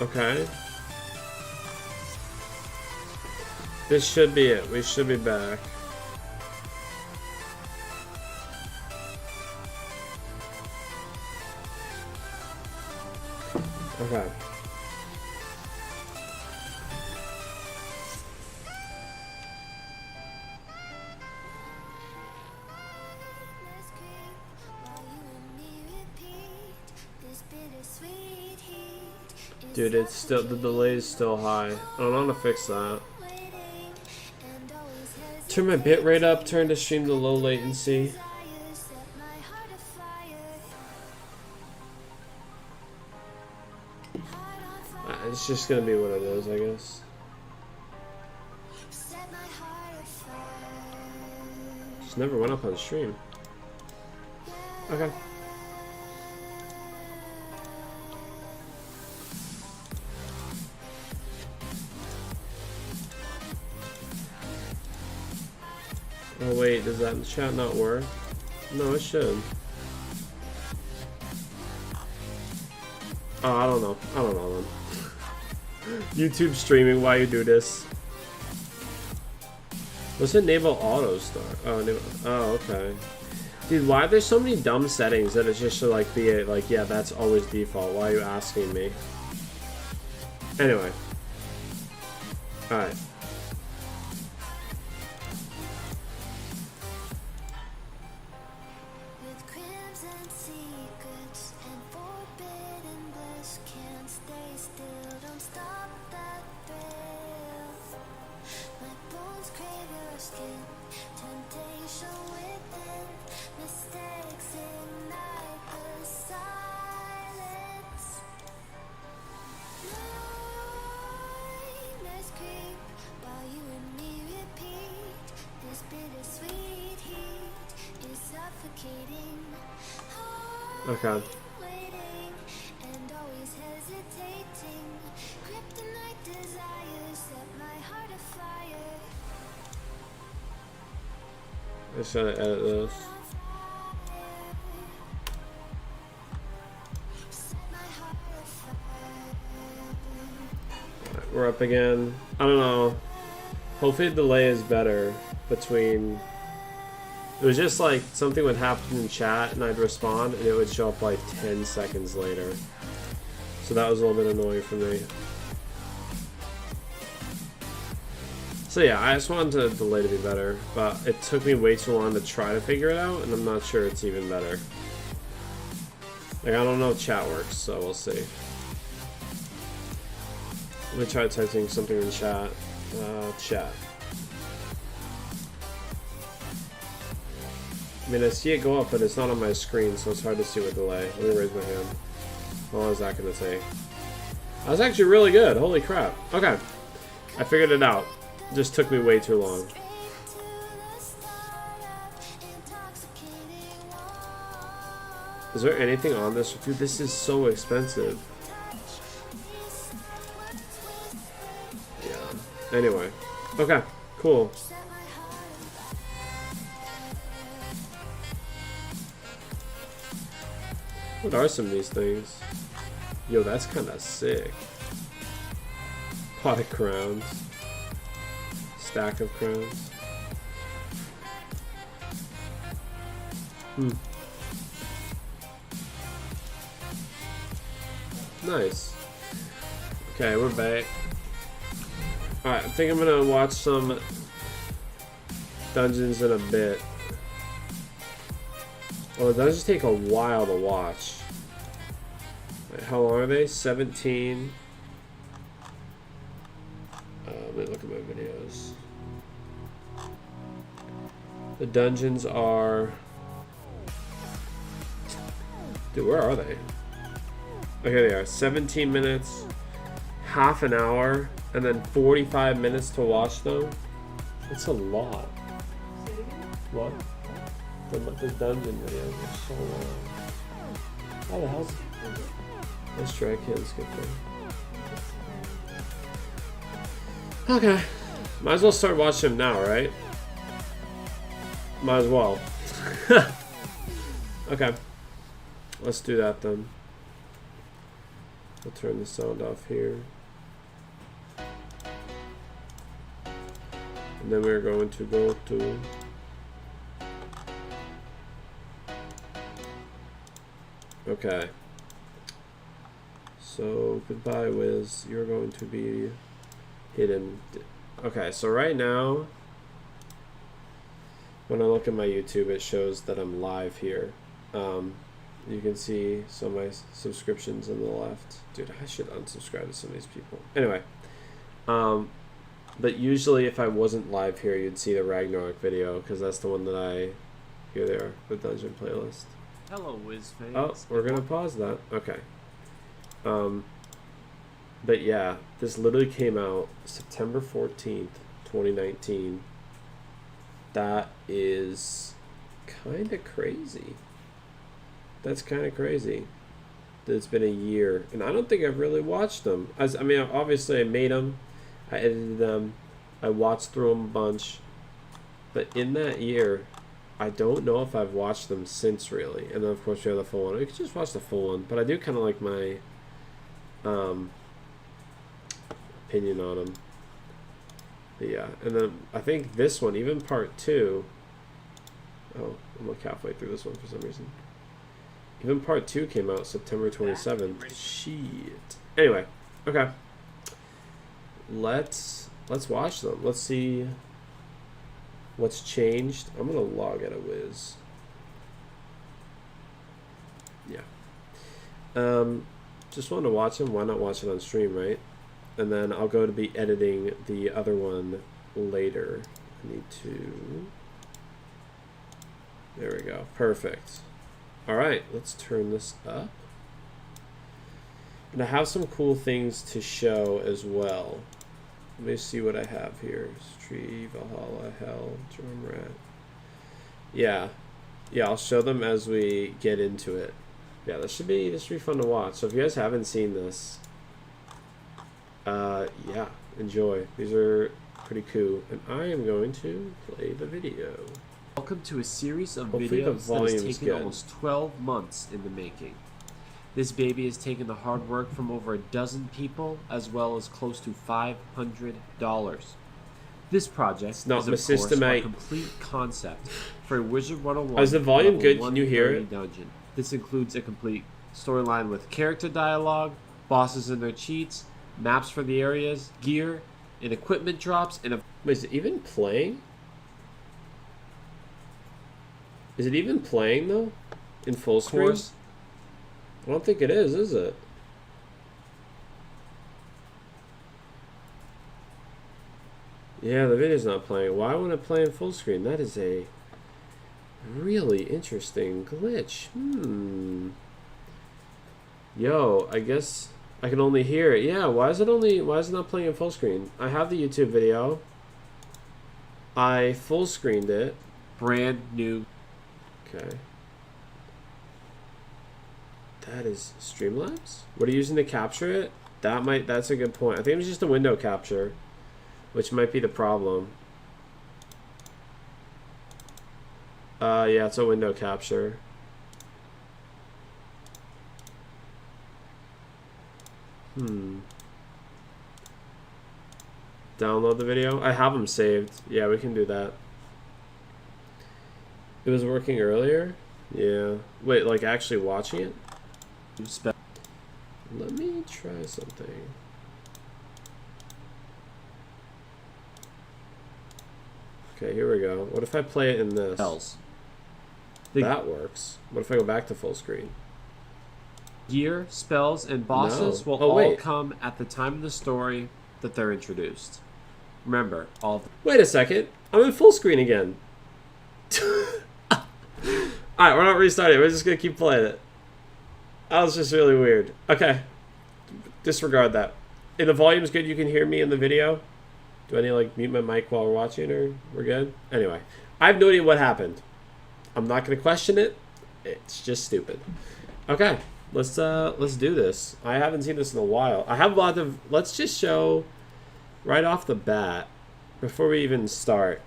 Okay. This should be it. We should be back. Okay. Dude, it's still, the delay is still high. I don't know how to fix that. Turn my bitrate up, turn the stream to low latency. It's just gonna be what it is, I guess. Just never went up on stream. Okay. Oh wait, does that chat not work? No, it should. Oh, I don't know. I don't know then. YouTube streaming while you do this. Let's enable auto start. Oh, enable, oh, okay. Dude, why are there so many dumb settings that it just should like be a, like, yeah, that's always default. Why are you asking me? Anyway. Alright. Okay. I'm just gonna edit this. Right, we're up again. I don't know. Hopefully the delay is better between... It was just like something would happen in chat and I'd respond and it would show up like 10 seconds later. So that was a little bit annoying for me. So yeah, I just wanted the delay to be better, but it took me way too long to try to figure it out and I'm not sure it's even better. Like, I don't know if chat works, so we'll see. Let me try typing something in chat. Chat. I mean, I see it go up, but it's not on my screen, so it's hard to see with delay. Let me raise my hand. How long is that going to take? That was actually really good. Holy crap. Okay. I figured it out. It just took me way too long. Is there anything on this? Dude, this is so expensive. Yeah. Anyway. Okay. Cool. What are some of these things? Yo, that's kind of sick. Pot of crowns. Stack of crowns. Nice. Okay, we're back. Alright, I think I'm gonna watch some dungeons in a bit. Oh, the dungeons take a while to watch. Wait, how long are they? 17. Let me look at my videos. The dungeons are... Dude, where are they? Okay, they are. 17 minutes, half an hour, and then 45 minutes to watch them. That's a lot. What? The dungeon videos are so long. How the hell's... Let's try, I can't skip them. Okay. Might as well start watching them now, right? Might as well. Okay. Let's do that then. We'll turn the sound off here. And then we're going to go to okay. So goodbye, Wiz. You're going to be hidden. Okay, so right now, when I look at my YouTube, it shows that I'm live here. You can see some of my subscriptions on the left. Dude, I should unsubscribe to some of these people. Anyway, but usually if I wasn't live here, you'd see the Ragnarok video, because that's the one that here they are, the dungeon playlist. Hello, Wiz fans. Oh, we're gonna pause that. Okay. But yeah, this literally came out September 14th, 2019. That is kind of crazy. That's kind of crazy that it's been a year. And I don't think I've really watched them. I mean, obviously I made them. I edited them. I watched through them a bunch. But in that year, I don't know if I've watched them since, really. And then, of course, we have the full one. We could just watch the full one. But I do kind of like my opinion on them. But yeah. And then I think this one, even part 2. Oh, I'm like halfway through this one for some reason. Even part 2 came out September 27th. Shit. Anyway. Okay. Let's watch them. Let's see what's changed. I'm gonna log out of Wiz. Yeah. Just wanted to watch them. Why not watch it on stream, right? And then I'll go to be editing the other one later. I need to. There we go. Perfect. All right. Let's turn this up. And I have some cool things to show as well. Let me see what I have here. Tree, Valhalla, Hell, Drum Rat. Yeah. Yeah, I'll show them as we get into it. Yeah, this should be fun to watch. So if you guys haven't seen this, yeah, enjoy. These are pretty cool. And I am going to play the video. Welcome to a series of Hopefully videos that has taken good. almost 12 months in the making. This baby has taken the hard work from over a dozen people, as well as close to $500. This project is, of course, a complete concept for a Wizard101. Is the volume good? Can you hear it? Dungeon. This includes a complete storyline with character dialogue, bosses and their cheats, maps for the areas, gear, and equipment drops, and a... Wait, is it even playing? Is it even playing, though? In full screen? course. I don't think it is it? Yeah, the video's not playing. Why wouldn't it play in full screen? That is a really interesting glitch. Yo, I guess I can only hear it. Yeah, why is it not playing in full screen? I have the YouTube video. I full screened it. Brand new. Okay. That is Streamlabs? What are you using to capture it? That's a good point. I think it was just a window capture, which might be the problem. Yeah, it's a window capture. Download the video. I have them saved. Yeah, we can do that. It was working earlier? Yeah. Wait, like actually watching it? Let me try something. Okay, here we go. What if I play it in this? That works. What if I go back to full screen? Gear, spells, and bosses will all come at the time of the story that they're introduced. Remember, all of them. Wait a second. I'm in full screen again. Alright, we're not restarting. We're just going to keep playing it. That was just really weird. Okay. Disregard that. If the volume's good, you can hear me in the video. Do I need to like mute my mic while we're watching, or we're good? Anyway, I have no idea what happened. I'm not going to question it. It's just stupid. Okay, let's do this. I haven't seen this in a while. I have a lot of. Let's just show right off the bat before we even start.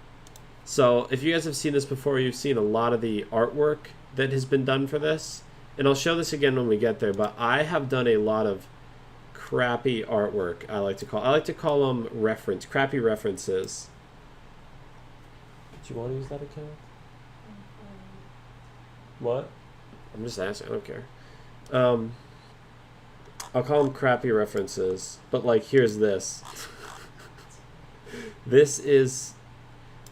So if you guys have seen this before, you've seen a lot of the artwork that has been done for this. And I'll show this again when we get there, but I have done a lot of crappy artwork. I like to call them crappy references. Do you want to use that account? What? I'm just asking. I don't care. I'll call them crappy references. But like, here's this. This is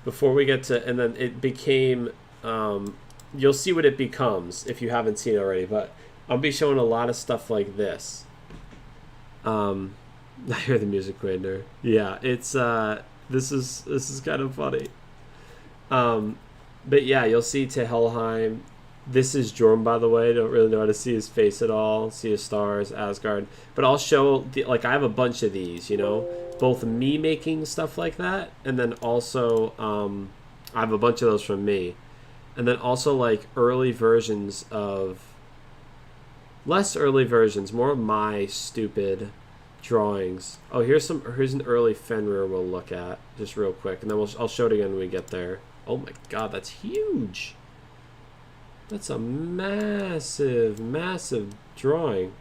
before we get to, and then it became. You'll see what it becomes if you haven't seen it already. But I'll be showing a lot of stuff like this. I hear the music right there. Yeah, it's this is kind of funny. But yeah, you'll see to Helheim. This is Jorm, by the way. Don't really know how to see his face at all. See his stars, Asgard. But I'll show like I have a bunch of these. You know, both me making stuff like that, and then also I have a bunch of those from me, and then also like early versions of. Less early versions, more of my stupid drawings. Oh, here's an early Fenrir we'll look at just real quick, and then I'll show it again when we get there. Oh my god, that's huge. That's a massive, massive drawing.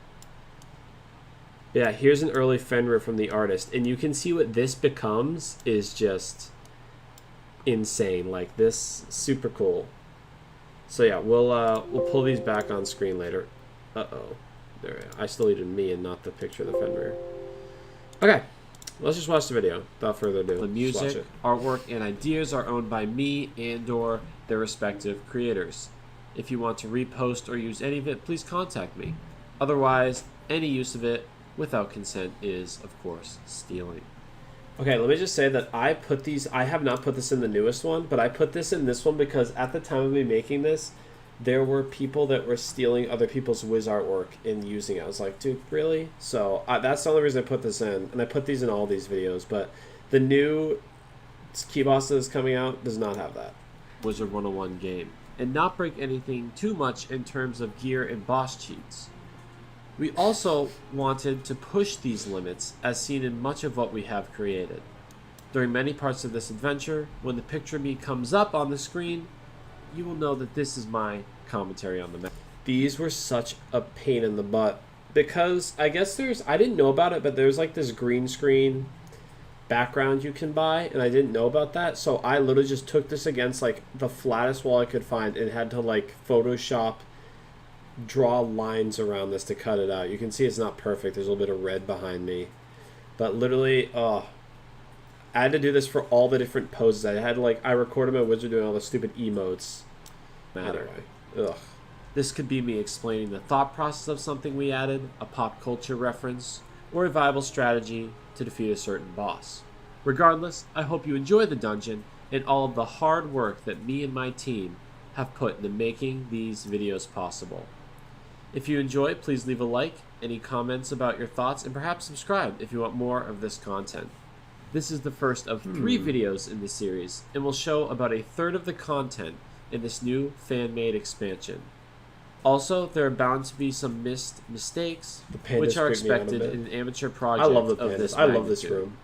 Yeah, here's an early Fenrir from the artist, and you can see what this becomes is just insane. Like this, super cool. So yeah, we'll pull these back on screen later. Uh-oh. There, I still needed me and not the picture of the Fenrir. Okay, let's just watch the video without further ado. The music, artwork, and ideas are owned by me and/or their respective creators. If you want to repost or use any of it, please contact me. Otherwise, any use of it without consent is, of course, stealing. Okay, let me just say that I have not put this in the newest one, but I put this in this one because at the time of me making this, there were people that were stealing other people's Wiz artwork and using it. I was like, dude, really? So that's the only reason I put this in. And I put these in all these videos. But the new Key Boss that is coming out does not have that. Wizard101 game. And not break anything too much in terms of gear and boss cheats. We also wanted to push these limits as seen in much of what we have created. During many parts of this adventure, when the picture of me comes up on the screen, you will know that this is my commentary on the map. These were such a pain in the butt because I guess I didn't know about it, but there's like this green screen background you can buy, and I didn't know about that. So I literally just took this against like the flattest wall I could find and had to like Photoshop draw lines around this to cut it out. You can see it's not perfect. There's a little bit of red behind me, but literally, I had to do this for all the different poses. I had to I recorded my wizard doing all the stupid emotes. Matter. Anyway, ugh. This could be me explaining the thought process of something we added, a pop culture reference, or a viable strategy to defeat a certain boss. Regardless, I hope you enjoy the dungeon and all of the hard work that me and my team have put into making these videos possible. If you enjoy, please leave a like, any comments about your thoughts, and perhaps subscribe if you want more of this content. This is the first of 3 videos in the series, and will show about a third of the content in this new fan-made expansion. Also, there are bound to be some missed mistakes, which are expected in an amateur project I love the of this I love this room.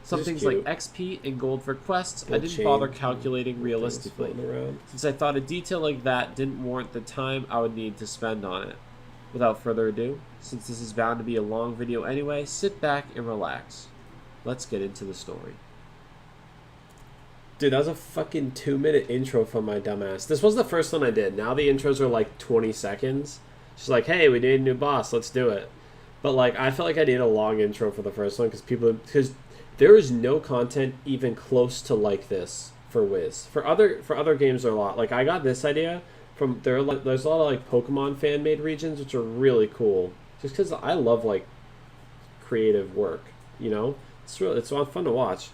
Some things like XP and gold for quests, I didn't bother calculating realistically, since I thought a detail like that didn't warrant the time I would need to spend on it. Without further ado, since this is bound to be a long video anyway, sit back and relax. Let's get into the story. Dude, that was a fucking 2-minute intro from my dumbass. This was the first one I did. Now the intros are like 20 seconds. Just like, hey, we need a new boss. Let's do it. But like, I felt like I needed a long intro for the first one because there is no content even close to like this for Wiz. For other games, there are a lot. Like I got this idea from there's a lot of like Pokemon fan made regions, which are really cool. Just because I love like creative work, you know. It's fun to watch.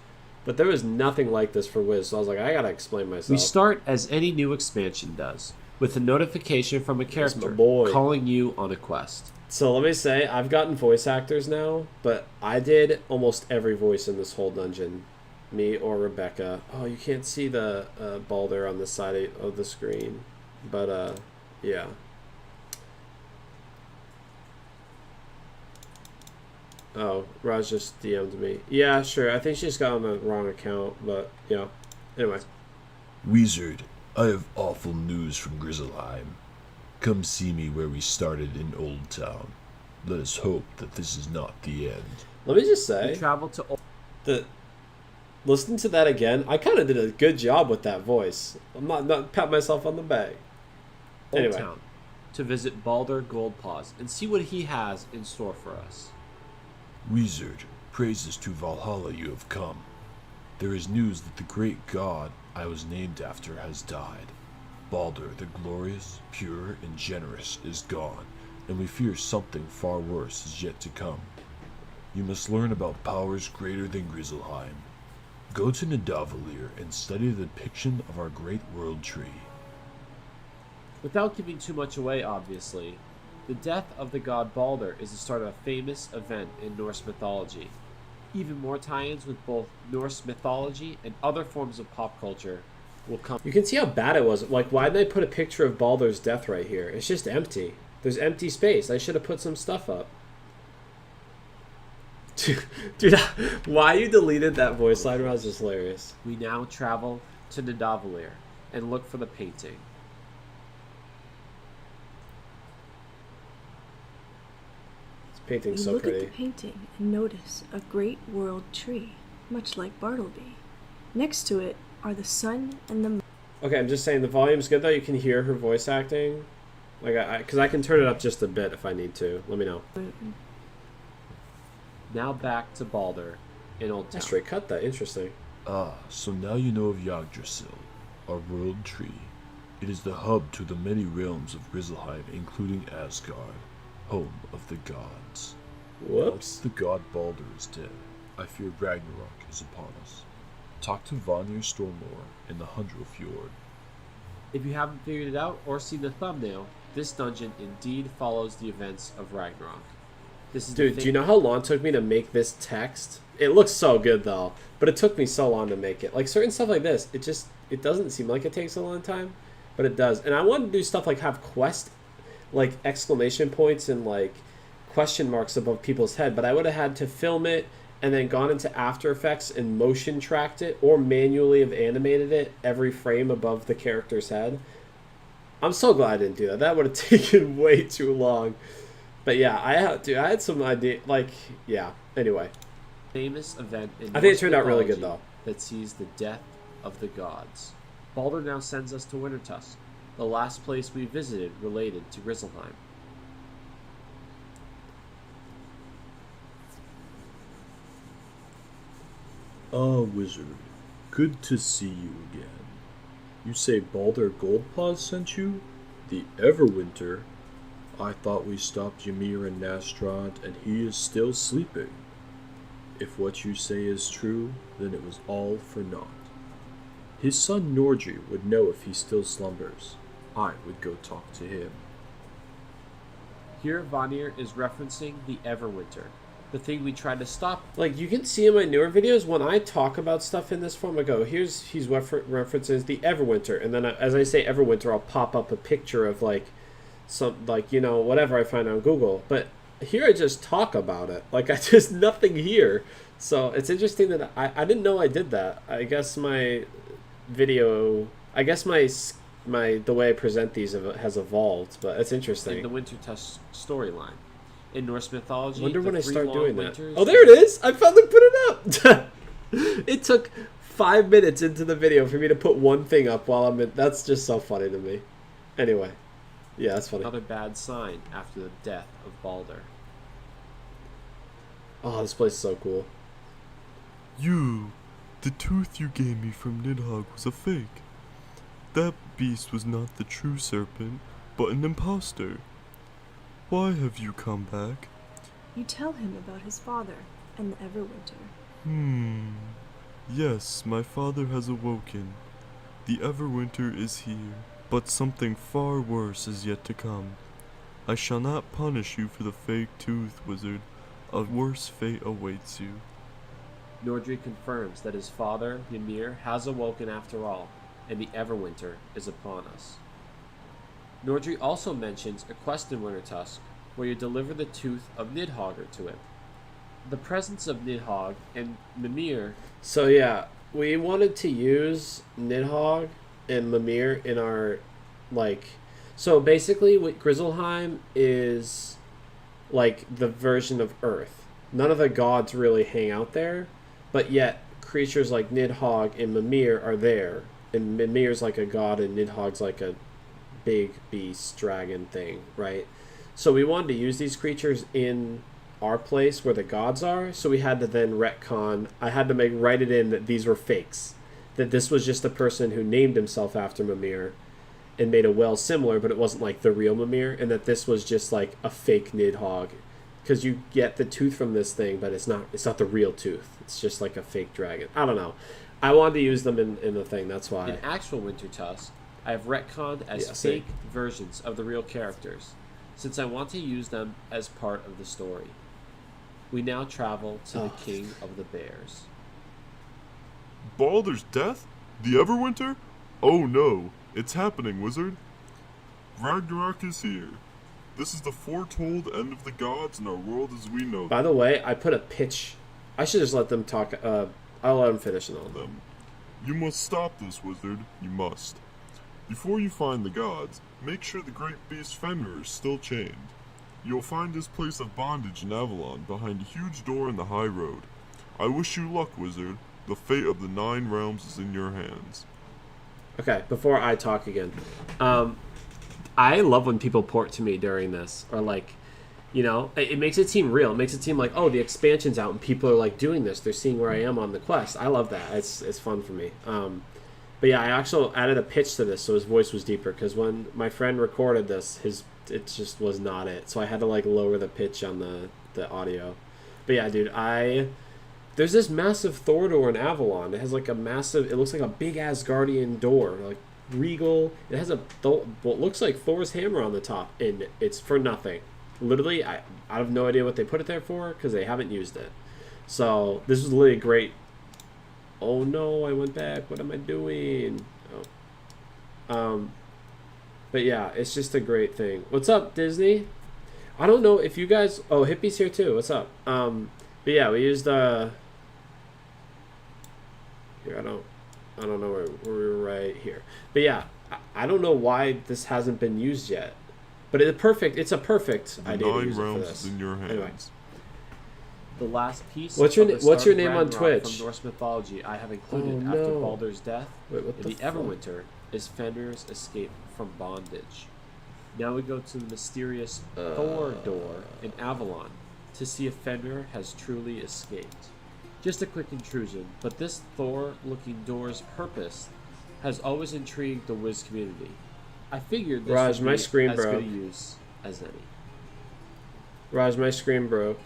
But there was nothing like this for Wiz, so I was like, I gotta explain myself. We start as any new expansion does, with a notification from a character calling you on a quest. So let me say, I've gotten voice actors now, but I did almost every voice in this whole dungeon. Me or Rebecca. Oh, you can't see the ball there on the side of the screen. But, yeah. Oh, Raj just DM'd me. Yeah, sure. I think she just got on the wrong account, but yeah. Anyway. Wizard, I have awful news from Grizzleheim. Come see me where we started in Old Town. Let us hope that this is not the end. Let me just We say, travel to listening to that again, I kind of did a good job with that voice. I'm not pat myself on the back. Old Anyway. Town to visit Balder Goldpaws and see what he has in store for us. Wizard, praises to Valhalla you have come. There is news that the great god I was named after has died. Balder the glorious, pure, and generous is gone, and we fear something far worse is yet to come. You must learn about powers greater than Grizzleheim. Go to Nidavellir and study the depiction of our great world tree. Without giving too much away, obviously, the death of the god Balder is the start of a famous event in Norse mythology. Even more tie-ins with both Norse mythology and other forms of pop culture will come. You can see how bad it was. Like, why did I put a picture of Baldur's death right here? It's just empty. There's empty space. I should have put some stuff up. Dude, why you deleted that voice line was just hilarious. We now travel to Nidavellir and look for the painting. This painting's You so look pretty. at the painting and notice a great world tree, much like Bartleby. Next to it are the sun and the moon. Okay, I'm just saying the volume's good though. You can hear her voice acting. Like, because I can turn it up just a bit if I need to. Let me know. Now back to Balder in Old I Town. straight cut that. Interesting. Ah, so now you know of Yggdrasil, our world tree. It is the hub to the many realms of Grizzleheim, including Asgard, home of the gods. Whoops. The god Balder is dead. I fear Ragnarok is upon us. Talk to Vanir Stormlord in the Hundrofjord. If you haven't figured it out or seen the thumbnail, this dungeon indeed follows the events of Ragnarok. This is the Dude, thing- do you know how long it took me to make this text? It looks so good though, but it took me so long to make it. Like certain stuff like this, it doesn't seem like it takes a long time, but it does. And I wanted to do stuff like have like exclamation points and like question marks above people's head, but I would have had to film it and then gone into After Effects and motion tracked it or manually have animated it every frame above the character's head. I'm so glad I didn't do that. That would have taken way too long. But yeah, I had some idea. Like, yeah. Anyway, famous event in I think it Norse turned out really good mythology though. that sees the death of the gods. Balder now sends us to Wintertusk, the last place we visited related to Grizzleheim. Ah, wizard. Good to see you again. You say Balder Goldpaws sent you? The Everwinter? I thought we stopped Ymir and Nastrand, and he is still sleeping. If what you say is true, then it was all for naught. His son Nordri would know if he still slumbers. I would go talk to him. Here, Vanir is referencing the Everwinter, the thing we tried to stop. Like you can see in my newer videos when I talk about stuff in this form, I go, he's references the Everwinter, and then as I say Everwinter, I'll pop up a picture of like some whatever I find on Google. But here I just talk about it. Like I just nothing here. So it's interesting that I didn't know I did that. I guess my video, the way I present these has evolved, but it's interesting. In the Wintertusk storyline. In Norse mythology, Wonder when the I three start long doing that. winters- Oh, there it is! I finally put it up! It took 5 minutes into the video for me to put one thing up while I'm in... That's just so funny to me. Anyway. Yeah, that's funny. Another bad sign after the death of Balder. Oh, this place is so cool. The tooth you gave me from Nidhogg was a fake. That beast was not the true serpent, but an impostor. Why have you come back? You tell him about his father and the Everwinter. Yes, my father has awoken. The Everwinter is here, but something far worse is yet to come. I shall not punish you for the fake tooth, wizard. A worse fate awaits you. Nordri confirms that his father, Ymir, has awoken after all, and the Everwinter is upon us. Nordri also mentions a quest in Wintertusk, where you deliver the tooth of Nidhogg to him. The presence of Nidhogg and Mimir. So yeah, we wanted to use Nidhogg and Mimir in our, like... So basically what Grizzleheim is like the version of Earth. None of the gods really hang out there, but yet creatures like Nidhogg and Mimir are there. And Mimir's like a god and Nidhogg's like a big beast dragon thing, right? So we wanted to use these creatures in our place where the gods are, so we had to then retcon. I had to write it in that these were fakes. That this was just a person who named himself after Mimir and made a well similar, but it wasn't like the real Mimir, and that this was just like a fake Nidhogg. Because you get the tooth from this thing, but it's not the real tooth. It's just like a fake dragon. I don't know. I wanted to use them in the thing, that's why. In actual Winter Tusk, I have retconned as fake versions of the real characters, since I want to use them as part of the story. We now travel to the King of the Bears. Baldur's death? The Everwinter? Oh no, it's happening, wizard. Ragnarok is here. This is the foretold end of the gods and our world as we know By the way, I put a pitch. I should just let them talk. I'll let them finish and all. them. You must stop this, wizard. You must. Before you find the gods, make sure the great beast Fenrir is still chained. You'll find his place of bondage in Avalon behind a huge door in the high road. I wish you luck, wizard. The fate of the 9 realms is in your hands. Okay, before I talk again, I love when people port to me during this, or like, you know, it makes it seem real. It makes it seem like, oh, the expansion's out and people are like doing this. They're seeing where I am on the quest. I love that. It's fun for me. But yeah, I actually added a pitch to this so his voice was deeper, because when my friend recorded this, it just was not it. So I had to like lower the pitch on the audio. But yeah, dude, there's this massive Thor door in Avalon. It has like a massive, it looks like a big Asgardian door, like regal. It has what looks like Thor's hammer on the top, and it's for nothing. Literally, I have no idea what they put it there for, because they haven't used it. So this was literally a great. Oh no, I went back. What am I doing? Oh. But yeah, it's just a great thing. What's up, Disney? I don't know if you guys. Oh, Hippie's here too. What's up? But yeah, we used here. I don't know where we're right here. But yeah, I don't know why this hasn't been used yet. But it's a perfect The idea to 9 use it for realms this. is in your hands. Anyway. The last piece What's your of the what's your start of name on Ragnarok Twitch? from Norse mythology I have included Oh, after no. Baldur's death Wait, what in the the fuck? Everwinter is Fenrir's escape from bondage. Now we go to the mysterious Thor door in Avalon to see if Fenrir has truly escaped. Just a quick intrusion, but this Thor-looking door's purpose has always intrigued the Wiz community. I figured this Raj, would my be screen as broke. good a use as any. Raj, my screen broke.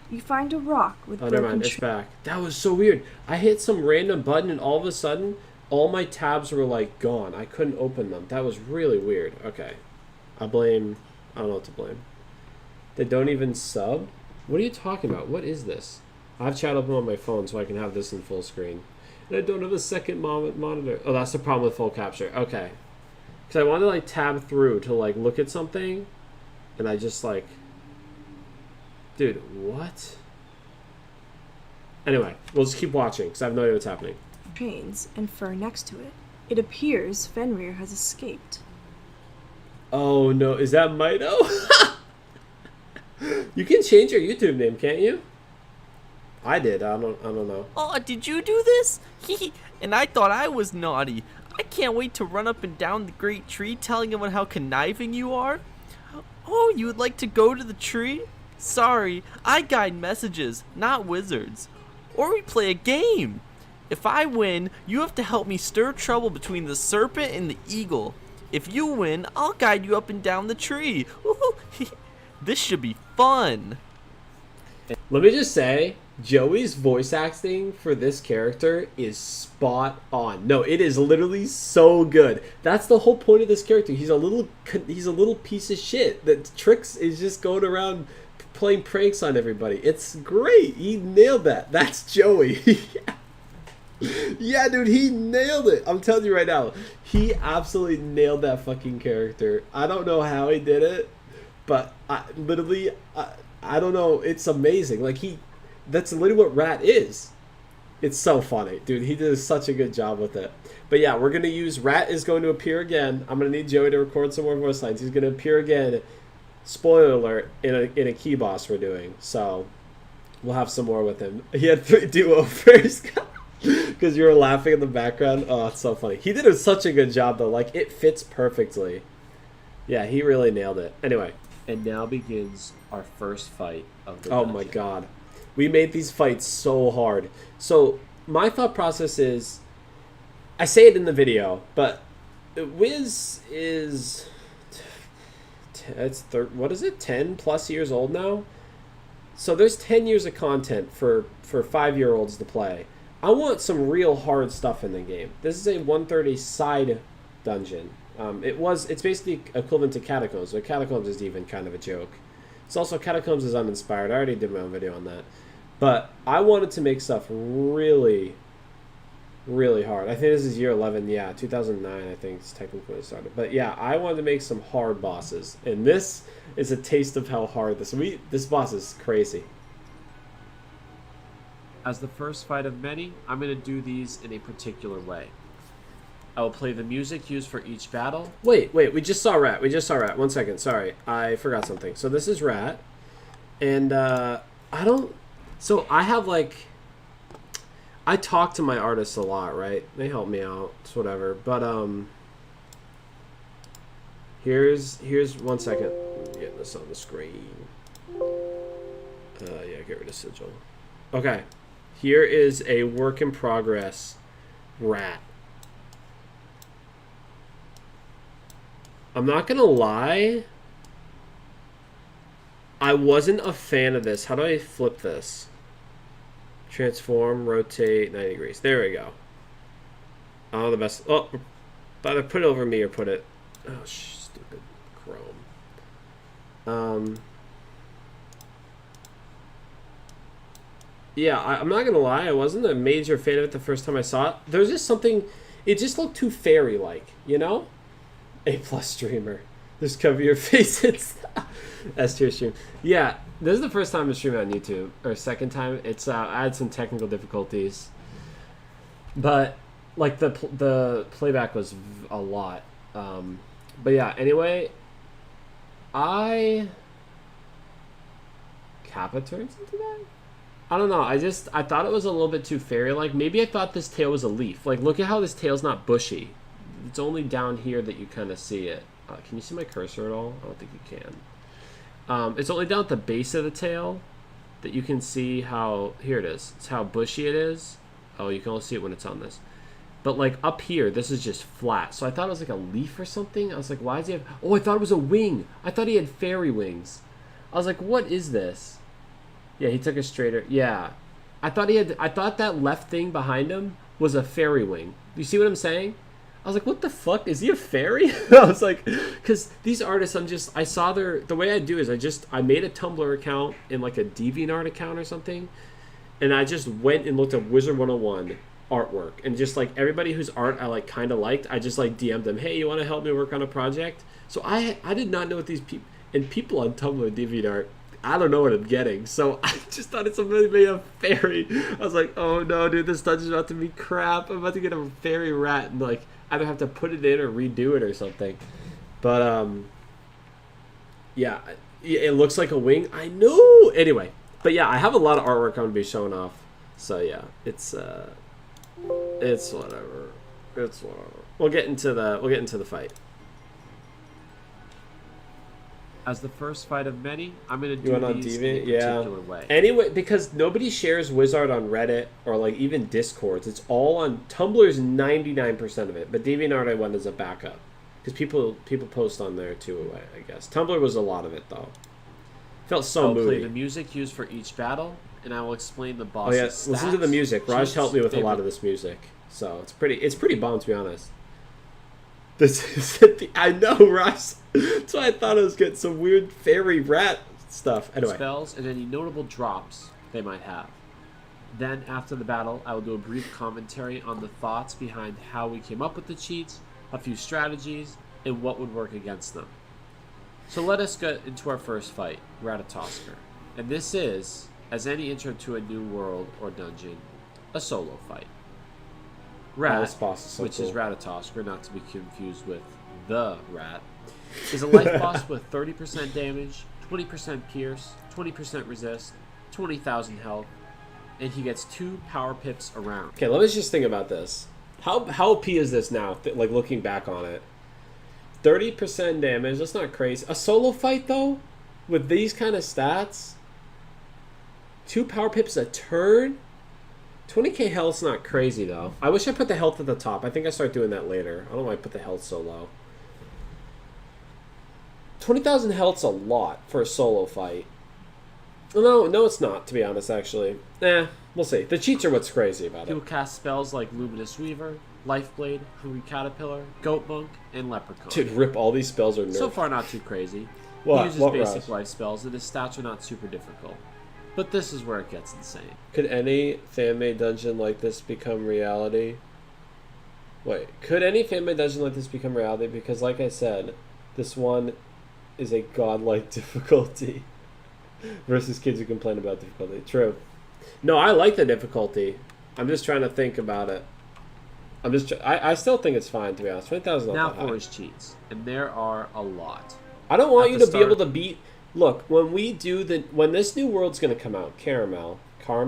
You find a rock with Oh, never broken mind. It's back. That was so weird. I hit some random button and all of a sudden, all my tabs were like gone. I couldn't open them. That was really weird. Okay. I don't know what to blame. They don't even sub? What are you talking about? What is this? I have chat open on my phone so I can have this in full screen. And I don't have a second monitor. Oh, that's the problem with full capture. Okay. Because I wanted to like tab through to like look at something. And I just like... Dude, what? Anyway, we'll just keep watching because I have no idea what's happening. chains and fur next to it. It appears Fenrir has escaped. Oh no, is that Mito? You can change your YouTube name, can't you? I did. I don't know. Oh, did you do this? And I thought I was naughty. I can't wait to run up and down the great tree telling everyone how conniving you are. Oh, you would like to go to the tree? Sorry, I guide messages, not wizards. Or we play a game. If I win, you have to help me stir trouble between the serpent and the eagle. If you win, I'll guide you up and down the tree. Woohoo! This should be fun. Let me just say, Joey's voice acting for this character is spot on. No, it is literally so good. That's the whole point of this character. He's a little piece of shit that Trix is just going around playing pranks on everybody. It's great. He nailed that. That's Joey. Yeah, dude, he nailed it. I'm telling you right now. He absolutely nailed that fucking character. I don't know how he did it, but I don't know. It's amazing. Like that's literally what Rat is. It's so funny, dude. He did such a good job with it. But yeah, we're gonna use Rat is going to appear again. I'm gonna need Joey to record some more voice lines. He's gonna appear again. Spoiler alert, in a key boss we're doing. So we'll have some more with him. He had 3 do-overs because you were laughing in the background. Oh, it's so funny. He did such a good job though. Like, it fits perfectly. Yeah, he really nailed it. Anyway. And now begins our first fight of the Oh dungeon. my god. We made these fights so hard. So my thought process is, I say it in the video, but Wiz is, what is it, 10 plus years old now? So there's 10 years of content for 5-year-olds to play. I want some real hard stuff in the game. This is a 130 side dungeon. It's basically equivalent to Catacombs, but Catacombs is even kind of a joke. It's also, Catacombs is uninspired. I already did my own video on that. But I wanted to make stuff really, really hard. I think this is year 11. Yeah, 2009, I think, is technically when it started. But yeah, I wanted to make some hard bosses. And this is a taste of how hard this boss is crazy. As the first fight of many, I'm going to do these in a particular way. I will play the music used for each battle. Wait, we just saw Rat. 1 second, sorry. I forgot something. So this is Rat. And So I have, like, I talk to my artists a lot, right? They help me out, it's whatever. But here's 1 second. I'm getting this on the screen. Yeah, get rid of sigil. Okay, here is a work in progress Rat. I'm not gonna lie, I wasn't a fan of this. How do I flip this? Transform, rotate 90 degrees. There we go. Oh, the best. Oh, either put it over me or put it. Oh, stupid Chrome. Yeah, I'm not gonna lie. I wasn't a major fan of it the first time I saw it. There's just something. It just looked too fairy-like, you know? A+ streamer. Just cover your face. It's S-tier stream. Yeah, this is the first time I'm streaming on YouTube, or second time. It's I had some technical difficulties, but like the playback was a lot. But yeah. Anyway, Kappa turns into that. I don't know. I thought it was a little bit too fairy-like. Maybe I thought this tail was a leaf. Like, look at how this tail's not bushy. It's only down here that you kind of see it. Can you see my cursor at all? I don't think you can. It's only down at the base of the tail that you can see how... Here it is. It's how bushy it is. Oh, you can only see it when it's on this. But, like, up here, this is just flat. So I thought it was like a leaf or something. I was like, why does he have... Oh, I thought it was a wing. I thought he had fairy wings. I was like, what is this? Yeah, he took a straighter... Yeah. I thought that left thing behind him was a fairy wing. You see what I'm saying? I was like, what the fuck? Is he a fairy? I was like, because these artists, I saw the way I do is I made a Tumblr account and like a DeviantArt account or something. And I just went and looked at Wizard101 artwork. And just like everybody whose art I like kind of liked, I just like DM'd them, hey, you want to help me work on a project? So I did not know what these people, and people on Tumblr and DeviantArt, I don't know what I'm getting. So I just thought it's somebody made a fairy. I was like, oh no, dude, this dungeon's about to be crap. I'm about to get a fairy rat and like, either have to put it in or redo it or something. But yeah, it looks like a wing. I know. Anyway, but yeah, I have a lot of artwork I'm gonna be showing off. So yeah, it's whatever. It's whatever. We'll get into the fight. As the first fight of many, I'm going to do these in a particular way. Anyway, because nobody shares Wizard on Reddit or like even Discords. It's all on Tumblr's 99% of it, but DeviantArt I went as a backup because people post on there too. I guess Tumblr was a lot of it though. Felt so I'll moody. play the music used for each battle, and I will explain the boss's stats. Listen to the music. Raj helped me with a lot of this music, so it's pretty bomb to be honest. This is I know, Raj. That's why I thought I was getting some weird fairy rat stuff. Anyway. Spells and any notable drops they might have. Then, after the battle, I will do a brief commentary on the thoughts behind how we came up with the cheats, a few strategies, and what would work against them. So let us get into our first fight, Ratatosker. And this is, as any intro to a new world or dungeon, a solo fight. Oh, Rat, this boss is so which cool. is Ratatoskr, not to be confused with the Rat, is a life boss with 30% damage, 20% pierce, 20% resist, 20,000 health, and he gets 2 power pips around. Okay, let us just think about this. How OP is this now? Like looking back on it, 30% damage. That's not crazy. A solo fight though, with these kind of stats, 2 power pips a turn. 20k health's not crazy though. I wish I put the health at the top. I think I start doing that later. I don't know why I put the health so low. 20,000 health's a lot for a solo fight. No, it's not, to be honest, actually. We'll see. The cheats are what's crazy about He will it. cast spells like Luminous Weaver, Lifeblade, Hungry Caterpillar, Goat Monk, and Leprechaun. Dude, rip, all these spells are nerfed. So far, not too crazy. What? He uses What, basic Ross? life spells, and his stats are not super difficult. But this is where it gets insane. Could any fan-made dungeon like this become reality? Wait, could any fan-made dungeon like this become reality? Because like I said, this one is a godlike difficulty versus kids who complain about difficulty. True. No, I like the difficulty. I'm just trying to think about it. I still think it's fine, to be honest. 20,000 Now not that high. for his cheats, and there are a lot. I don't want At you the to be able start- to beat. Look, when this new world's gonna come out, caramel. I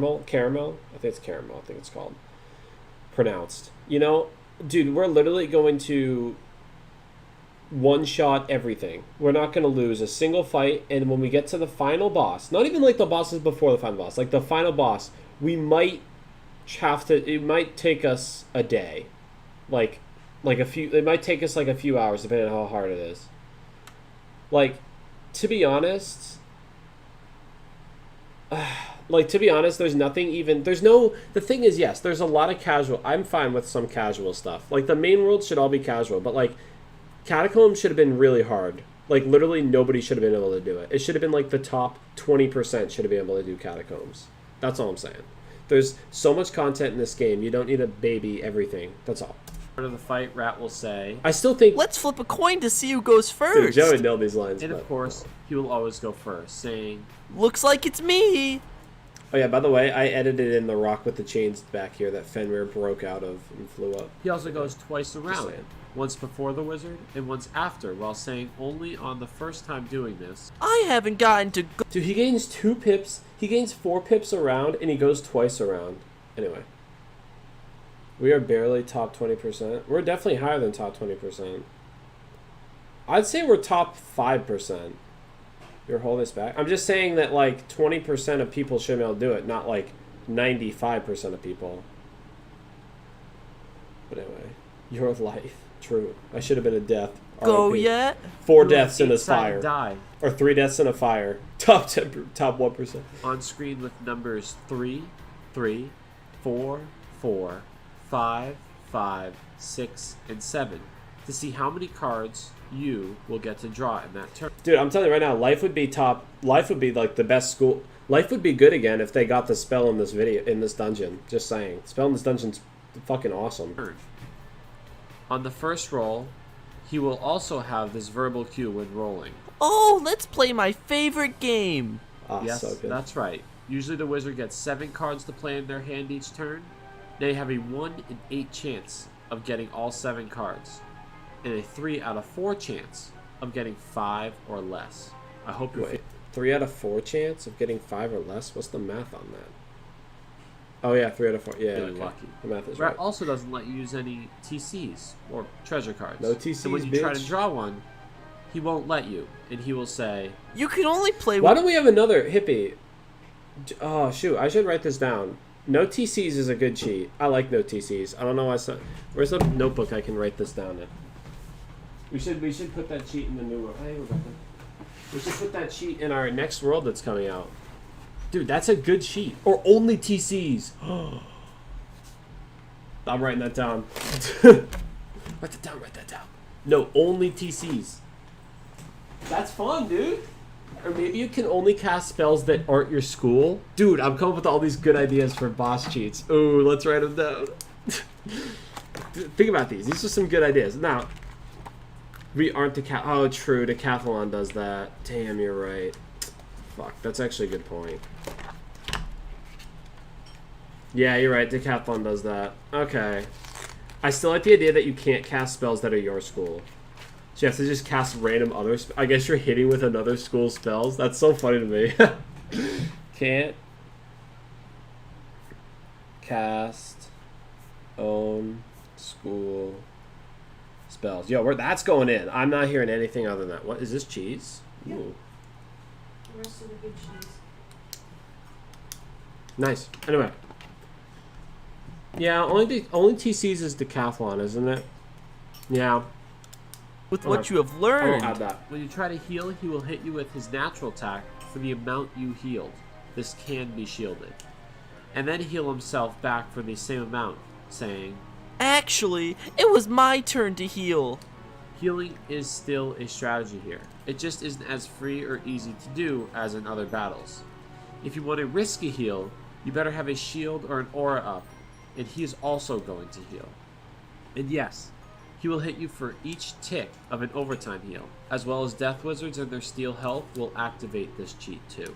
think it's caramel. I think it's called. Pronounced. You know, dude, we're literally going to one-shot everything. We're not gonna lose a single fight, and when we get to the final boss, not even like the bosses before the final boss, like the final boss, we might have to. It might take us a day, like a few. It might take us like a few hours, depending on how hard it is. Like. To be honest, there's nothing even. The thing is, yes, there's a lot of casual. I'm fine with some casual stuff. Like, the main world should all be casual, but, like, Catacombs should have been really hard. Like, literally nobody should have been able to do it. It should have been, like, the top 20% should have been able to do Catacombs. That's all I'm saying. There's so much content in this game, you don't need to baby everything. That's all. Part of the fight, Rat will say, I still think. Let's flip a coin to see who goes Dude, first. Joey nailed these lines. and but- of course, he will always go first, saying, Looks like it's me. Oh, yeah, by the way, I edited in the rock with the chains back here that Fenrir broke out of and flew up. he also goes twice around, saying. once before the wizard and once after, while saying only on the first time doing this, I haven't gotten to go. Dude, he gains 2 pips. He gains 4 pips around, and he goes twice around. Anyway. We are barely top 20%. We're definitely higher than top 20%. I'd say we're top 5%. You're holding us back? I'm just saying that, like, 20% of people should be able to do it, not, like, 95% of people. But anyway. Your life. True. I should have been a death. Go RIP. yet? 4 he deaths in will this fire. die Or 3 deaths in a fire. Top 1%. on screen with numbers 3, 3, 4, 4, 5, 5, 6, and 7 to see how many cards you will get to draw in that turn. Dude, I'm telling you right now, life would be like the best school. Life would be good again if they got the spell in this dungeon. Just saying. Spell in this dungeon's fucking awesome. On the first roll, he will also have this verbal cue when rolling. Oh, let's play my favorite game. Ah, Yes, so good. that's right. Usually the wizard gets 7 cards to play in their hand each turn. They have a 1 in 8 chance of getting all 7 cards, and a 3 out of 4 chance of getting 5 or less. I hope you're Wait, 3 out of 4 chance of getting 5 or less? What's the math on that? Oh yeah, 3 out of 4. Yeah, really okay. lucky. The math is Rat right. also doesn't let you use any TCs or treasure cards. No TCs, So when you try to bitch. draw one, he won't let you, and he will say, You can only play Why with. don't we have another hippie? Oh shoot, I should write this down. No TCs is a good cheat. I like no TCs. I don't know why. Where's the notebook I can write this down in? We should put that cheat in the new world. Hey, Rebecca. We should put that cheat in our next world that's coming out. Dude, that's a good cheat. Or only TCs. I'm writing that down. Write that down. No, only TCs. That's fun, dude. Or maybe you can only cast spells that aren't your school. Dude, I'm coming up with all these good ideas for boss cheats. Ooh, let's write them down. Think about these. These are some good ideas. Now, we aren't oh, true. Decathlon does that. Damn, you're right. Fuck, that's actually a good point. Yeah, you're right. Decathlon does that. Okay. I still like the idea that you can't cast spells that are your school. So you have to just cast random other I guess you're hitting with another school's spells. That's so funny to me. Can't cast own school spells. Yo, that's going in. I'm not hearing anything other than that. What is this, cheese? Yeah. Ooh. The rest of the good cheese. Nice. Anyway. Yeah, only TCs is Decathlon, isn't it? Yeah. With what you have I learned. won't add that. When you try to heal, he will hit you with his natural attack for the amount you healed. This can be shielded. And then heal himself back for the same amount, saying, Actually, it was my turn to heal. healing is still a strategy here. It just isn't as free or easy to do as in other battles. If you want to risk a heal, you better have a shield or an aura up, and he is also going to heal. And yes, he will hit you for each tick of an overtime heal, as well as Death Wizards and their Steel Health will activate this cheat too.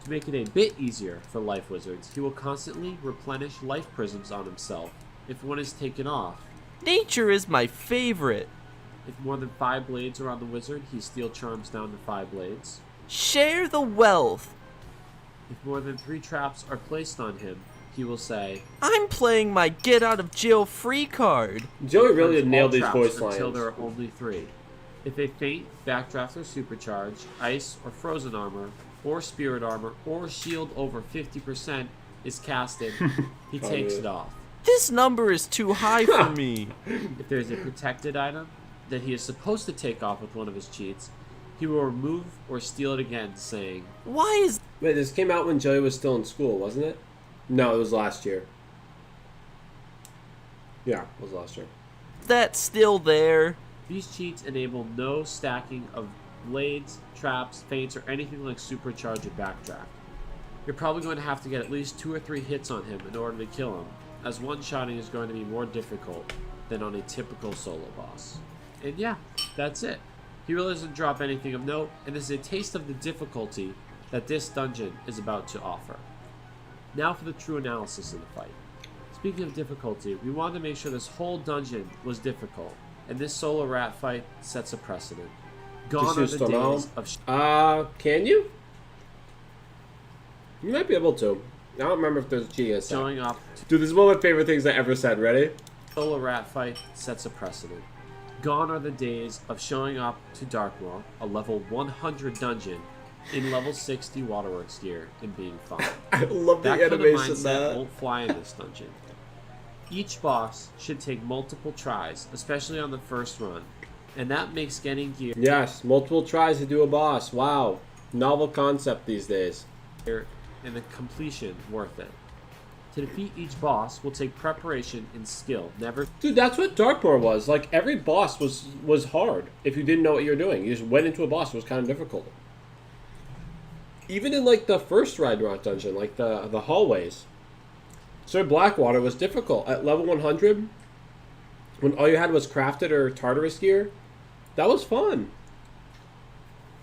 To make it a bit easier for Life Wizards, he will constantly replenish life prisms on himself if one is taken off. Nature is my favorite. If more than 5 blades are on the wizard, he Steel Charms down to 5 blades. Share the wealth. If more than 3 traps are placed on him, he will say, I'm playing my get out of jail free card. Joey really "Turns nailed all these traps voice until lines. there are only 3. If a feint, backdraft or supercharge, ice or frozen armor, or spirit armor, or shield over 50% is casted, he takes it off. This number is too high for me. If there is a protected item that he is supposed to take off with one of his cheats, he will remove or steal it again, saying, Why is Wait, this came out when Joey was still in school, wasn't it? No, it was last year. Yeah, it was last year. that still there? These cheats enable no stacking of blades, traps, feints, or anything like supercharge or backdraft. You're probably going to have to get at least 2 or 3 hits on him in order to kill him, as one-shotting is going to be more difficult than on a typical solo boss. And yeah, that's it. He really doesn't drop anything of note, and this is a taste of the difficulty that this dungeon is about to offer. Now for the true analysis of the fight. Speaking of difficulty, we wanted to make sure this whole dungeon was difficult, and this solo rat fight sets a precedent. Gone are the days of Can you? You might be able to. I don't remember if there's a cheating attack. showing up. Dude, this is one of my favorite things I ever said. Ready? Solo rat fight sets a precedent. Gone are the days of showing up to Darkmoor, a level 100 dungeon, in level 60 Waterworks gear and being fine. I love the That kind of animation of mindset that. won't fly in this dungeon. Each boss should take multiple tries, especially on the first run, and that makes getting gear Yes, multiple tries to do a boss. Wow. Novel concept these days. and the completion worth it. To defeat each boss will take preparation and skill. Never Dude, that's what Darkmoor was. Like, every boss was hard if you didn't know what you were doing. You just went into a boss. It was kind of difficult. Even in, like, the first Ragnarok Dungeon, like the hallways. Sir Blackwater was difficult. At level 100, when all you had was crafted or Tartarus gear, that was fun.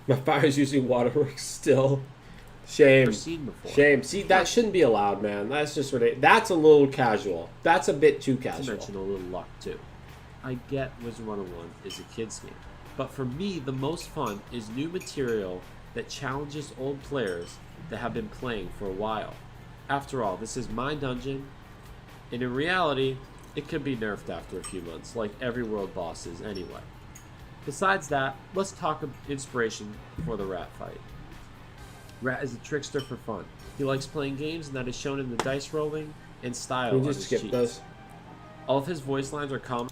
My fire's using Waterworks still. Shame. seen before. Shame. See, that shouldn't be allowed, man. That's just ridiculous. That's a little casual. That's a bit too To casual. mention a little luck too. I get Wizard101 is a kid's game, but for me the most fun is new material that challenges old players that have been playing for a while. After all, this is my dungeon, and in reality, it could be nerfed after a few months, like every world boss is anyway. Besides that, let's talk of inspiration for the rat fight. Rat is a trickster for fun. He likes playing games, and that is shown in the dice rolling and style Can of you his just skip cheats. those? All of his voice lines are common.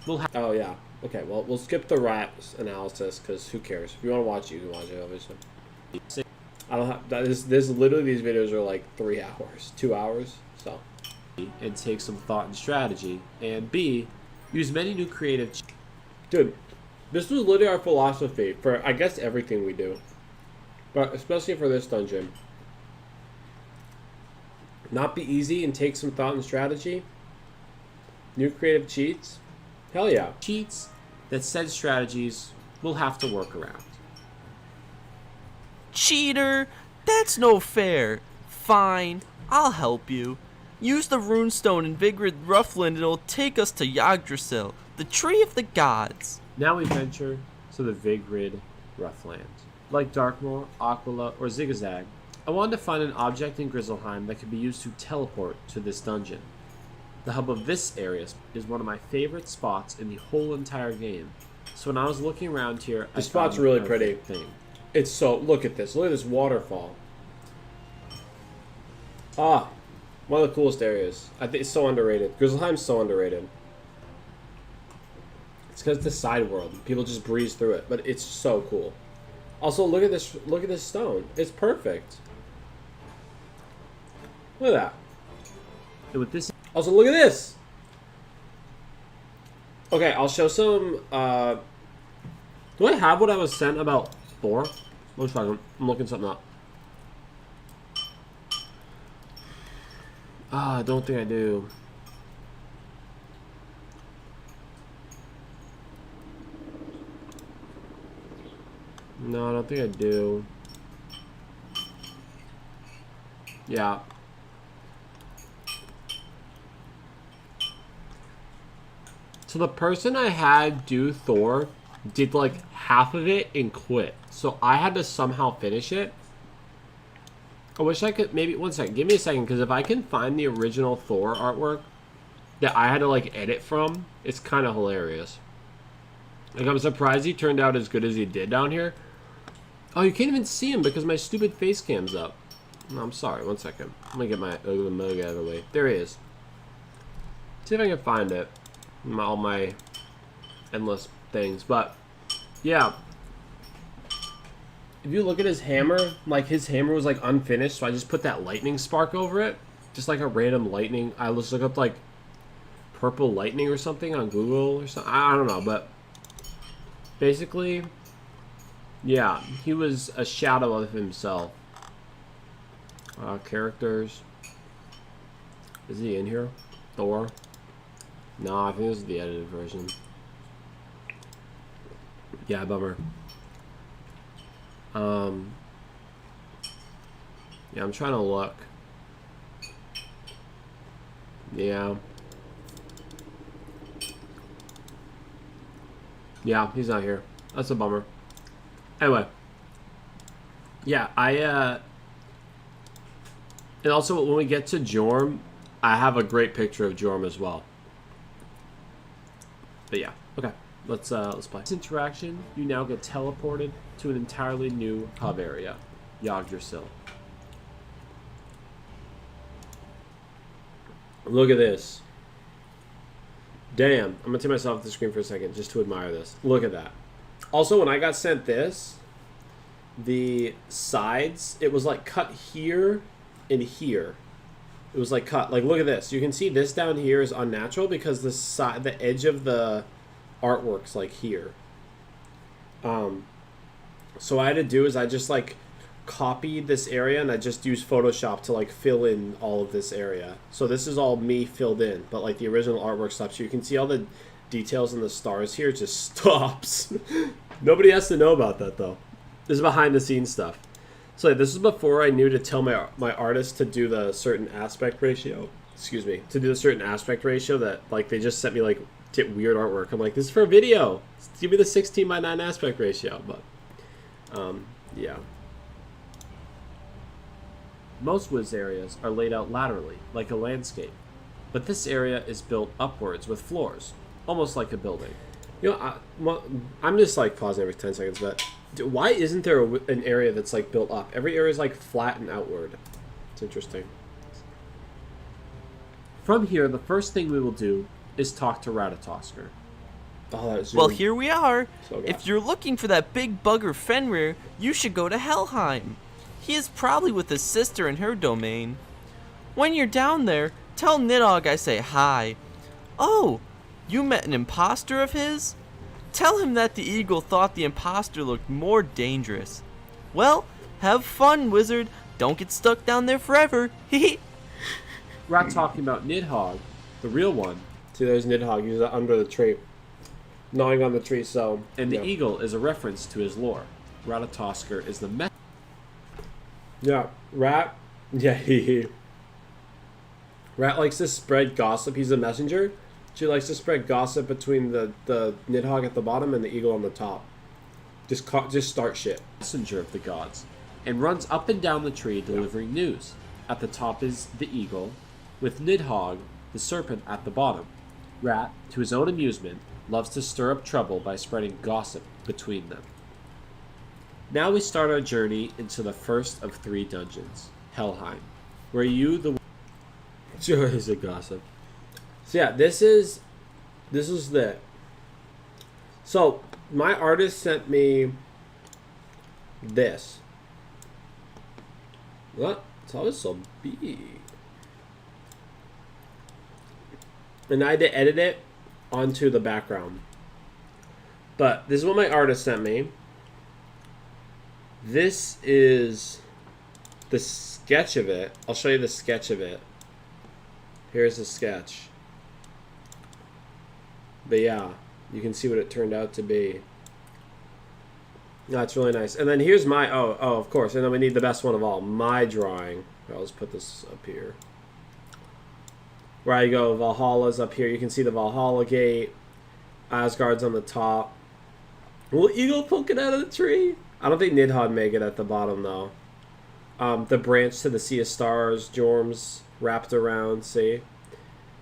We'll have Oh, yeah. Okay, well, we'll skip the rat analysis, because who cares? If you want to watch it, you can watch it, obviously. I don't have... This literally, these videos are like 3 hours, 2 hours, so... and take some thought and strategy, and B, use many new creative Dude, this was literally our philosophy for, I guess, everything we do. But especially for this dungeon. Not be easy and take some thought and strategy. New creative cheats. Hell yeah. cheats that said strategies will have to work around. Cheater! That's no fair. Fine. I'll help you. Use the runestone in Vigrid Roughland and it'll take us to Yggdrasil, the tree of the gods. Now we venture to the Vigrid Roughland. Like Darkmoor, Aquila, or Zigzag, I wanted to find an object in Grizzleheim that could be used to teleport to this dungeon. The hub of this area is one of my favorite spots in the whole entire game. So when I was looking around here, The spot's really pretty. Thing. It's so... Look at this. Look at this waterfall. Ah, one of the coolest areas. I think it's so underrated. Grizzleheim's so underrated. It's because it's the side world. People just breeze through it, but it's so cool. Also, look at this. Look at this stone. It's perfect. Look at that. And with this, Also, look at this. Okay, I'll show some. Do I have what I was sent about Thor? One second. I'm looking something up. I don't think I do. No, I don't think I do. Yeah. So the person I had do Thor did like half of it and quit. So I had to somehow finish it. I wish I could, maybe, one second, give me a second, because if I can find the original Thor artwork that I had to like edit from, it's kind of hilarious. Like, I'm surprised he turned out as good as he did down here. Oh, you can't even see him because my stupid face cam's up. No, I'm sorry, one second. I'm gonna get my ugly mug out of the way. There he is. See if I can find it. All my endless things, but yeah. If you look at his hammer, like his hammer was like unfinished, so I just put that lightning spark over it. Just like a random lightning. I just look up like purple lightning or something on Google or something. I don't know, but basically, yeah, he was a shadow of himself. Characters. Is he in here? Thor? No, I think this is the edited version. Yeah, bummer. Yeah, I'm trying to look. Yeah. Yeah, he's not here. That's a bummer. Anyway. Yeah, and also when we get to Jorm, I have a great picture of Jorm as well. But yeah, okay. Let's play. This interaction, you now get teleported to an entirely new hub area, Yggdrasil. Look at this. Damn, I'm gonna take myself off the screen for a second just to admire this. Look at that. Also, when I got sent this, the sides, it was like cut here and here. It was like cut. Like, look at this. You can see this down here is unnatural because the side, the edge of the artwork's like here. So what I had to do is I just like copied this area and I just used Photoshop to like fill in all of this area. So this is all me filled in, but like the original artwork stops. So you can see all the details in the stars here just stops. Nobody has to know about that though. This is behind the scenes stuff. So this is before I knew to tell my artist to do the certain aspect ratio. Excuse me, to do the certain aspect ratio that like they just sent me like weird artwork. I'm like, this is for a video. Give me the 16:9 aspect ratio. But yeah. Most Wiz areas are laid out laterally, like a landscape. But this area is built upwards with floors, almost like a building. You know, I'm just like pausing every 10 seconds, but why isn't there an area that's like built up? Every area is like flat and outward. It's interesting. From here, the first thing we will do is talk to Ratatosker. Oh, that is Well, here we are. So good. If you're looking for that big bugger Fenrir, you should go to Helheim. He is probably with his sister in her domain. When you're down there, tell Nidhogg I say hi. Oh, you met an imposter of his? Tell him that the eagle thought the imposter looked more dangerous. Well, have fun, wizard. Don't get stuck down there forever. Hee Rat talking about Nidhogg, the real one. See, there's Nidhogg. He's under the tree, gnawing on the tree. So, And the yeah. eagle is a reference to his lore. Ratatosker is the Yeah, Rat. Yeah, Rat likes to spread gossip. He's a messenger. She likes to spread gossip between the Nidhogg at the bottom and the eagle on the top. Just start shit. Messenger of the gods, and runs up and down the tree delivering news. At the top is the eagle, with Nidhogg, the serpent, at the bottom. Rat, to his own amusement, loves to stir up trouble by spreading gossip between them. Now we start our journey into the first of 3 dungeons, Helheim, where you, the... Sure is a gossip. So yeah, this is the... So, my artist sent me this. What? It's always so big. And I had to edit it onto the background. But this is what my artist sent me. This is the sketch of it. I'll show you the sketch of it. Here's the sketch. But yeah, you can see what it turned out to be. That's really nice. And then here's my, oh, of course. And then we need the best one of all, my drawing. I'll just put this up here. Where I go, Valhalla's up here. You can see the Valhalla gate. Asgard's on the top. Little eagle poking out of the tree. I don't think Nidhogg make it at the bottom, though. The branch to the Sea of Stars, Jorm's wrapped around, see?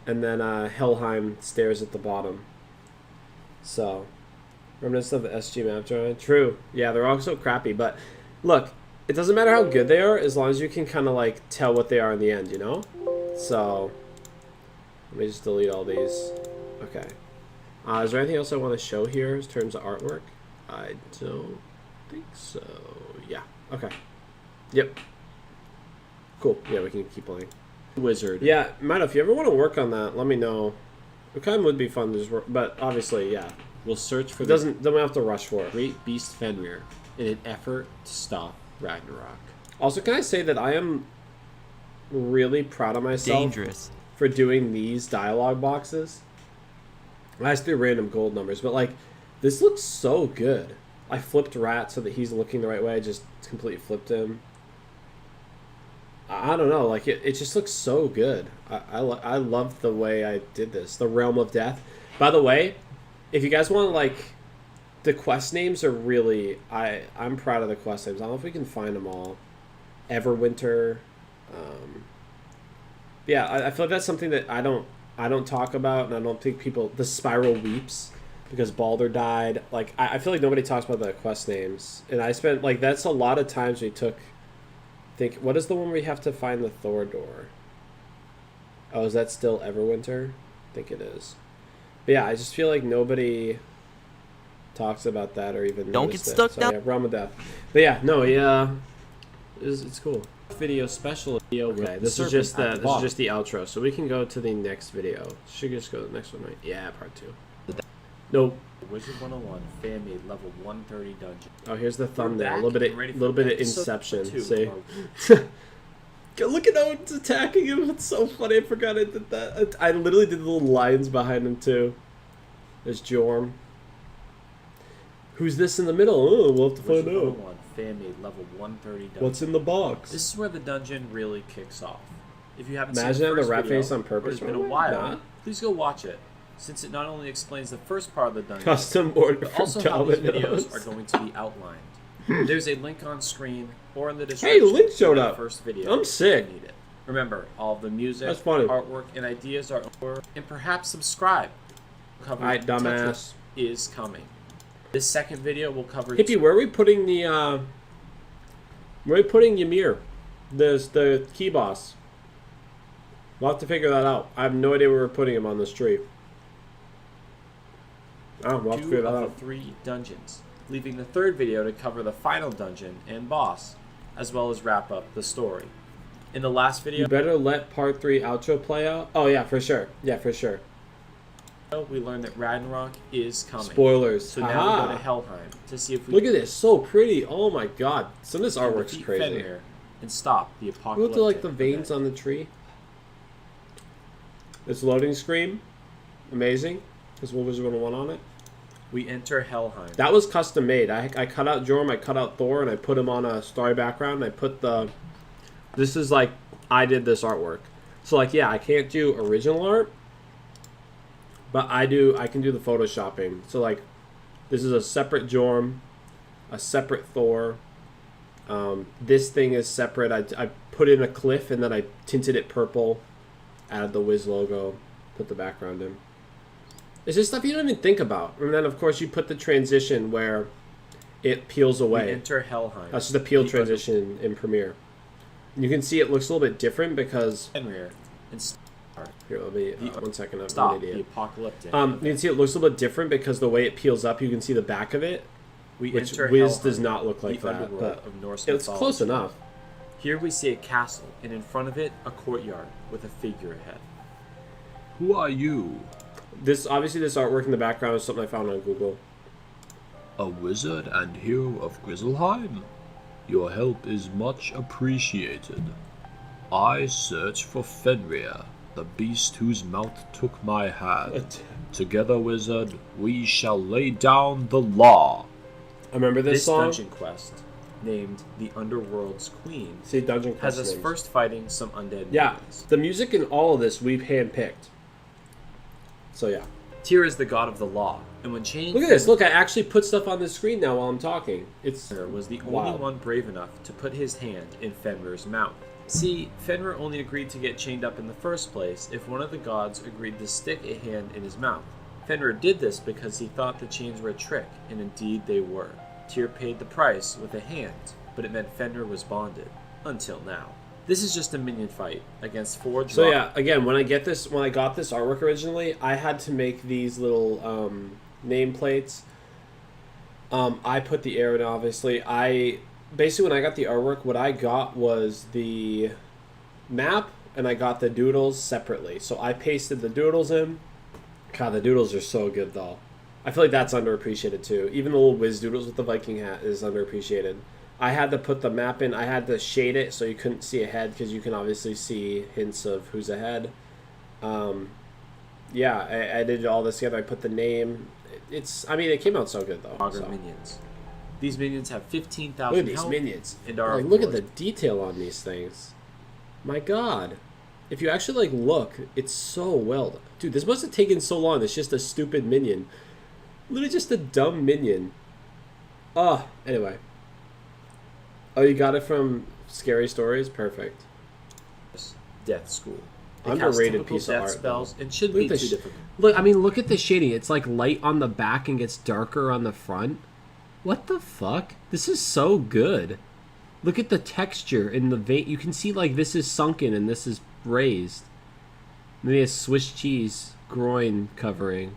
And then Helheim stairs at the bottom. So, reminiscent of the SG map drawing. True. Yeah, they're all so crappy. But, look, it doesn't matter how good they are as long as you can kind of, like, tell what they are in the end, you know? So... Let me just delete all these. Okay. Is there anything else I want to show here in terms of artwork? I don't think so. Yeah. Okay. Yep. Cool. Yeah, we can keep playing. Wizard. Yeah, Matt, if you ever want to work on that, let me know. It kind of would be fun to just work, but obviously, yeah. Will search for Then we have to rush for it. great beast Fenrir in an effort to stop Ragnarok. Also, can I say that I am really proud of myself Dangerous. for doing these dialogue boxes. I just threw random gold numbers, but like, this looks so good. I flipped Rat so that he's looking the right way. I just completely flipped him. I don't know, like it just looks so good. I love the way I did this. The Realm of Death. By the way, if you guys want like, the quest names are really, I'm proud of the quest names. I don't know if we can find them all. Everwinter. Yeah, I feel like that's something that I don't talk about, and I don't think people. The Spiral Weeps, because Baldur died. Like I feel like nobody talks about the quest names, and I spent like that's a lot of times we took. Think what is the one where we have to find the Thor door? Oh, is that still Everwinter? I think it is. But yeah, I just feel like nobody talks about that or even Don't get stuck down. Yeah, Realm of Death. But yeah, no, yeah, it's cool. Video special video. Okay, this is just the outro, so we can go to the next video. Should we just go to the next one, right? Yeah, part 2. Nope. Wizard101 fan made level 130 dungeon. Oh, here's the thumbnail. back A little and ready bit for of episode Inception. 2 See, of look at how it's attacking him. It's so funny. I forgot I did that. I literally did the little lines behind him too. There's Jorm. Who's this in the middle? Oh, we'll have to find out. Wizard101 fan made level 130 dungeon. What's in the box? This is where the dungeon really kicks off. If you haven't Imagine seen having the the first rat video, face on purpose. or it's been a Why while, not? please go watch it, since it not only explains the first part of the dungeon, Custom order but from also how these Domino's. videos are going to be outlined. There's a link on screen or in the description. Hey, the link showed to the up. First video. I'm sick. if you need it. Remember, all of the music, That's funny. artwork, and ideas are over, and perhaps subscribe. Cover Alright, dumbass. Tetris is coming. This second video will cover. Hippie, where are we putting the where are we putting Ymir? The key boss. We'll have to figure that out. I have no idea where we're putting him on this tree. Oh, we'll have to 2 figure that of out. the 3 dungeons, leaving the third video to cover the final dungeon and boss, as well as wrap up the story. In the last video, You better let part 3 outro play out. Oh yeah, for sure. Yeah, for sure. we learned that Ragnarok is coming. Spoilers. So now we Haha. go to Helheim to see if we Look at this, so pretty. Oh my god. Some of this can artwork's defeat crazy. Fenrir and stop the Go apocalyptic to like the veins event. on the tree. This loading screen, amazing. There's Wizard101 on it. We enter Helheim. That was custom made. I cut out Jorm, I cut out Thor, and I put him on a starry background. And I put the. This is like I did this artwork. So like, yeah, I can't do original art, but I can do the photoshopping. So like, this is a separate Jorm, a separate Thor. This thing is separate. I put in a cliff and then I tinted it purple, added the Wiz logo, put the background in. It's just stuff you don't even think about. And then of course you put the transition where it peels away. We enter Helheim. That's just a peel transition in Premiere. You can see it looks a little bit different because Fenrir and here, let me 1 second. I'm stop an the idiot. apocalyptic. You can see it looks a little bit different because the way it peels up, you can see the back of it, which Wiz does not look like that. But of Norse it's mythology. close enough. Here we see a castle, and in front of it, a courtyard with a figurehead. Who are you? This artwork in the background is something I found on Google. A wizard and hero of Grizzleheim? Your help is much appreciated. I search for Fenrir, the beast whose mouth took my hand. Together, wizard, we shall lay down the law. I remember this song. Dungeon quest, named the Underworld's Queen, See, Dungeon Quest has us names. first fighting some undead Yeah, minions. the music in all of this we've handpicked. So yeah. Tyr is the god of the law, and when chained, Look at this. Look, I actually put stuff on the screen now while I'm talking. It's Fenrir was the Wow. only one brave enough to put his hand in Fenrir's mouth. See, Fenrir only agreed to get chained up in the first place if one of the gods agreed to stick a hand in his mouth. Fenrir did this because he thought the chains were a trick, and indeed they were. Tyr paid the price with a hand, but it meant Fenrir was bonded. Until now. This is just a minion fight against 4 So yeah, again, when I got this artwork originally, I had to make these little nameplates. I put the arrow in, obviously. Basically, when I got the artwork, what I got was the map, and I got the doodles separately. So I pasted the doodles in. God, the doodles are so good, though. I feel like that's underappreciated, too. Even the little Wiz doodles with the Viking hat is underappreciated. I had to put the map in. I had to shade it so you couldn't see ahead, because you can obviously see hints of who's ahead. Yeah, I did all this together. I put the name. It came out so good, though. So. Minions. These minions have 15,000 Look at these health minions. and are Like, look at the detail on these things. My God. If you actually, like, look, it's so well done. Dude, this must have taken so long. It's just a stupid minion. Literally just a dumb minion. Anyway. Oh, you got it from Scary Stories? Perfect. Death School. It Underrated casts typical piece of death art, spells and should Look be at too the difficult. Look at the shading. It's like light on the back and gets darker on the front. What the fuck? This is so good. Look at the texture in the vein. You can see, like, this is sunken and this is raised. Maybe a Swiss cheese groin covering.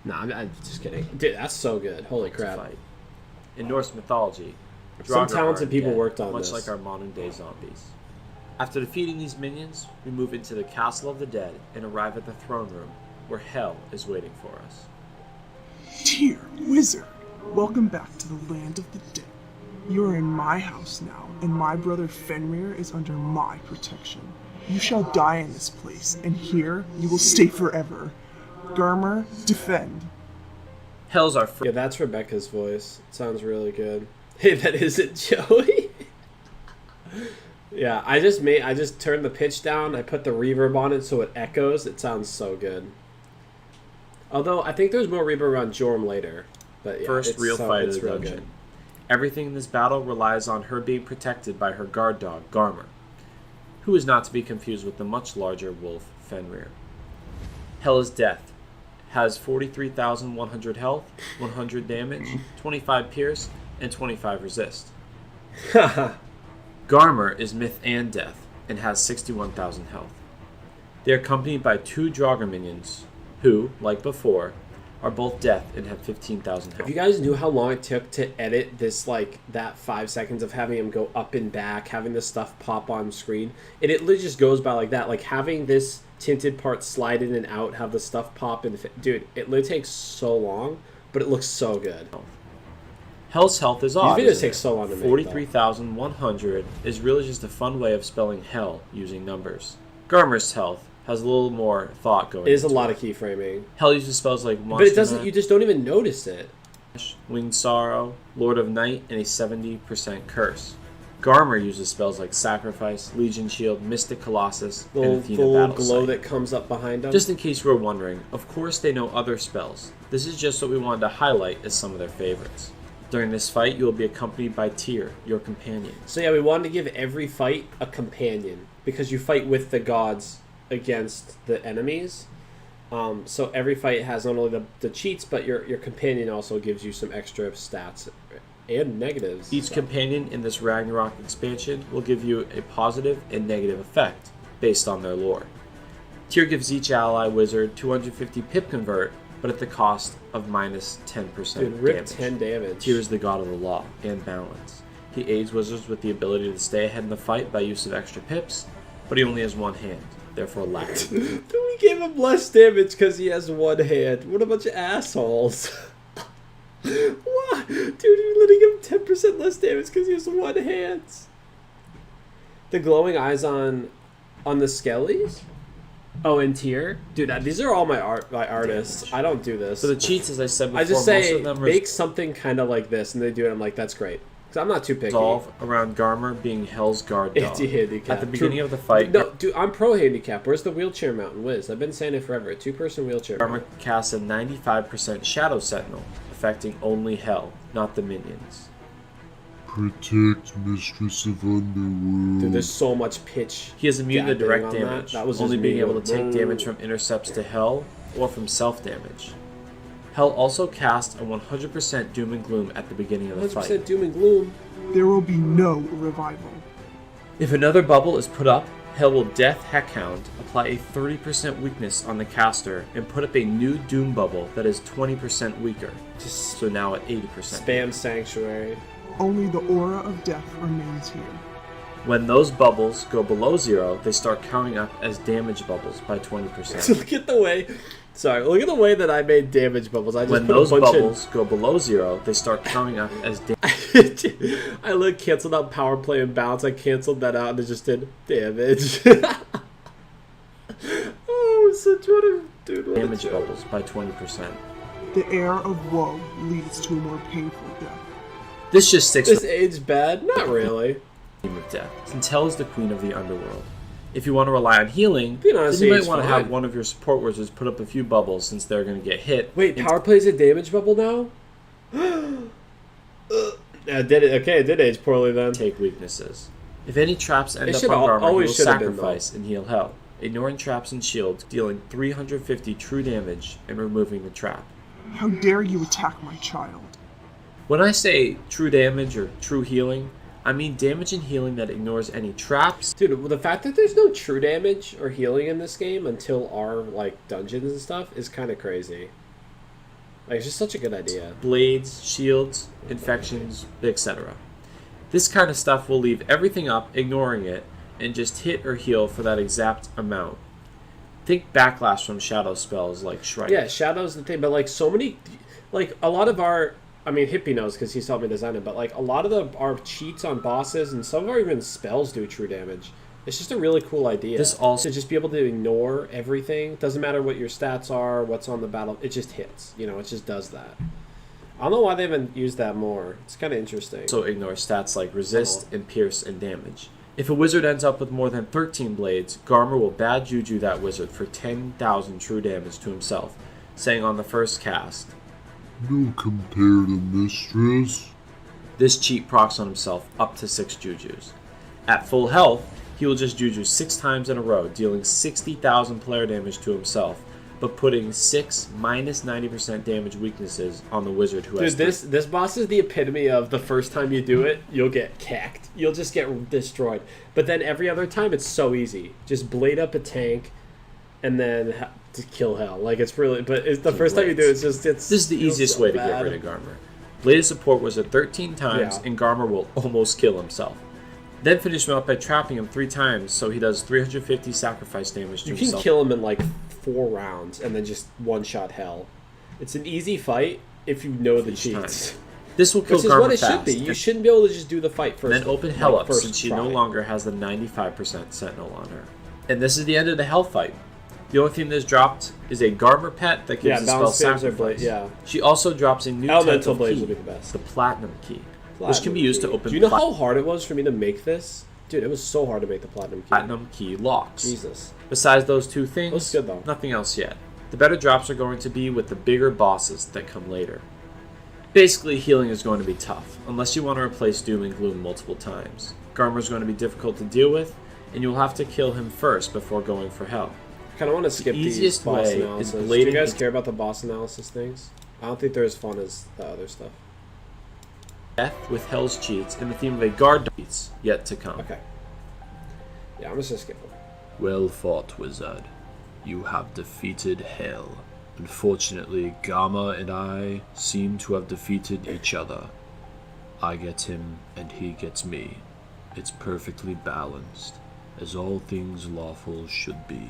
Nah, I'm just kidding. Dude, that's so good. Holy crap. Fight. In Norse mythology, Some Draugr talented are people dead, worked on much this. like our modern-day zombies. After defeating these minions, we move into the Castle of the Dead and arrive at the throne room, where hell is waiting for us. Dear wizard, welcome back to the land of the dead. You are in my house now, and my brother Fenrir is under my protection. You shall die in this place, and here you will stay forever. Garmer, defend. Hell's our Yeah, that's Rebecca's voice. It sounds really good. Hey, that isn't Joey. Yeah, I just turned the pitch down. I put the reverb on it so it echoes. It sounds so good. Although I think there's more reverb on Jorm later. But yeah, first real fight of the real dungeon. good. Everything in this battle relies on her being protected by her guard dog, Garmer, who is not to be confused with the much larger wolf, Fenrir. Hell is death. Has 43,100 health, 100 damage, 25 pierce, and 25 resist. Garmer is myth and death, and has 61,000 health. They are accompanied by 2 Draugr minions, who, like before, are both death and have 15,000 health. If you guys knew how long it took to edit this, like, that 5 seconds of having him go up and back, having this stuff pop on screen, it literally just goes by like that. Like, having this tinted part slide in and out, have the stuff pop in. Dude, it literally takes so long, but it looks so good. Hell's health is odd. These videos isn't take it? so long to make, though. 43,100 is really just a fun way of spelling hell using numbers. Garmer's health has a little more thought going It is a into lot of keyframing. Hell uses spells like But it doesn't, Monster you just don't even notice it. Winged Sorrow, Lord of Night, and a 70% curse. Garmer uses spells like Sacrifice, Legion Shield, Mystic Colossus, and Athena Full Battle glow Sight. that comes up behind them. Just in case you were wondering, of course they know other spells. This is just what we wanted to highlight as some of their favorites. During this fight, you will be accompanied by Tyr, your companion. So yeah, we wanted to give every fight a companion, because you fight with the gods against the enemies. So every fight has not only the cheats, but your companion also gives you some extra stats and negatives. Each companion in this Ragnarok expansion will give you a positive and negative effect based on their lore. Tyr gives each ally wizard 250 pip convert, but at the cost of minus 10% Dude, rip damage. 10 damage. Tyr is the god of the law and balance. He aids wizards with the ability to stay ahead in the fight by use of extra pips, but he only has one hand, therefore lacking. Dude, we gave him less damage because he has one hand. What a bunch of assholes. What? Dude, you're letting him 10% less damage because he has one hand. The glowing eyes on the skellies? Oh, and Tyr? Dude, these are all my artists. I don't do this. So the cheats, as I said before, I just most say, of them make something kind of like this, and they do it. I'm like, that's great. Because I'm not too picky. resolve around Garmer being Hell's Guard dog. Anti-handicap. At the beginning of the fight, No, dude, I'm pro-handicap. Where's the wheelchair mountain whiz? I've been saying it forever. 2-person wheelchair Garmer mountain. casts a 95% Shadow Sentinel, affecting only Hell, not the minions. Protect Mistress of Underworld. Dude, there's so much pitch. He is immune to gapping direct on that. damage, That was only just being me able to going, take damage from intercepts to Hell or from self-damage. Hell also casts a 100% Doom and Gloom at the beginning of the 100% fight. doom and gloom. There will be no revival. If another bubble is put up, Hell will Death Heckhound, apply a 30% weakness on the caster, and put up a new Doom bubble that is 20% weaker, so now at 80%. Spam Sanctuary. Only the aura of death remains here. When those bubbles go below 0, they start counting up as damage bubbles by 20%. Look at the way... Sorry, look at the way that I made damage bubbles. I just When put those a bunch bubbles go below 0, they start counting up as I canceled out power play and bounce. I canceled that out and it just did damage. Oh, such what a dude. What damage a joke. bubbles by 20%. The air of woe leads to a more painful death. This just sticks This with age bad? Not really. the theme of death, since Hell is the queen of the underworld. If you want to rely on healing, Being then honest, you might it's want to fine. have one of your support wizards put up a few bubbles since they're going to get hit. Wait, and power play's a damage bubble now? Yeah, did it? Okay, it did age poorly then. take weaknesses. If any traps end It up should on Garmer, he will always should have been, sacrifice and heal Hell, ignoring traps and shields, dealing 350 true damage and removing the trap. How dare you attack my child? When I say true damage or true healing, I mean damage and healing that ignores any traps, Dude, the fact that there's no true damage or healing in this game until our dungeons and stuff is kind of crazy. It's just such a good idea. blades, shields, infections, etc. This kind of stuff will leave everything up, ignoring it, and just hit or heal for that exact amount. Think backlash from shadow spells like Shrike. Yeah, Shadow's the thing, but so many, a lot of our, I mean, Hippie knows because he's helped me design it, but a lot of our cheats on bosses and some of our even spells do true damage. It's just a really cool idea. This also- to just be able to ignore everything. Doesn't matter what your stats are, what's on the battle. It just hits. It just does that. I don't know why they haven't used that more. It's kind of interesting. Also ignore stats like resist and pierce and damage. If a wizard ends up with more than 13 blades, Garmer will bad juju that wizard for 10,000 true damage to himself, saying on the first cast, No compare to Mistress. this cheat procs on himself up to 6 jujus. At full health, he will just juju 6 times in a row, dealing 60,000 player damage to himself, but putting 6 minus 90% damage weaknesses on the wizard who has Dude, this boss is the epitome of the first time you do it, you'll get cacked. You'll just get destroyed. But then every other time, it's so easy. Just blade up a tank, and then to kill Hell. It's really... But it's the first time you do it, it's... This is the easiest way to get rid of Garmer. Bladed support wizard 13 times, Yeah. and Garmer will almost kill himself. Then finish him up by trapping him 3 times, so he does 350 sacrifice damage to You himself. can kill him in 4 rounds, and then just one-shot Hell. It's an easy fight if you know the Each cheats. time. This will kill Which is Garmer what it fast. should be. You shouldn't be able to just do the fight first. Then open Hell up, first since she try. no longer has the 95% Sentinel on her. And this is the end of the Hell fight. The only thing that's dropped is a Garmer pet that gives the spell balance saves are sacrifice. yeah. She also drops a new Elemental type of blades key, would be the best. the Platinum key. which can be used to open Do you know how hard it was for me to make this? Dude, it was so hard to make the platinum key. platinum key locks. Jesus. Besides those two things, Looks good though. nothing else yet. The better drops are going to be with the bigger bosses that come later. Basically, healing is going to be tough, unless you want to replace Doom and Gloom multiple times. Garmer's going to be difficult to deal with, and you'll have to kill him first before going for hell. I kind of want to skip these easiest boss way is analysis. Do blading you guys into- care about the boss analysis things? I don't think they're as fun as the other stuff. Death with Hell's cheats and the theme of a guard cheats yet to come. Okay. Yeah, I'm just gonna skip them. Well fought, wizard. You have defeated Hell. Unfortunately, Gamma and I seem to have defeated each other. I get him, and he gets me. It's perfectly balanced, as all things lawful should be.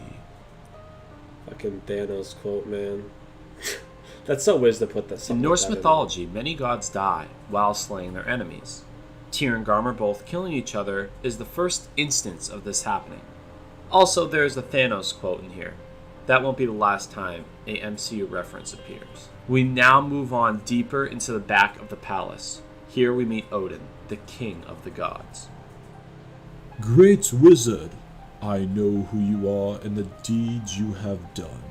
Fucking Thanos quote, man. That's so Wiz to put this. In Norse mythology, many gods die while slaying their enemies. Tyr and Garmer both killing each other is the first instance of this happening. Also, there's a Thanos quote in here. That won't be the last time a MCU reference appears. We now move on deeper into the back of the palace. Here we meet Odin, the king of the gods. Great wizard, I know who you are and the deeds you have done.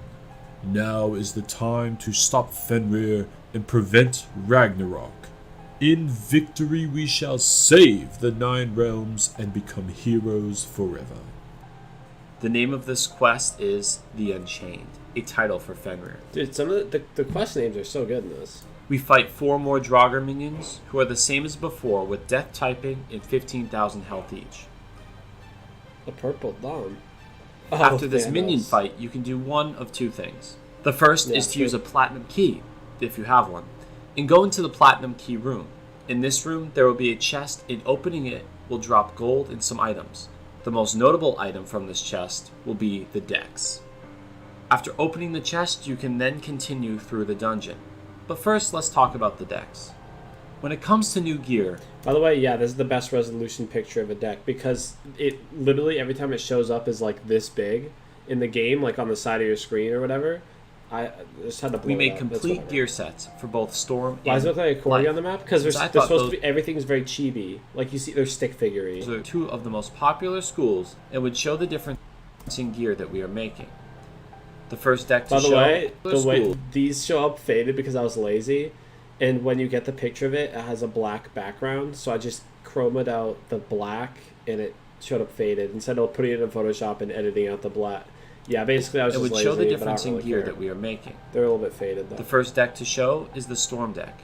Now is the time to stop Fenrir and prevent Ragnarok. In victory we shall save the 9 realms and become heroes forever. The name of this quest is The Unchained, a title for Fenrir. Dude, some of the quest names are so good in this. We fight 4 more Draugr minions, who are the same as before with death typing and 15,000 health each. The Purple Dawn. After this Thanos. minion fight, you can do one of 2 things. The first is to true. use a platinum key, if you have one, and go into the platinum key room. In this room, there will be a chest, and opening it will drop gold and some items. The most notable item from this chest will be the dex. After opening the chest, you can then continue through the dungeon. But first, let's talk about the dex. When it comes to new gear, By the way, yeah, this is the best resolution picture of a deck because it literally every time it shows up is like this big in the game, like on the side of your screen or whatever. I just had to blow we it made up. That's complete whatever. gear sets for both Storm Why and does it look like a corgi Light. on the map? Because they're I supposed thought to be, everything's very chibi. Like you see, they're stick figurine. Those are 2 of the most popular schools and would show the difference in gear that we are making. The first deck to By the show way, the the way school these show up faded because I was lazy, and when you get the picture of it, it has a black background. So I just chromed out the black, and it showed up faded instead of putting it in Photoshop and editing out the black. Yeah, basically I was it just would lazy. show the but I difference don't in really gear care. that we are making. They're a little bit faded though. The first deck to show is the Storm deck.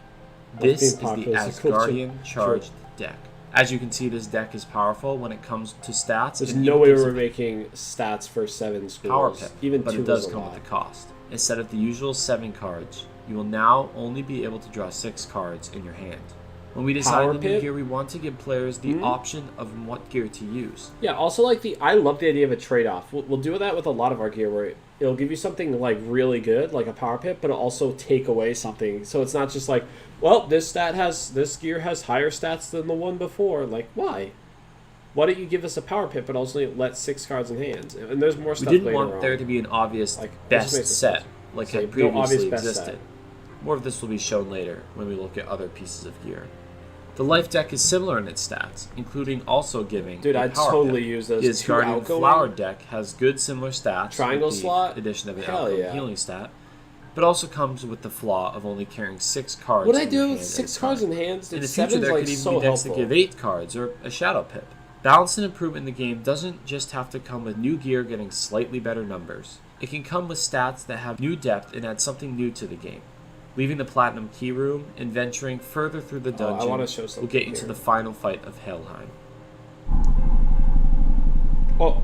being This is the popular is a cool Asgardian too. charged deck. As you can see, this deck is powerful when it comes to stats. There's and no even way gives we're a making stats for 7 schools. power pick, Even but 2 it does is a come lot. with a cost. Instead of the usual 7 cards, you will now only be able to draw 6 cards in your hand. When we decide Power the new pip? gear, we want to give players the option of what gear to use. Yeah, also like I love the idea of a trade-off. We'll do that with a lot of our gear where it'll give you something like really good, like a power pip, but it'll also take away something. So it's not just like, well, this gear has higher stats than the one before. Like, why? Why don't you give us a power pip but also let 6 cards in hand? And there's more We stuff didn't later want on. there to be an obvious Like, it just best makes set sense. like So, had no obvious previously best existed. set. More of this will be shown later when we look at other pieces of gear. The life deck is similar in its stats, including also giving Dude, a I'd power totally pip. use those. The 2 Asgardian outgoing. Flower deck has good similar stats. Triangle with the slot? addition of an Hell outgoing yeah. healing stat, but also comes with the flaw of only carrying 6 cards. What I in do your with hand 6 at a cards time. in hands? In Dude, the future, 7's there like could even so be decks that helpful. give 8 cards or a shadow pip. Balance and improvement in the game doesn't just have to come with new gear getting slightly better numbers. It can come with stats that have new depth and add something new to the game. Leaving the Platinum Key Room and venturing further through the I dungeon wanna show will something get you to here. the final fight of Helheim. Oh.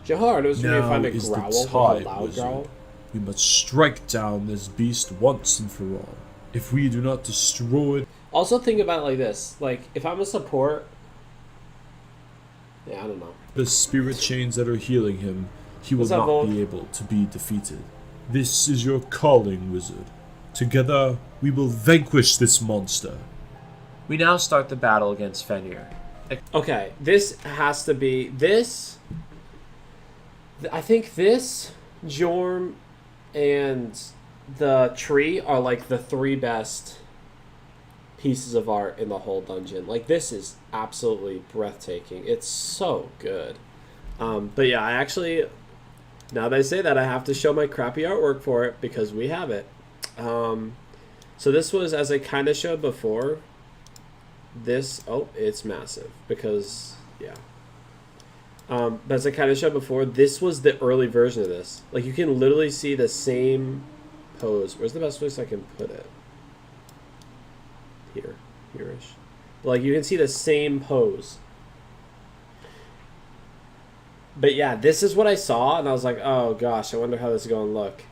Do you know how hard it was for me to Now find a is the growl, like a time, loud wizard. growl? We must strike down this beast once and for all. If we do not destroy it, Also think about it like this. Like, if I'm a support... Yeah, I don't know. the spirit chains that are healing him, he will What's up, not Volk? be able to be defeated. This is your calling, wizard. Together, we will vanquish this monster. We now start the battle against Fenrir. Okay, this has to be... This... I think this, Jorm, and the tree are like the 3 best pieces of art in the whole dungeon. Like, this is absolutely breathtaking. It's so good. But yeah, I actually, now that I say that, I have to show my crappy artwork for it because we have it. So this was, as I kind of showed before, this, oh, it's massive because, yeah. But as I kind of showed before, this was the early version of this. Like, you can literally see the same pose. Where's the best place I can put it? Here-ish. Like, you can see the same pose. But yeah, this is what I saw, and I was like, oh gosh, I wonder how this is going to look.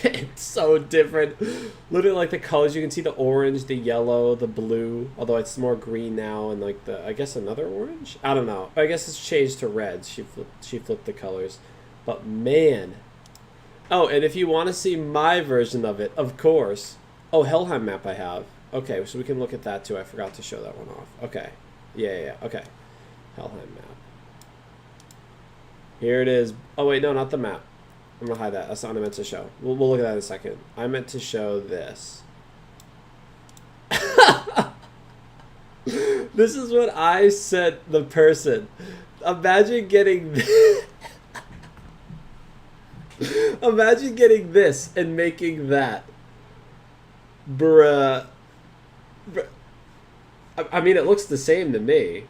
It's so different. Literally, like, the colors, you can see the orange, the yellow, the blue, although it's more green now, and like the, I guess another orange? I don't know. I guess it's changed to red. She flipped the colors. But man. Oh, and if you want to see my version of it, of course. Oh, Helheim map I have. Okay, so we can look at that too. I forgot to show that one off. Okay. Yeah. Okay. Helheim map. Here it is. Oh, wait, no, not the map. I'm going to hide that. That's not what I meant to show. We'll look at that in a second. I meant to show this. This is what I sent the person. Imagine getting this. Imagine getting this and making that. Bruh. I mean, it looks the same to me.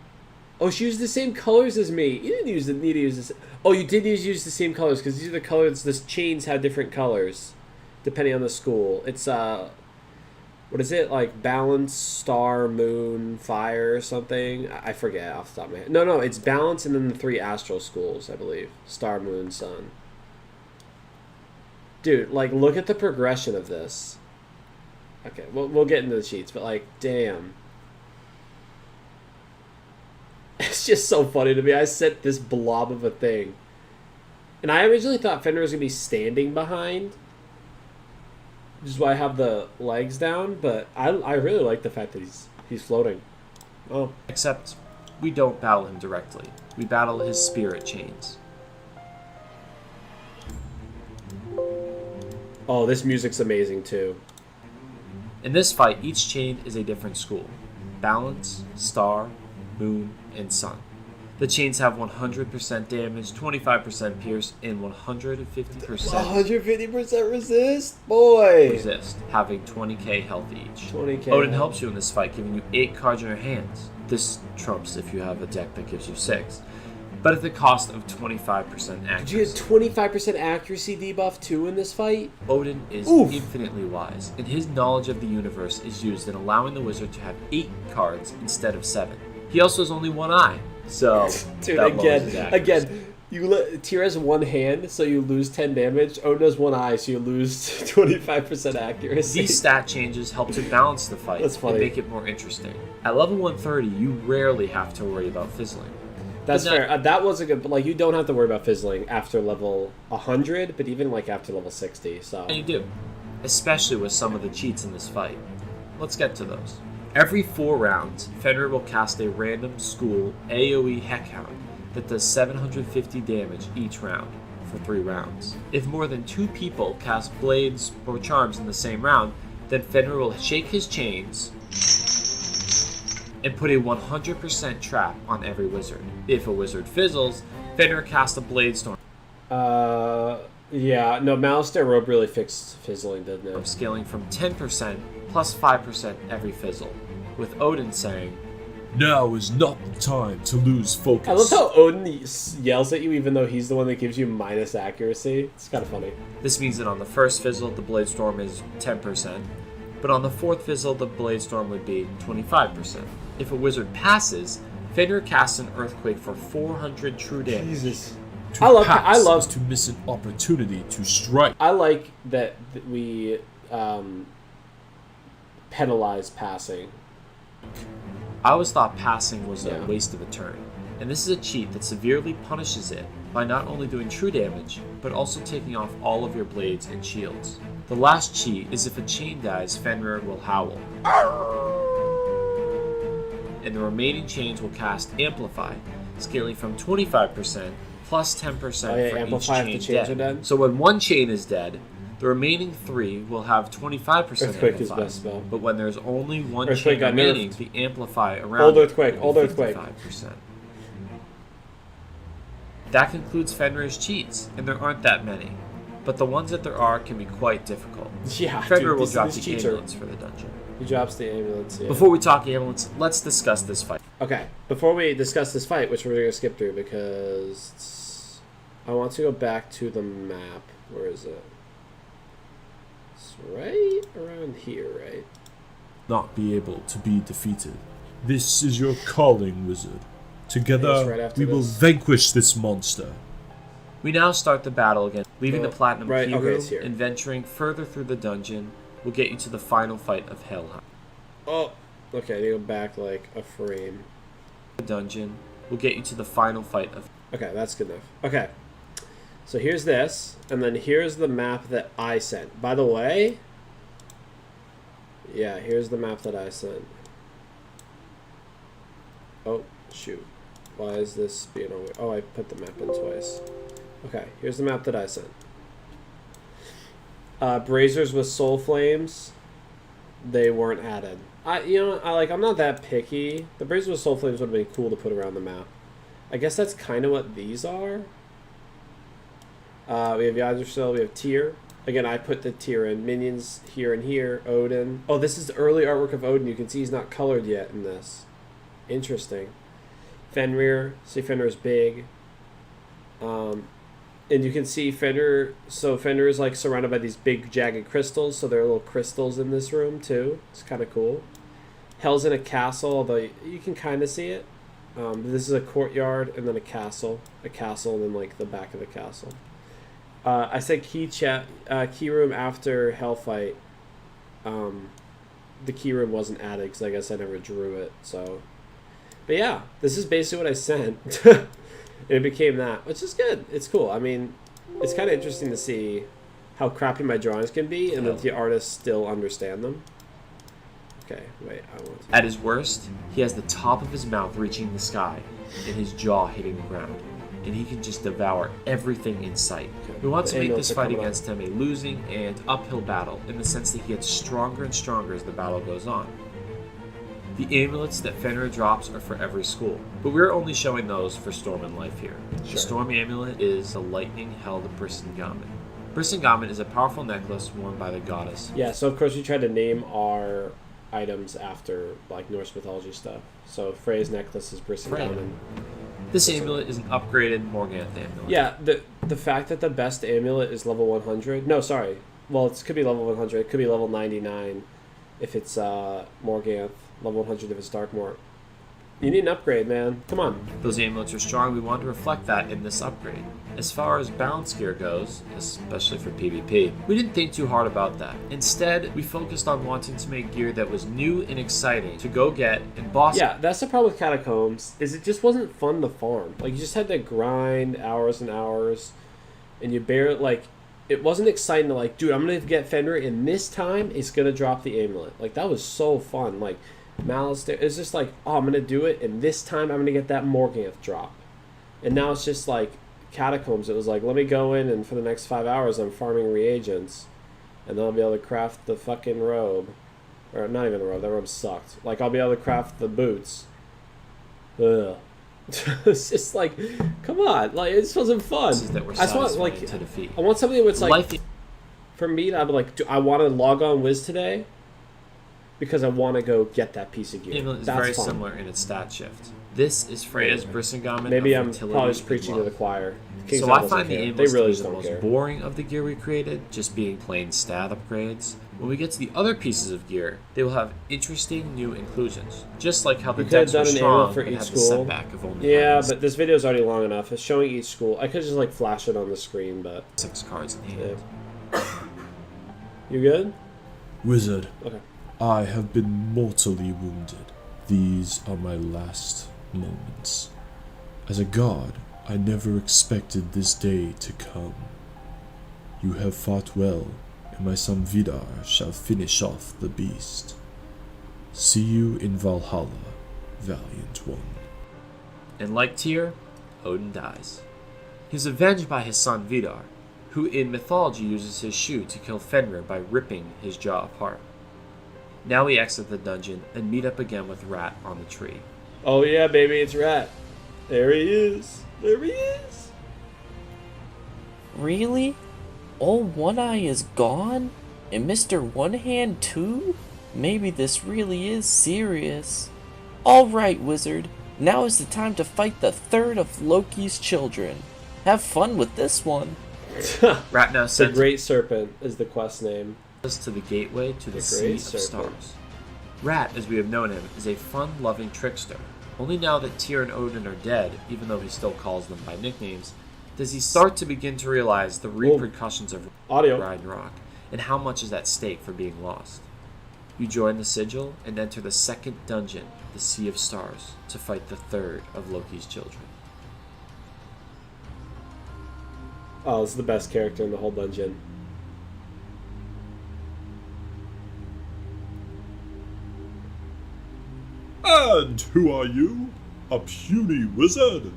Oh, she used the same colors as me. You didn't need to use this. Oh, you did use the same colors because these are the colors. The chains have different colors depending on the school. It's what is it, like balance, star, moon, fire, or something? I forget off the top of my head. No, it's balance and then the 3 astral schools, I believe. Star, moon, sun. Dude, like, look at the progression of this. Okay, we'll get into the cheats, but like, damn. It's just so funny to me. I sent this blob of a thing. And I originally thought Fenrir was going to be standing behind. Which is why I have the legs down. But I really like the fact that he's floating. Oh. Except, we don't battle him directly. We battle his spirit chains. Oh, this music's amazing too. In this fight, each chain is a different school. Balance, star, moon, and sun. The chains have 100% damage, 25% pierce, and 150% 150% resist? Boy! resist, having 20k health each. 20k. Odin helps you in this fight, giving you 8 cards in your hands. This trumps if you have a deck that gives you 6. But at the cost of 25% accuracy. Did you get 25% accuracy debuff too in this fight? Odin is Oof. infinitely wise, and his knowledge of the universe is used in allowing the wizard to have 8 cards instead of 7. He also has only 1 eye, so dude, that lowers his accuracy. again, Tyr has 1 hand, so you lose 10 damage. Odin has 1 eye, so you lose 25% accuracy. These stat changes help to balance the fight That's funny. and make it more interesting. At level 130, you rarely have to worry about fizzling. That's fair. That was a good, but like, you don't have to worry about fizzling after level 100, but even like after level 60. So And you do, especially with some of the cheats in this fight. Let's get to those. Every 4 rounds, Fenrir will cast a random school AoE Heckhound that does 750 damage each round for 3 rounds. If more than 2 people cast blades or charms in the same round, then Fenrir will shake his chains and put a 100% trap on every wizard. If a wizard fizzles, Fenrir casts a blade storm. Yeah, no, Malistair Robe really fixed fizzling, didn't it? Scaling from 10% plus 5% every fizzle, with Odin saying, Now is not the time to lose focus. I love how Odin yells at you even though he's the one that gives you minus accuracy. It's kind of funny. This means that on the first fizzle, the blade storm is 10%, but on the 4th fizzle, the blade storm would be 25%. If a wizard passes, Fenrir casts an earthquake for 400 true damage. Jesus. To I love to miss an opportunity to strike. I like that we penalize passing. I always thought passing was Yeah. a waste of a turn, and this is a cheat that severely punishes it by not only doing true damage, but also taking off all of your blades and shields. The last cheat is if a chain dies, Fenrir will howl. And the remaining chains will cast Amplify, scaling from 25% plus 10% Oh, yeah, for each Amplify if the chain chains are dead. dead? So when one chain is dead, The remaining 3 will have 25% Earthquake is amplify. best spell. But when there's only one Earthquake chain got remaining, nerfed. the amplify around Old it Earthquake, will Old be Earthquake. 55%. That concludes Fenrir's cheats, and there aren't that many. But the ones that there are can be quite difficult. Yeah, Fenrir dude, will these drop the cheats are... ambulance for the dungeon. He drops the ambulance, yeah. Before we talk ambulance, let's discuss this fight. Okay, before we discuss this fight, which we're going to skip through because I want to go back to the map. Where is it? It's right around here, right? Not be able to be defeated. This is your calling, wizard. Together, Yes, right after we will this. vanquish this monster. We now start the battle again, leaving the Platinum right, Key okay, Room it's here. and venturing further through the dungeon will get you to the final fight of Helheim. Oh, okay, I need to go back like a frame. The dungeon will get you to the final fight of... Okay, that's good enough. Okay, so here's this, and then here's the map that I sent. By the way, yeah, here's the map that I sent. Oh, shoot. Why is this being over? Oh, I put the map in twice. Okay, here's the map that I sent. Brazers with soul flames, they weren't added. I'm not that picky. The brazers with soul flames would have been cool to put around the map. I guess that's kind of what these are. We have Yggdrasil, we have Tyr. Again, I put the Tyr in. Minions here and here. Odin. Oh, this is the early artwork of Odin. You can see he's not colored yet in this. Interesting. Fenrir. See, Fenrir's big. And you can see Fenrir. So Fenrir is like surrounded by these big jagged crystals. So there are little crystals in this room too. It's kind of cool. Hell's in a castle, although you can kind of see it. This is a courtyard and then a castle, and then like the back of the castle. I said key room after hell fight. The key room wasn't added because I guess I never drew it. So, but yeah, this is basically what I sent. And it became that, which is good. It's cool. I mean, it's kind of interesting to see how crappy my drawings can be and that the artists still understand them. Okay, wait, I want to... At his worst, he has the top of his mouth reaching the sky and his jaw hitting the ground, and he can just devour everything in sight. We want to make this fight against him a losing and uphill battle in the sense that he gets stronger and stronger as the battle goes on. The amulets that Fenrir drops are for every school, but we're only showing those for Storm and Life here. Sure. The Storm amulet is the lightning held Brisingamen. Brisingamen is a powerful necklace worn by the goddess. Yeah, so of course we tried to name our items after like Norse mythology stuff. So Frey's necklace is Brisingamen. This amulet is an upgraded Morganth amulet. Yeah, the fact that the best amulet is level 100. No, sorry. Well, it could be level 100. It could be level 99 if it's Morganth. Level 100 if it's Darkmoor. You need an upgrade, man. Come on. Those amulets are strong. We want to reflect that in this upgrade. As far as balance gear goes, especially for PvP, we didn't think too hard about that. Instead, we focused on wanting to make gear that was new and exciting to go get and boss. Yeah, that's the problem with Catacombs, is it just wasn't fun to farm. Like, you just had to grind hours and hours, and you barely, like, it wasn't exciting to, like, dude, I'm going to get Fenrir, and this time it's going to drop the amulet. Like, that was so fun. Like, Malice, it's just like, oh, I'm going to do it, and this time I'm going to get that Morganth drop. And now it's just like Catacombs. It was like, let me go in, and for the next 5 hours I'm farming reagents, and then I'll be able to craft the fucking robe. Or not even the robe, that robe sucked. Like, I'll be able to craft the boots. Ugh. It's just like, come on, like, this wasn't fun. That we're I just want, like, to defeat. I want something that's like, for me, I'd be like, I want to log on Wiz today because I want to go get that piece of gear. Amulet is that's very fun. similar in its stat shift. This is Freya's Brisingamen. Maybe of I'm fertility probably just and preaching to love. the choir. King's So Isle I doesn't find the care. amulets They really to be just the don't most care. boring of the gear we created, just being plain stat upgrades. When we get to the other pieces of gear, they will have interesting new inclusions. Just like how the We could have decks were done an strong amulet for but each had the school. setback of only Yeah, having but this video is already long enough. It's showing each school. I could just like flash it on the screen, but 6 cards in hand. You good? Wizard, Okay. I have been mortally wounded. These are my last moments. As a god, I never expected this day to come. You have fought well, and my son Vidar shall finish off the beast. See you in Valhalla, valiant one. And like Tyr, Odin dies. He's avenged by his son Vidar, who in mythology uses his shoe to kill Fenrir by ripping his jaw apart. Now we exit the dungeon and meet up again with Rat on the tree. Oh yeah, baby, it's Rat. There he is. There he is. Really? Old One Eye is gone? And Mr. One Hand too? Maybe this really is serious. Alright, Wizard. Now is the time to fight the third of Loki's children. Have fun with this one. Rat now The sends Great Serpent is the quest name. us to the gateway to the Sea Great of Serpent. Stars. Rat, as we have known him, is a fun-loving trickster. Only now that Tyr and Odin are dead, even though he still calls them by nicknames, does he start to begin to realize the repercussions of Audio. Ragnarok and how much is at stake for being lost. You join the sigil and enter the second dungeon, the Sea of Stars, to fight the third of Loki's children. Oh, this is the best character in the whole dungeon. And who are you? A puny wizard?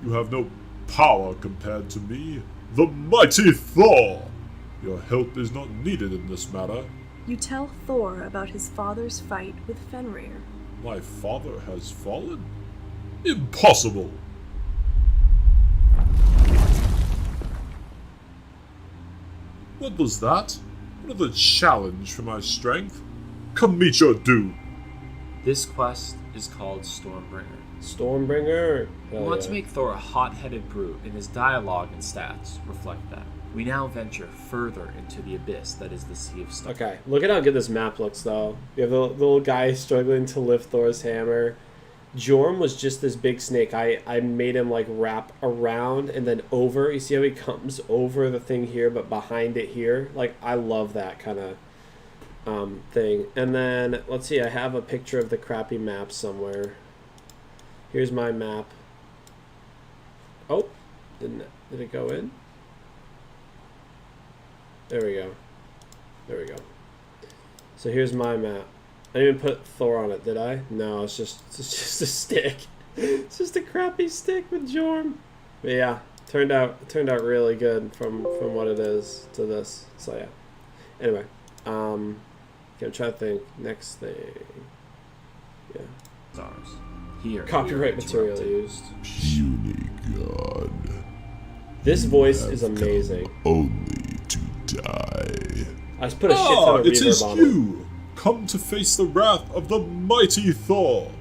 You have no power compared to me, the mighty Thor! Your help is not needed in this matter. You tell Thor about his father's fight with Fenrir. My father has fallen? Impossible! What was that? Another challenge for my strength? Come meet your doom! This quest is called Stormbringer. Stormbringer. We Hell want yeah. to make Thor a hot-headed brute, and his dialogue and stats reflect that. We now venture further into the abyss that is the Sea of Stars. Okay, look at how good this map looks, though. You have the little guy struggling to lift Thor's hammer. Jorm was just this big snake. I made him, like, wrap around and then over. You see how he comes over the thing here, but behind it here? Like, I love that kind of thing. And then, let's see, I have a picture of the crappy map somewhere. Here's my map. Oh, did it go in? There we go. There we go. So here's my map. I didn't even put Thor on it, did I? No, it's just a stick. It's just a crappy stick with Jorm. But yeah, turned out really good from what it is to this. So yeah. Anyway, I'm trying to think. Next thing. Yeah. Stars. Here. Copyright we are material interrupted. used. Puny god. This voice is Have come amazing. Only to die. I just put a shit ton of it is reverb on it. you! Come to face the wrath of the mighty Thor!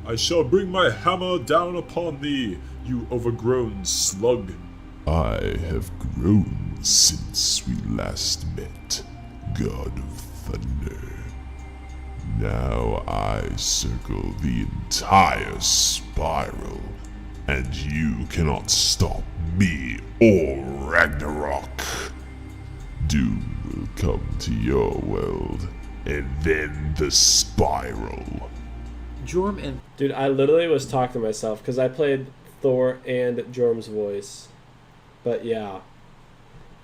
I shall bring my hammer down upon thee, you overgrown slug. I have grown since we last met, God of Thunder. Now I circle the entire spiral, and you cannot stop me or Ragnarok. Doom will come to your world, and then the spiral. Jorm and Dude, I literally was talking to myself because I played Thor and Jorm's voice. But yeah.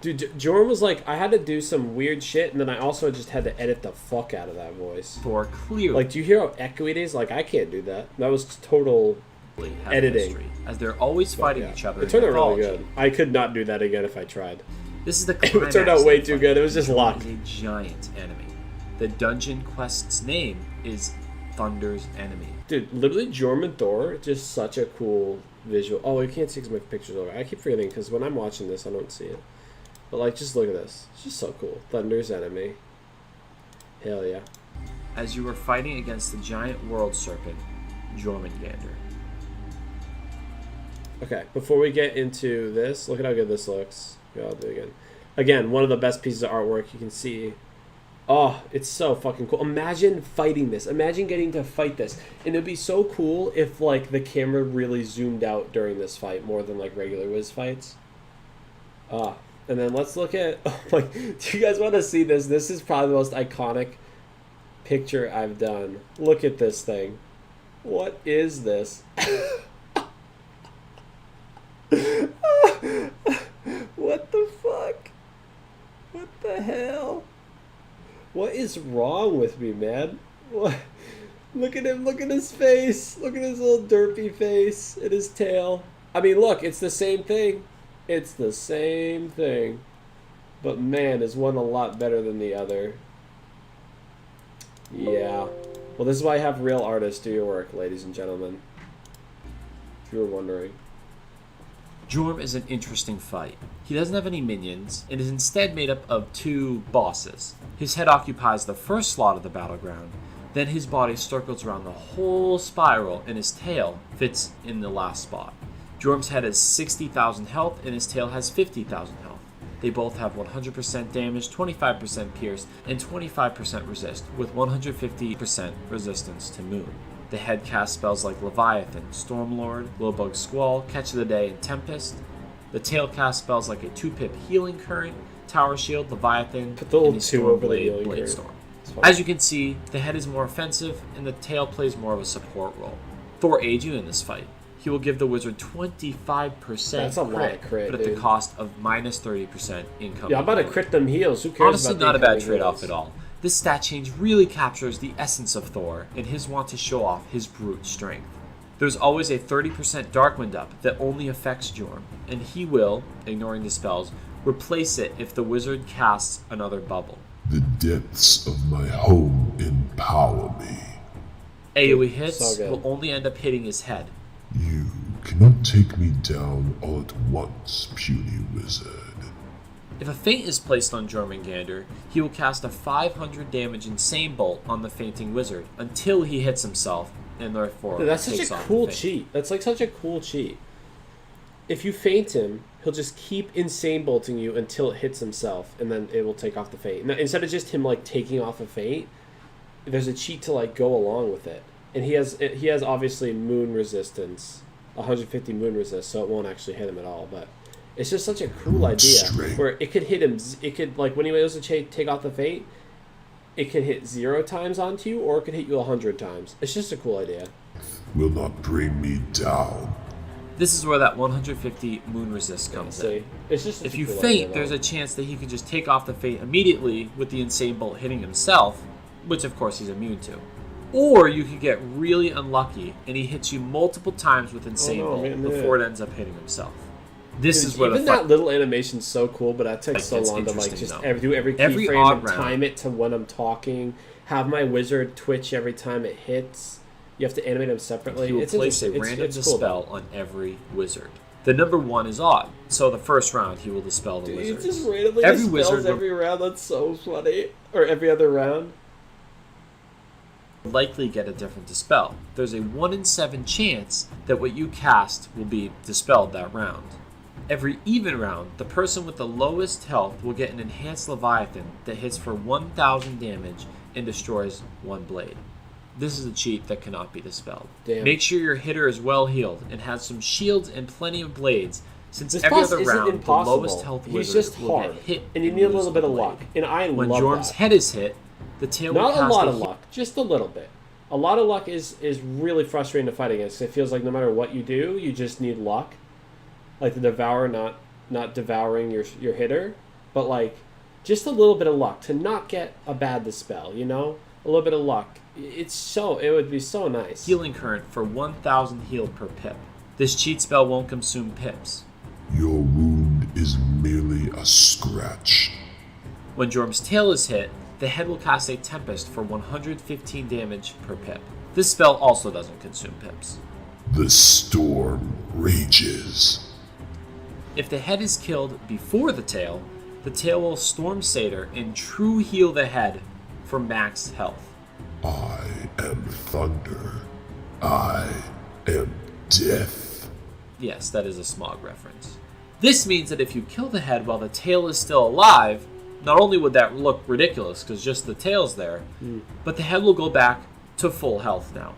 Dude, Jorm was like, I had to do some weird shit, and then I also just had to edit the fuck out of that voice. Thor clearly Like, do you hear how echoey it is? Like, I can't do that. That was total have editing. history, as they're always fighting Yeah. each other. It in turned out really mythology. good. I could not do that again if I tried. This is the It turned out climax way of the too fight. good. It was just Jorm luck. is a giant enemy. The dungeon quest's name is Thunder's Enemy. Dude, literally Jorm and Thor, just such a cool visual. Oh, you can't see because my picture's over. I keep forgetting because when I'm watching this, I don't see it. But, like, just look at this. It's just so cool. Thunder's Enemy. Hell yeah. As you were fighting against the giant world serpent, Jormungandr. Okay, before we get into this, look at how good this looks. Yeah, I'll do it again. Again, one of the best pieces of artwork you can see. Oh, it's so fucking cool. Imagine fighting this. Imagine getting to fight this. And it'd be so cool if, like, the camera really zoomed out during this fight more than, like, regular Wiz fights. And then let's look at... Oh my... Do you guys want to see this? This is probably the most iconic picture I've done. Look at this thing. What is this? What the fuck? What the hell? What is wrong with me, man? What? Look at him, look at his face. Look at his little derpy face and his tail. I mean, look, it's the same thing. It's the same thing. But man, is one a lot better than the other. Yeah. Well, this is why I have real artists do your work, ladies and gentlemen. If you were wondering. Jorm is an interesting fight. He doesn't have any minions, and is instead made up of 2 bosses. His head occupies the first slot of the battleground, then his body circles around the whole spiral, and his tail fits in the last spot. Jorm's head has 60,000 health, and his tail has 50,000 health. They both have 100% damage, 25% pierce, and 25% resist, with 150% resistance to Moon. The head casts spells like Leviathan, Stormlord, Glowbug Squall, Catch of the Day, and Tempest. The tail casts spells like a 2-pip Healing Current, Tower Shield, Leviathan, Put the little and a 2 over the Stormblade, healing Blade current. Storm. It's fine. As you can see, the head is more offensive, and the tail plays more of a support role. Thor aids you in this fight. He will give the wizard 25% That's a lot of crit, but at dude. the cost of minus 30% incoming. Yeah, I'm about to healing. crit them heals. Who cares Honestly, about the not a bad incoming trade-off heals? at all. This stat change really captures the essence of Thor and his want to show off his brute strength. There's always a 30% Darkwind up that only affects Jorm, and he will, ignoring the spells, replace it if the wizard casts another bubble. The depths of my home empower me. AoE hits So good. will only end up hitting his head. You cannot take me down all at once, puny wizard. If a feint is placed on Jormungandr, he will cast a 500 damage Insane Bolt on the fainting wizard until he hits himself, and therefore Dude, that's such takes a off the cool feint. cheat. That's like such a cool cheat. If you feint him, he'll just keep insane bolting you until it hits himself, and then it will take off the feint. Now, instead of just him like taking off a feint, there's a cheat to like go along with it. And he has obviously moon resistance, 150 moon resist, so it won't actually hit him at all. But it's just such a cool idea Strength. where it could hit him. It could like when he goes to take off the feint, it could hit 0 times onto you, or it could hit you 100 times. It's just a cool idea. Will not bring me down. This is where that 150 moon resist comes See, in. it's just If a you cool feint, idea, there's though. a chance that he could just take off the feint immediately with the Insane Bolt hitting himself, which of course he's immune to. Or you could get really unlucky and he hits you multiple times with Insane no, Bolt man, before it ends up hitting himself. This Dude, is where even the that fight. little animation's so cool, but that takes Like, so it's long to like interesting, just though. do every Every keyframe odd and round. time it to when I'm talking. Have my wizard twitch every time it hits. You have to animate them separately. He will It's place a interesting. random It's cool, dispel on every wizard. The number 1 is odd, so the first round he will dispel the Dude, wizards. it just randomly Every dispels wizard will- every round. That's so funny. Or every other round. Likely get a different dispel. There's a 1 in 7 chance that what you cast will be dispelled that round. Every even round, the person with the lowest health will get an enhanced Leviathan that hits for 1,000 damage and destroys 1 blade. This is a cheat that cannot be dispelled. Damn. Make sure your hitter is well healed and has some shields and plenty of blades, since This every boss other isn't round, impossible. the lowest health He's wizard just will hard, get hit and you need a lose little bit of blade. luck. And I When love Jorm's that. head is hit, the tail will Not a cast lot of heat- luck, just a little bit. A lot of luck is really frustrating to fight against. It feels like no matter what you do, you just need luck. Like the devourer not devouring your hitter, but like just a little bit of luck to not get a bad dispel, you know? A little bit of luck. It would be so nice. Healing current for 1,000 healed per pip. This cheat spell won't consume pips. Your wound is merely a scratch. When Jorm's tail is hit, the head will cast a Tempest for 115 damage per pip. This spell also doesn't consume pips. The storm rages. If the head is killed before the tail will Storm Satyr and true heal the head for max health. I am thunder. I am death. Yes, that is a Smog reference. This means that if you kill the head while the tail is still alive, not only would that look ridiculous because just the tail's there, but the head will go back to full health now.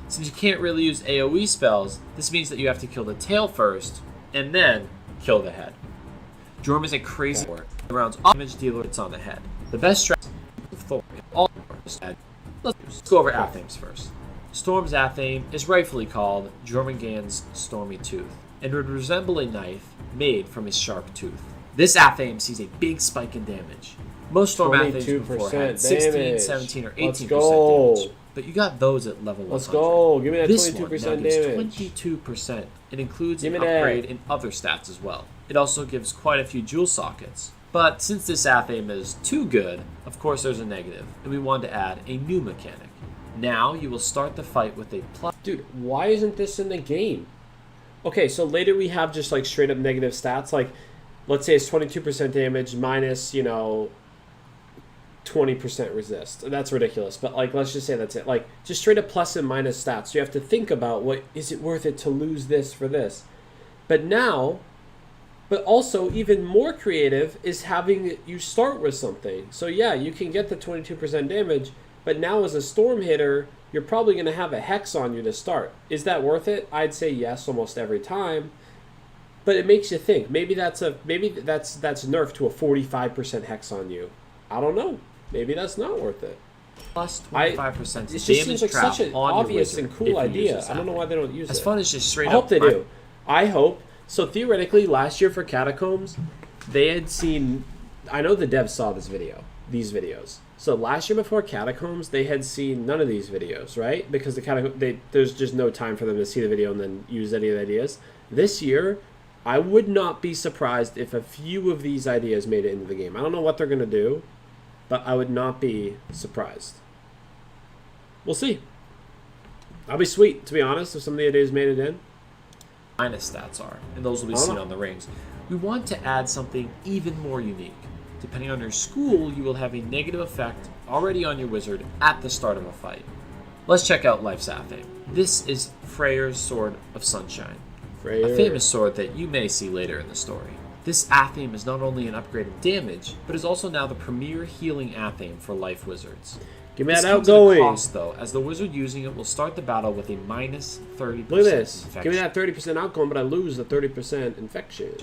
Since you can't really use AoE spells, this means that you have to kill the tail first, and then kill the head. Jorm is a crazy warrior. The round's damage dealer hits on the head. The best strategy of Thor in all is let's go over Athames first. Storm's Athame is rightfully called Jormungand's Stormy Tooth, and would resemble a knife made from his sharp tooth. This Athame sees a big spike in damage. Most Storm Athames before had 16, damage. 17, or Let's 18% go. damage, but you got those at level 100. Let's go. Give me that This 22% one now gives damage. 22%. It includes Give an me that. upgrade in other stats as well. It also gives quite a few jewel sockets, But since this athame is too good, of course there's a negative, and we want to add a new mechanic. Now you will start the fight with a plus. Dude, why isn't this in the game? Okay, so later we have just like straight up negative stats. Like, let's say it's 22% damage minus, 20% resist. That's ridiculous. But like, let's just say that's it. Like, just straight up plus and minus stats. So you have to think about is it worth it to lose this for this? But also even more creative is having you start with something. So yeah, you can get the 22% damage, but now as a storm hitter, you're probably going to have a hex on you to start. Is that worth it? I'd say yes almost every time. But it makes you think. Maybe that's nerfed to a 45% hex on you. I don't know. Maybe that's not worth it. Plus 25% It just seems like such an obvious and cool idea. I don't know why they don't use it. As fun as just straight up. I hope they do. I hope. So theoretically, last year for Catacombs, they had seen... I know the devs saw these videos. So last year before Catacombs, they had seen none of these videos, right? Because there's just no time for them to see the video and then use any of the ideas. This year, I would not be surprised if a few of these ideas made it into the game. I don't know what they're going to do, but I would not be surprised. We'll see. That'll be sweet, to be honest, if some of the ideas made it in. Minus stats are, and those will be seen on the rings. We want to add something even more unique. Depending on your school, you will have a negative effect already on your wizard at the start of a fight. Let's check out Life's Athame. This is Freyr's Sword of Sunshine, a famous sword that you may see later in the story. This Athame is not only an upgrade in damage, but is also now the premier healing Athame for life wizards. Give me this that comes outgoing. at a cost, though, as the wizard using it will start the battle with a minus 30% Look at this. infection. Give me that 30% outgoing, but I lose the 30% infection.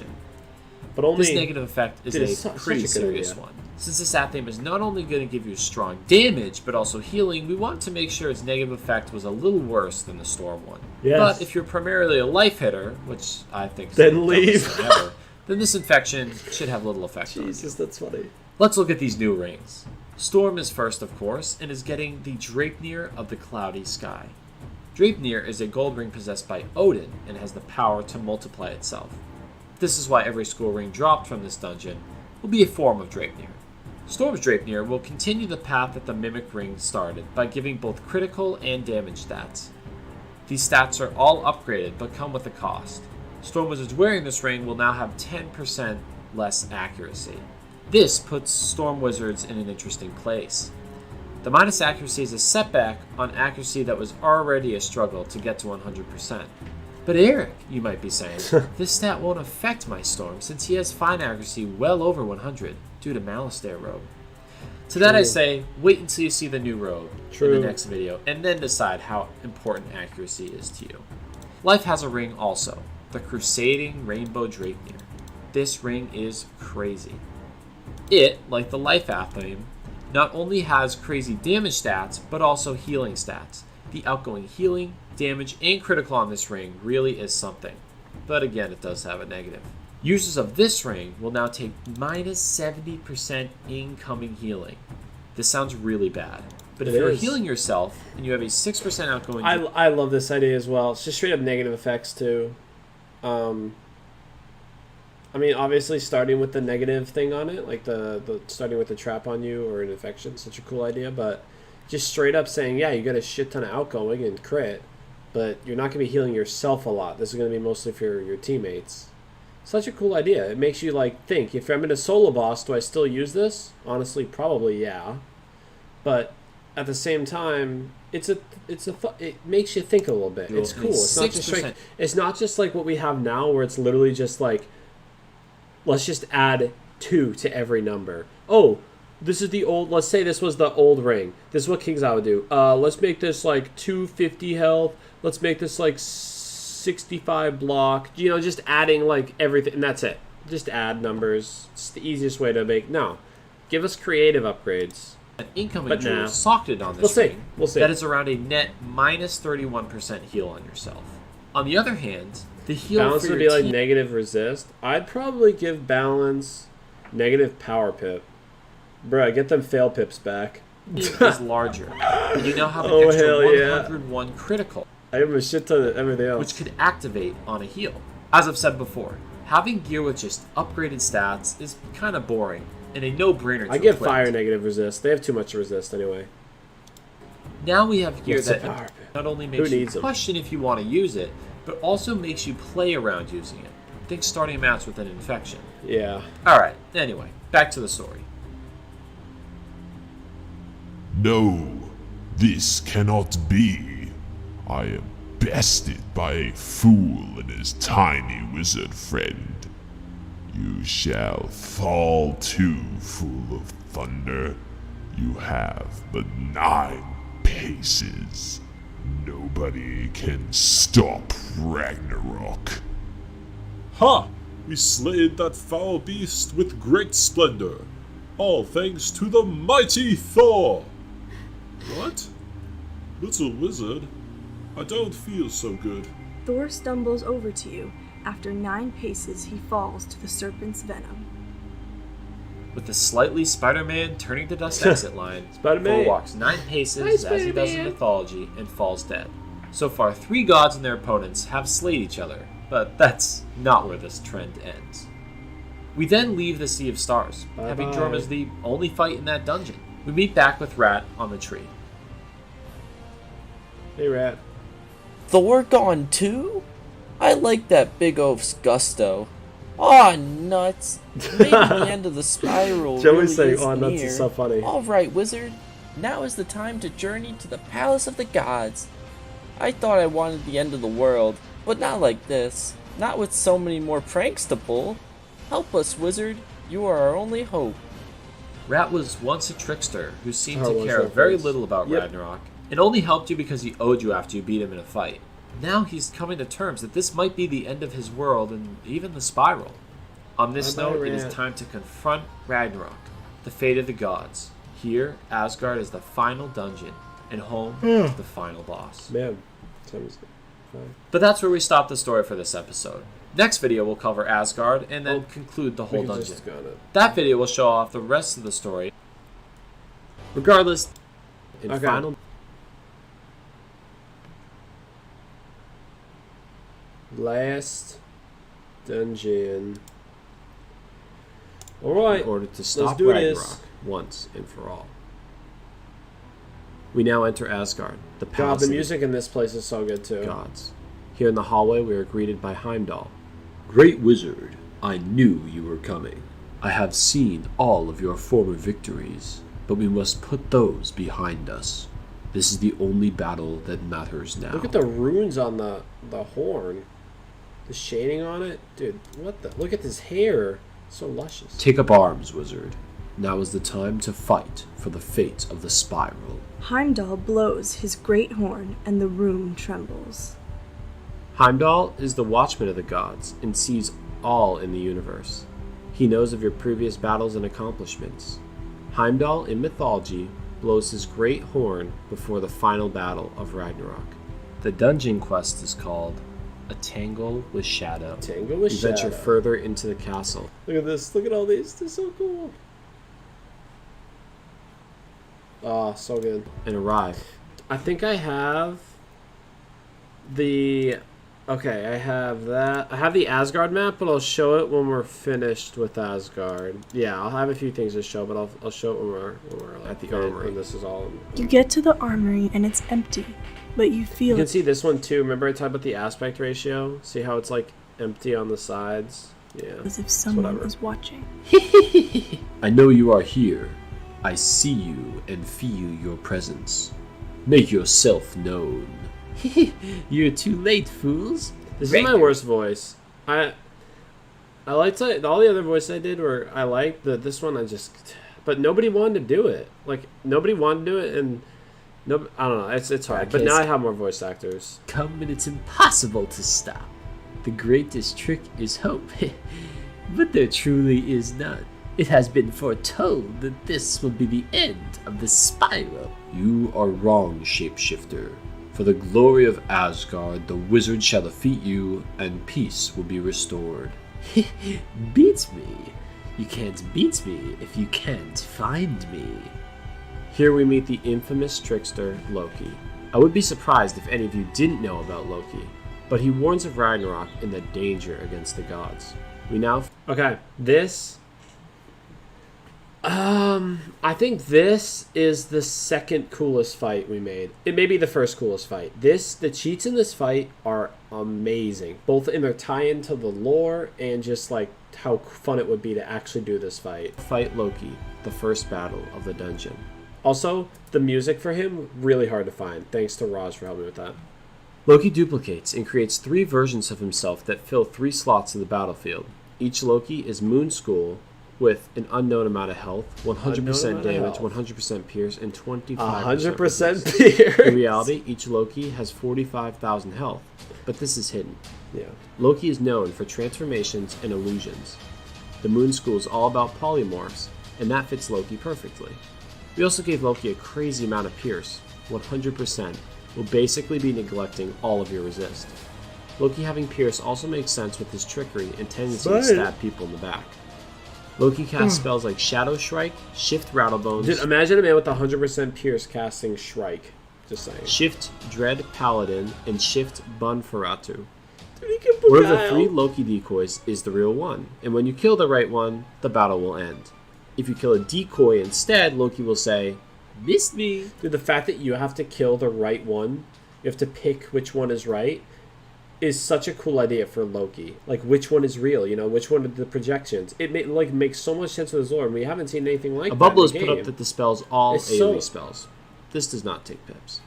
But only... This negative effect is a pretty such a good serious idea. one. Since this Athame is not only going to give you strong damage, but also healing, we want to make sure its negative effect was a little worse than the Storm one. Yes. But if you're primarily a life hitter, which I think is Then the leave. dumbest thing ever, then this infection should have little effect on you. Jesus, that's funny. Let's look at these new rings. Storm is first, of course, and is getting the Draupnir of the Cloudy Sky. Draupnir is a gold ring possessed by Odin and has the power to multiply itself. This is why every school ring dropped from this dungeon will be a form of Draupnir. Storm's Draupnir will continue the path that the Mimic ring started by giving both critical and damage stats. These stats are all upgraded but come with a cost. Storm wizards wearing this ring will now have 10% less accuracy. This puts Storm wizards in an interesting place. The minus accuracy is a setback on accuracy that was already a struggle to get to 100%. But Eric, you might be saying, this stat won't affect my Storm since he has fine accuracy well over 100 due to Malastare robe. To that I say, wait until you see the new robe in the next video and then decide how important accuracy is to you. Life has a ring also, the Crusading Rainbow Draupnir. This ring is crazy. It, like the Life Athame, not only has crazy damage stats, but also healing stats. The outgoing healing, damage, and critical on this ring really is something. But again, it does have a negative. Users of this ring will now take minus 70% incoming healing. This sounds really bad. But if you're healing yourself and you have a 6% outgoing... I love this idea as well. It's just straight up negative effects too. I mean, obviously starting with the negative thing on it, like the starting with the trap on you or an infection, such a cool idea, but just straight up saying, yeah, you got a shit ton of outgoing and crit, but you're not going to be healing yourself a lot. This is going to be mostly for your teammates. Such a cool idea. It makes you like think, if I'm in a solo boss, do I still use this? Honestly, probably yeah. But at the same time, it makes you think a little bit. It's cool. It's not just like what we have now, where it's literally just like, let's just add 2 to every number. Oh, this is the old... Let's say this was the old ring. This is what King's Eye would do. Let's make this like 250 health. Let's make this like 65 block. You know, just adding like everything. And that's it. Just add numbers. It's the easiest way to make... No. Give us creative upgrades. An incoming jewel socketed on this ring. We'll see. That is around a net minus 31% heal on yourself. On the other hand... The heal balance for would your be like team negative resist. I'd probably give balance negative power pip. Bruh, get them fail pips back. is larger. And you now have an extra 101 critical. I have a shit ton of everything else. Which could activate on a heal. As I've said before, Having gear with just upgraded stats is kind of boring, and a no-brainer to I give equip. fire negative resist. They have too much resist anyway. Now we have gear What's the that power? not only makes Who you needs them? question if you want to use it, but also makes you play around using it. Think starting a match with an infection. Yeah. Alright, anyway, back to the story. No, this cannot be. I am bested by a fool and his tiny wizard friend. You shall fall too, fool of thunder. You have but 9 paces. Nobody can stop Ragnarok. Ha! We slayed that foul beast with great splendor, all thanks to the mighty Thor! What? Little wizard, I don't feel so good. Thor stumbles over to you. After 9 paces, he falls to the serpent's venom. With the slightly Spider-Man turning to dust exit line, Spider-Man. Thor walks 9 paces Hi, as he does in Spider-Man. mythology and falls dead. So far, 3 gods and their opponents have slayed each other, but that's not where this trend ends. We then leave the Sea of Stars, having Bye-bye. Jorm as the only fight in that dungeon. We meet back with Rat on the tree. Hey, Rat. Thor gone too? I like that big oaf's gusto. Aw, nuts. Maybe the end of the spiral Joey's really saying, is "Aw, nuts," near. is so funny. Alright, wizard. Now is the time to journey to the palace of the gods. I thought I wanted the end of the world, but not like this. Not with so many more pranks to pull. Help us, wizard. You are our only hope. Rat was once a trickster who seemed Star to Wars care very reference. little about Yep. Ragnarok, and only helped you because he owed you after you beat him in a fight. Now he's coming to terms that this might be the end of his world and even the spiral. On this Bye-bye, note, it is Rat. time to confront Ragnarok, the fate of the gods. Here, Asgard is the final dungeon and home to the final boss. Man. Time's fine. But that's where we stop the story for this episode. Next video will cover Asgard and then conclude the We whole can dungeon. just go on it. That video will show off the rest of the story. Regardless, in Okay. final Last dungeon. Alright. in order to stop do Ragnarok this. once and for all. We now enter Asgard, the God, palace the of music in this place is so good the too. gods. Here in the hallway, we are greeted by Heimdall. Great wizard, I knew you were coming. I have seen all of your former victories, but we must put those behind us. This is the only battle that matters now. Look at the runes on the horn. The shading on it. Dude, what the? Look at this hair. So luscious. Take up arms, wizard. Now is the time to fight for the fate of the spiral. Heimdall blows his great horn, and the room trembles. Heimdall is the watchman of the gods and sees all in the universe. He knows of your previous battles and accomplishments. Heimdall, in mythology, blows his great horn before the final battle of Ragnarok. The dungeon quest is called A Tangle with Shadow. Tangle with You venture Shadow. further into the castle. Look at this. Look at all these. They're so cool. Oh, so good. And arrive. I think I have the... Okay, I have that. I have the Asgard map, but I'll show it when we're finished with Asgard. Yeah, I'll have a few things to show, but I'll show it when we're like, At the finished, armory. when this is all... You get to the armory, and it's empty, but you You feel can see this one too. Remember I talked about the aspect ratio? See how it's like empty on the sides? Yeah. as if someone whatever. was watching. I know you are here. I see you and feel your presence. Make yourself known. You're too late, fools. This is my worst voice. I liked it. All the other voices I did were I liked. This one I just, but nobody wanted to do it. Like nobody wanted to do it, and no, I don't know. It's hard. But now I have more voice actors. Come and it's impossible to stop. The greatest trick is hope. But there truly is none. It has been foretold that this will be the end of the spiral. You are wrong, shapeshifter. For the glory of Asgard, the wizard shall defeat you, and peace will be restored. Beats me. You can't beat me if you can't find me. Here we meet the infamous trickster, Loki. I would be surprised if any of you didn't know about Loki, but he warns of Ragnarok and the danger against the gods. We now... Okay, this... I think this is the second coolest fight we made. It may be the first coolest fight. The cheats in this fight are amazing. Both in their tie-in to the lore and just like how fun it would be to actually do this fight. Fight Loki, the first battle of the dungeon. Also, the music for him, really hard to find. Thanks to Raj for helping me with that. Loki duplicates and creates 3 versions of himself that fill 3 slots of the battlefield. Each Loki is Moon School with an unknown amount of health, 100% damage, 100% pierce, and 25% 100% pierce. In reality, each Loki has 45,000 health, but this is hidden. Yeah. Loki is known for transformations and illusions. The Moon School is all about polymorphs, and that fits Loki perfectly. We also gave Loki a crazy amount of pierce, 100%, will basically be neglecting all of your resist. Loki having pierce also makes sense with his trickery and tendency to stab people in the back. Loki casts spells like Shadow Shrike, Shift Rattlebones... Dude, imagine a man with 100% pierce casting Shrike. Just saying. Shift Dread Paladin, and Shift Bunferatu. Dude, he can One of the 3 Loki decoys is the real one, and when you kill the right one, the battle will end. If you kill a decoy instead, Loki will say, "Missed me." Dude, the fact that you have to kill the right one, you have to pick which one is right, is such a cool idea for Loki. Like, which one is real, you know? Which one are the projections? It makes so much sense with his lore, and we haven't seen anything like that. A bubble is in the put up game. that dispels all AoE spells. This does not take pips.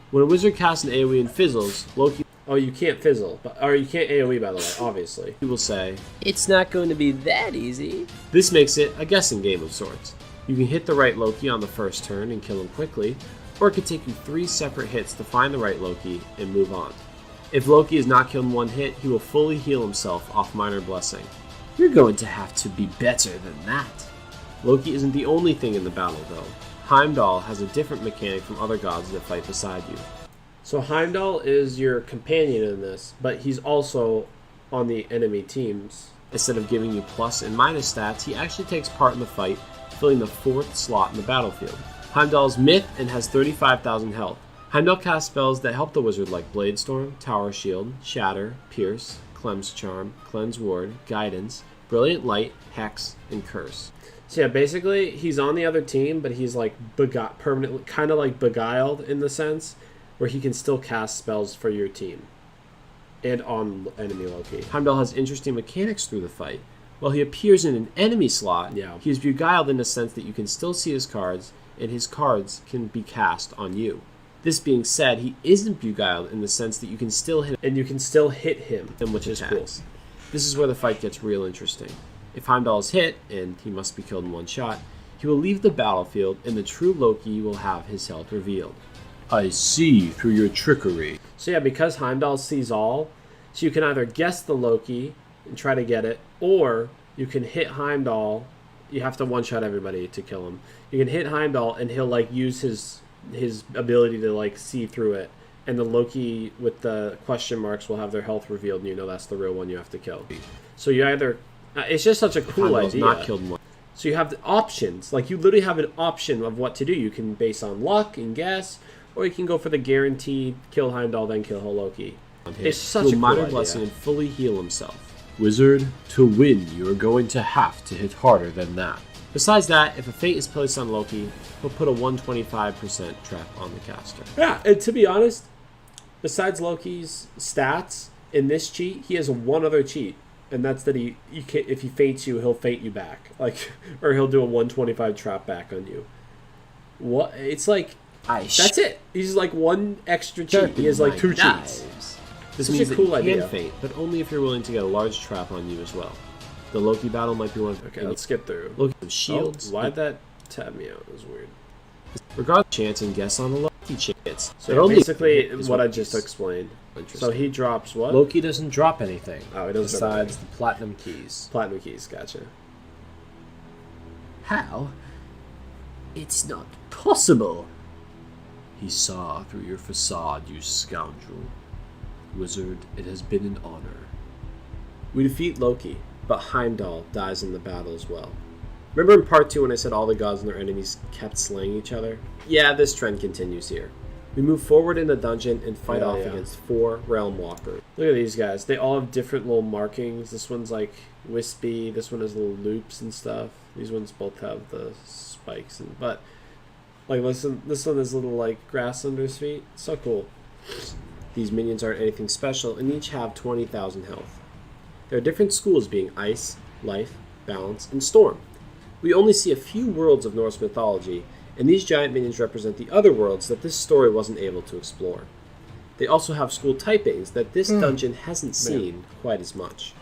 When a wizard casts an AoE and fizzles, Loki... Oh, you can't fizzle. Or you can't AoE, by the way, obviously. He will say, It's not going to be that easy. this makes it a guessing game of sorts. You can hit the right Loki on the first turn and kill him quickly, or it could take you 3 separate hits to find the right Loki and move on. If Loki is not killed in one hit, he will fully heal himself off Minor Blessing. You're going to have to be better than that. Loki isn't the only thing in the battle, though. Heimdall has a different mechanic from other gods that fight beside you. So Heimdall is your companion in this, but he's also on the enemy teams. Instead of giving you plus and minus stats, he actually takes part in the fight, filling the 4th slot in the battlefield. Heimdall is myth and has 35,000 health. Heimdall casts spells that help the wizard like Blade Storm, Tower Shield, Shatter, Pierce, Clem's Charm, Cleanse Ward, Guidance, Brilliant Light, Hex, and Curse. So yeah, basically, he's on the other team, but he's like permanently, kind of like beguiled in the sense where he can still cast spells for your team and on enemy Loki. Heimdall has interesting mechanics through the fight. While he appears in an enemy slot, he is beguiled in the sense that you can still see his cards, and his cards can be cast on you. This being said, he isn't beguiled in the sense that you can still hit him, and you can still hit him, which is cool. This is where the fight gets real interesting. If Heimdall is hit, and he must be killed in one shot, he will leave the battlefield, and the true Loki will have his health revealed. I see through your trickery. So yeah, because Heimdall sees all, so you can either guess the Loki and try to get it, or you can hit Heimdall. You have to one-shot everybody to kill him. You can hit Heimdall, and he'll like use his ability to like see through it, and the Loki with the question marks will have their health revealed, and you know that's the real one you have to kill. So you either it's just such a cool idea. Not killed in one. So you have the options, like you literally have an option of what to do. You can base on luck and guess, or you can go for the guaranteed kill Heimdall then kill Loki. It's such a cool Minor idea. Blessing and fully heal himself. Wizard, to win, you are going to have to hit harder than that. Besides that, if a fate is placed on Loki, he'll put a 125% trap on the caster. Yeah, and to be honest, besides Loki's stats, in this cheat, he has one other cheat, and that's that if he faints you, he'll faint you back. Like, or he'll do a 125 trap back on you. What? It's like, that's it. He's like one extra cheat. He has like 2 cheats. This Such means a cool that you idea. can faint, but only if you're willing to get a large trap on you as well. The Loki battle might be one of... Okay, let's skip through. Loki has shields. Why'd that tab me out? It was weird. Regardless, chance and guess on the Loki chance. So basically, what I just explained. So he drops what? Loki doesn't drop anything. Oh, he doesn't besides the platinum keys. Platinum keys, gotcha. How? It's not possible. He saw through your facade, you scoundrel. Wizard, it has been an honor. We defeat Loki, but Heimdall dies in the battle as well. Remember in part 2 when I said all the gods and their enemies kept slaying each other? Yeah, this trend continues here. We move forward in the dungeon and fight Hell off yeah. against 4 realm walkers. Look at these guys. They all have different little markings. This one's like wispy. This one has little loops and stuff. These ones both have the spikes. But like listen, this one has little like grass under his feet. So cool. These minions aren't anything special and each have 20,000 health. There are different schools being Ice, Life, Balance, and Storm. We only see a few worlds of Norse mythology, and these giant minions represent the other worlds that this story wasn't able to explore. They also have school typings that this dungeon hasn't seen quite as much.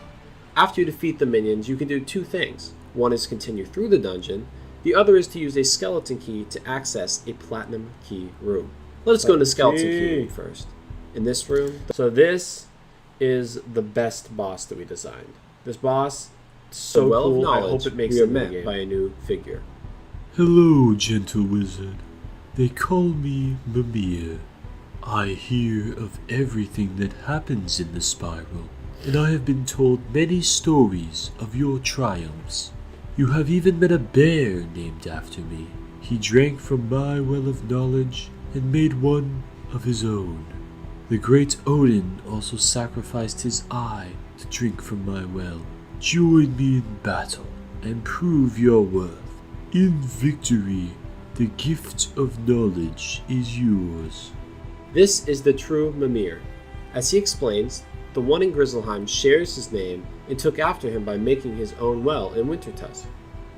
After you defeat the minions, you can do 2 things. One is continue through the dungeon, the other is to use a skeleton key to access a platinum key room. Let us go into skeleton key room first. In this room, So this is the best boss that we designed. This boss, so the well cool. of I knowledge, hope it makes we are it in the met game. by a new figure. Hello, gentle wizard. They call me Mimir. I hear of everything that happens in the spiral, and I have been told many stories of your triumphs. You have even met a bear named after me. He drank from my well of knowledge and made one of his own. The great Odin also sacrificed his eye to drink from my well. Join me in battle and prove your worth. In victory, the gift of knowledge is yours. This is the true Mimir. As he explains, the one in Grizzleheim shares his name and took after him by making his own well in Wintertusk.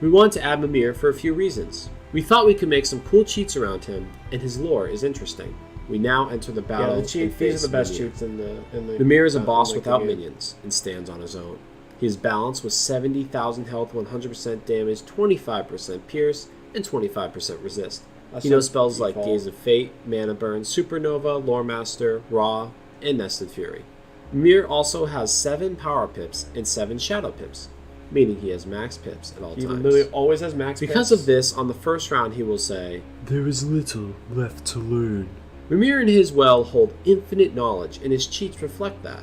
We wanted to add Mimir for a few reasons. We thought we could make some cool cheats around him, and his lore is interesting. We now enter the battle. Yeah, the cheat, and these face are the best Mimir. cheats in the Mimir is a boss like the without game. minions and stands on his own. His balance was 70,000 health, 100% damage, 25% pierce, and 25% resist. He knows spells like Gaze of Fate, Mana Burn, Supernova, Loremaster, Raw, and Nested Fury. Mimir also has 7 power pips and 7 shadow pips, meaning he has max pips at all He times. literally always has max Because pips. of this, on the first round he will say, There is little left to learn. Mimir and his well hold infinite knowledge, and his cheats reflect that.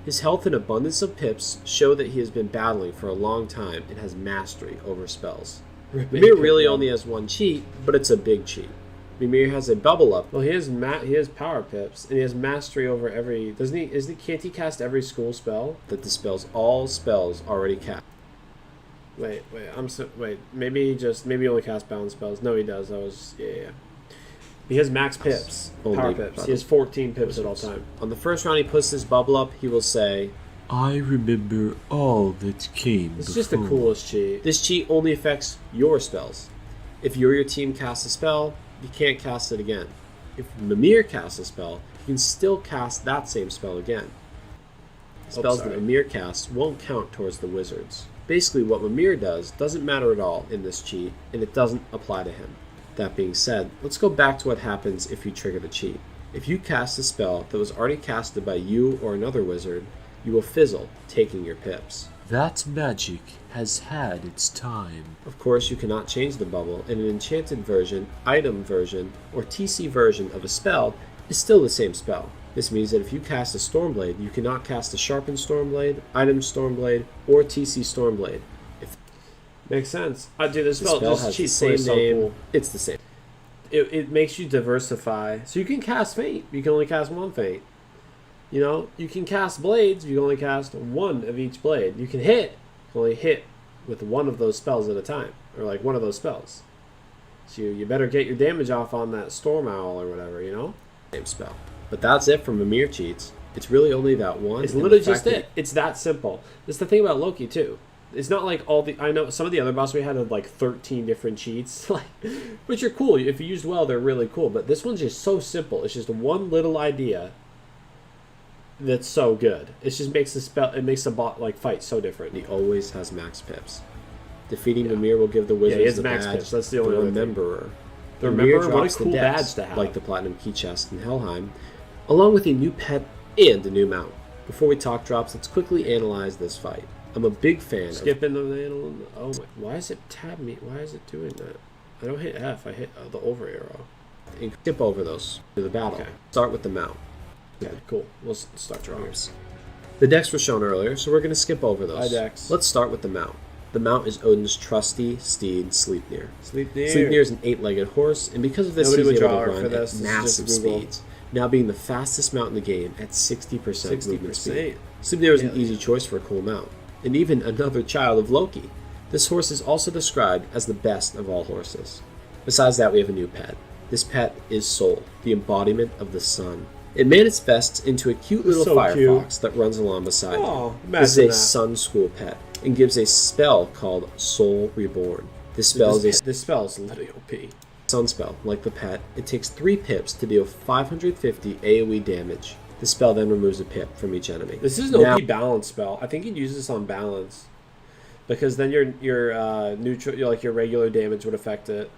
His health and abundance of pips show that he has been battling for a long time and has mastery over spells. Mimir really only has 1 cheat, but it's a big cheat. Mimir has a bubble up. Well, he has power pips and he has mastery over every. Doesn't he? Can't he cast every school spell? That dispels all spells already cast. Wait. Maybe he only casts balance spells. No, he does. Yeah. He has max pips, Only power pips. He has 14 pips at all time. On the first round he puts his bubble up, he will say, I remember all that came It's before. just the coolest cheat. this cheat only affects your spells. If you or your team casts a spell, you can't cast it again. If Mimir casts a spell, you can still cast that same spell again. Spells that sorry. Mimir casts won't count towards the wizards. Basically, what Mimir does doesn't matter at all in this cheat, and it doesn't apply to him. That being said, let's go back to what happens if you trigger the cheat. If you cast a spell that was already casted by you or another wizard, you will fizzle, taking your pips. That magic has had its time. Of course, you cannot change the bubble, and an enchanted version, item version, or TC version of a spell is still the same spell. This means that if you cast a Stormblade, you cannot cast a Sharpened Stormblade, Item Stormblade, or TC Stormblade. Makes sense. Dude, this The spell, spell this has the cheat same is so name. cool. It's the same. It makes you diversify. So you can cast Feint. You can only cast 1 Feint. You know, you can cast blades. You can only cast 1 of each blade. You can hit. You can only hit with 1 of those spells at a time, or like 1 of those spells. So you better get your damage off on that Storm Owl or whatever. You know, Same spell. But that's it for Mimir cheats. It's really only that one. it's and the literally fact just that it. It's that simple. It's the thing about Loki too. It's not like I know some of the other bosses we had like 13 different cheats, like, which are cool. If you used well, they're really cool. But this one's just so simple. It's just one little idea that's so good. It just makes the spell. It makes the bot like fight so different. He always has max pips. Defeating Mimir will give the wizards he has the max badge, pips. That's the only other thing. Rememberer. The Mimir Rememberer, what a drops the cool dex, badge to have. like the platinum key chest in Helheim, along with a new pet and a new mount. Before we talk drops, let's quickly analyze this fight. I'm a big fan of Skipping the oh my! Why is it tab me? Why is it doing that? I don't hit F. I hit the over arrow. and skip over those to the battle. Okay. Start with the mount. Okay, cool. We'll start drops. The decks were shown earlier, so we're going to skip over those. Hi, decks. Let's start with the mount. The mount is Odin's trusty steed, Sleipnir. Sleipnir. Sleipnir is an 8-legged horse, and because of this, Nobody he's would able draw to art run for at this. This is massive just Google. speeds, now being the fastest mount in the game at 60% movement 60%. speed. Sleipnir is an easy choice for a cool mount, and even another child of Loki. This horse is also described as the best of all horses. Besides that, we have a new pet. This pet is Sol, the embodiment of the sun. It manifests into a cute little So firefox that runs along beside Oh, you. This is a imagine that. sun school pet, and gives a spell called Soul Reborn. This spell is a This spell is literally OP. sun spell. Like the pet, it takes 3 pips to deal 550 AoE damage. The spell then removes a pip from each enemy. This is an Now- OP balance spell. I think you'd use this on balance, because then your neutral, like your regular damage would affect it.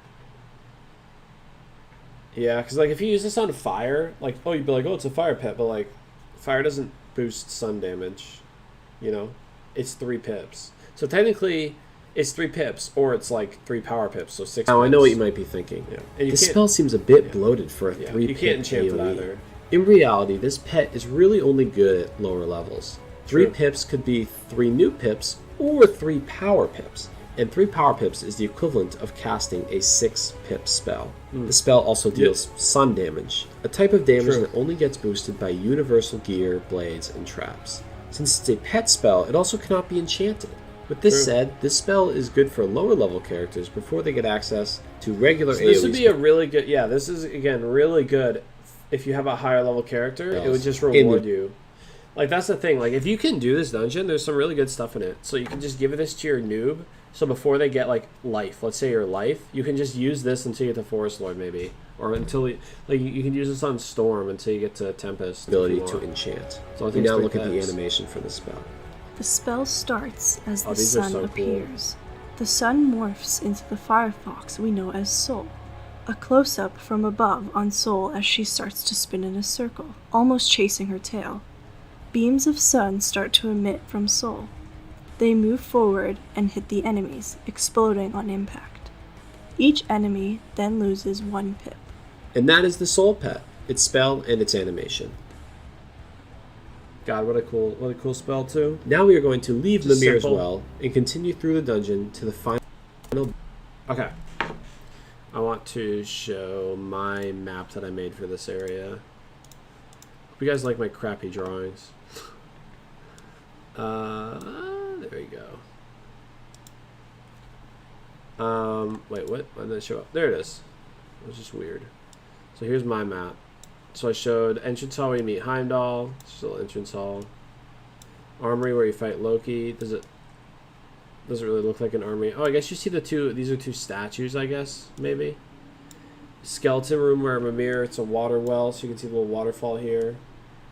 Yeah, because like if you use this on fire, like you'd be like, oh, it's a fire pet, but like fire doesn't boost sun damage. You know, it's 3 pips. So technically, it's 3 pips, or it's like 3 power pips, so 6. Now I know pips. what you might be thinking. Yeah, and you This can't. spell seems a bit bloated for a Yeah, 3 you pip can't enchant it AoE. either. In reality, this pet is really only good at lower levels. 3 True. pips could be 3 new pips or 3 power pips, and 3 power pips is the equivalent of casting a 6 pip spell. The spell also deals sun damage, a type of damage True. that only gets boosted by universal gear, blades, and traps. Since it's a pet spell, it also cannot be enchanted. With this True. said, this spell is good for lower level characters before they get access to regular So AoE. this would be a really good. Yeah, this is again really good. If you have a higher level character, it would just reward you. Like that's the thing. Like if you can do this dungeon, there's some really good stuff in it. So you can just give this to your noob. So before they get like life, let's say your life, you can just use this until you get to Forest Lord maybe, or until you can use this on Storm until you get to Tempest. if you ability to want. enchant. So I We think now it's look at the 3 pips. animation for the spell. The spell starts as the these are sun so cool. appears. The sun morphs into the firefox we know as Sol. A close-up from above on Sol as she starts to spin in a circle, almost chasing her tail. Beams of sun start to emit from Sol. They move forward and hit the enemies, exploding on impact. Each enemy then loses 1 pip. And that is the soul pet, its spell and its animation. God, what a cool spell too. Now we are going to leave Just Mimir's simple. Well and continue through the dungeon to the final. Okay. I want to show my map that I made for this area. Hope you guys like my crappy drawings. There we go. Wait, what? Why didn't it show up? There it is. It was just weird. So here's my map. So I showed entrance hall where you meet Heimdall. Still entrance hall. Armory where you fight Loki. Doesn't really look like an armory. Oh, I guess you see the two. These are 2 statues, I guess, maybe. Skeleton room where Mimir. It's a water well, so you can see the little waterfall here.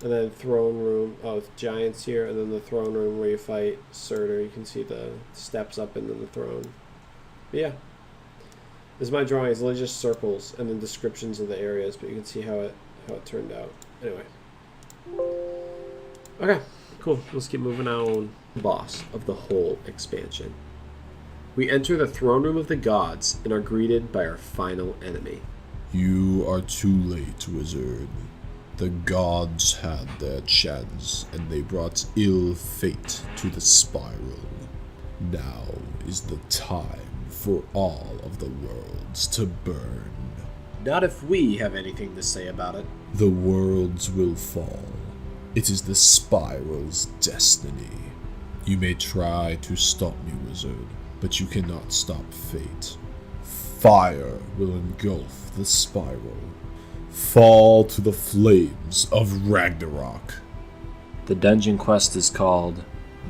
And then throne room. Oh, it's giants here. And then the throne room where you fight Surtur. You can see the steps up and then the throne. But yeah. This is my drawing. It's literally just circles and then descriptions of the areas, but you can see how it turned out. Anyway. Okay, cool. Let's keep moving on. Boss of the whole expansion. We enter the throne room of the gods and are greeted by our final enemy. You are too late, wizard. The gods had their chance, and they brought ill fate to the spiral. Now is the time for all of the worlds to burn. Not if we have anything to say about it. The worlds will fall. It is the spiral's destiny. You may try to stop me, wizard, but you cannot stop fate. Fire will engulf the spiral. Fall to the flames of Ragnarok. The dungeon quest is called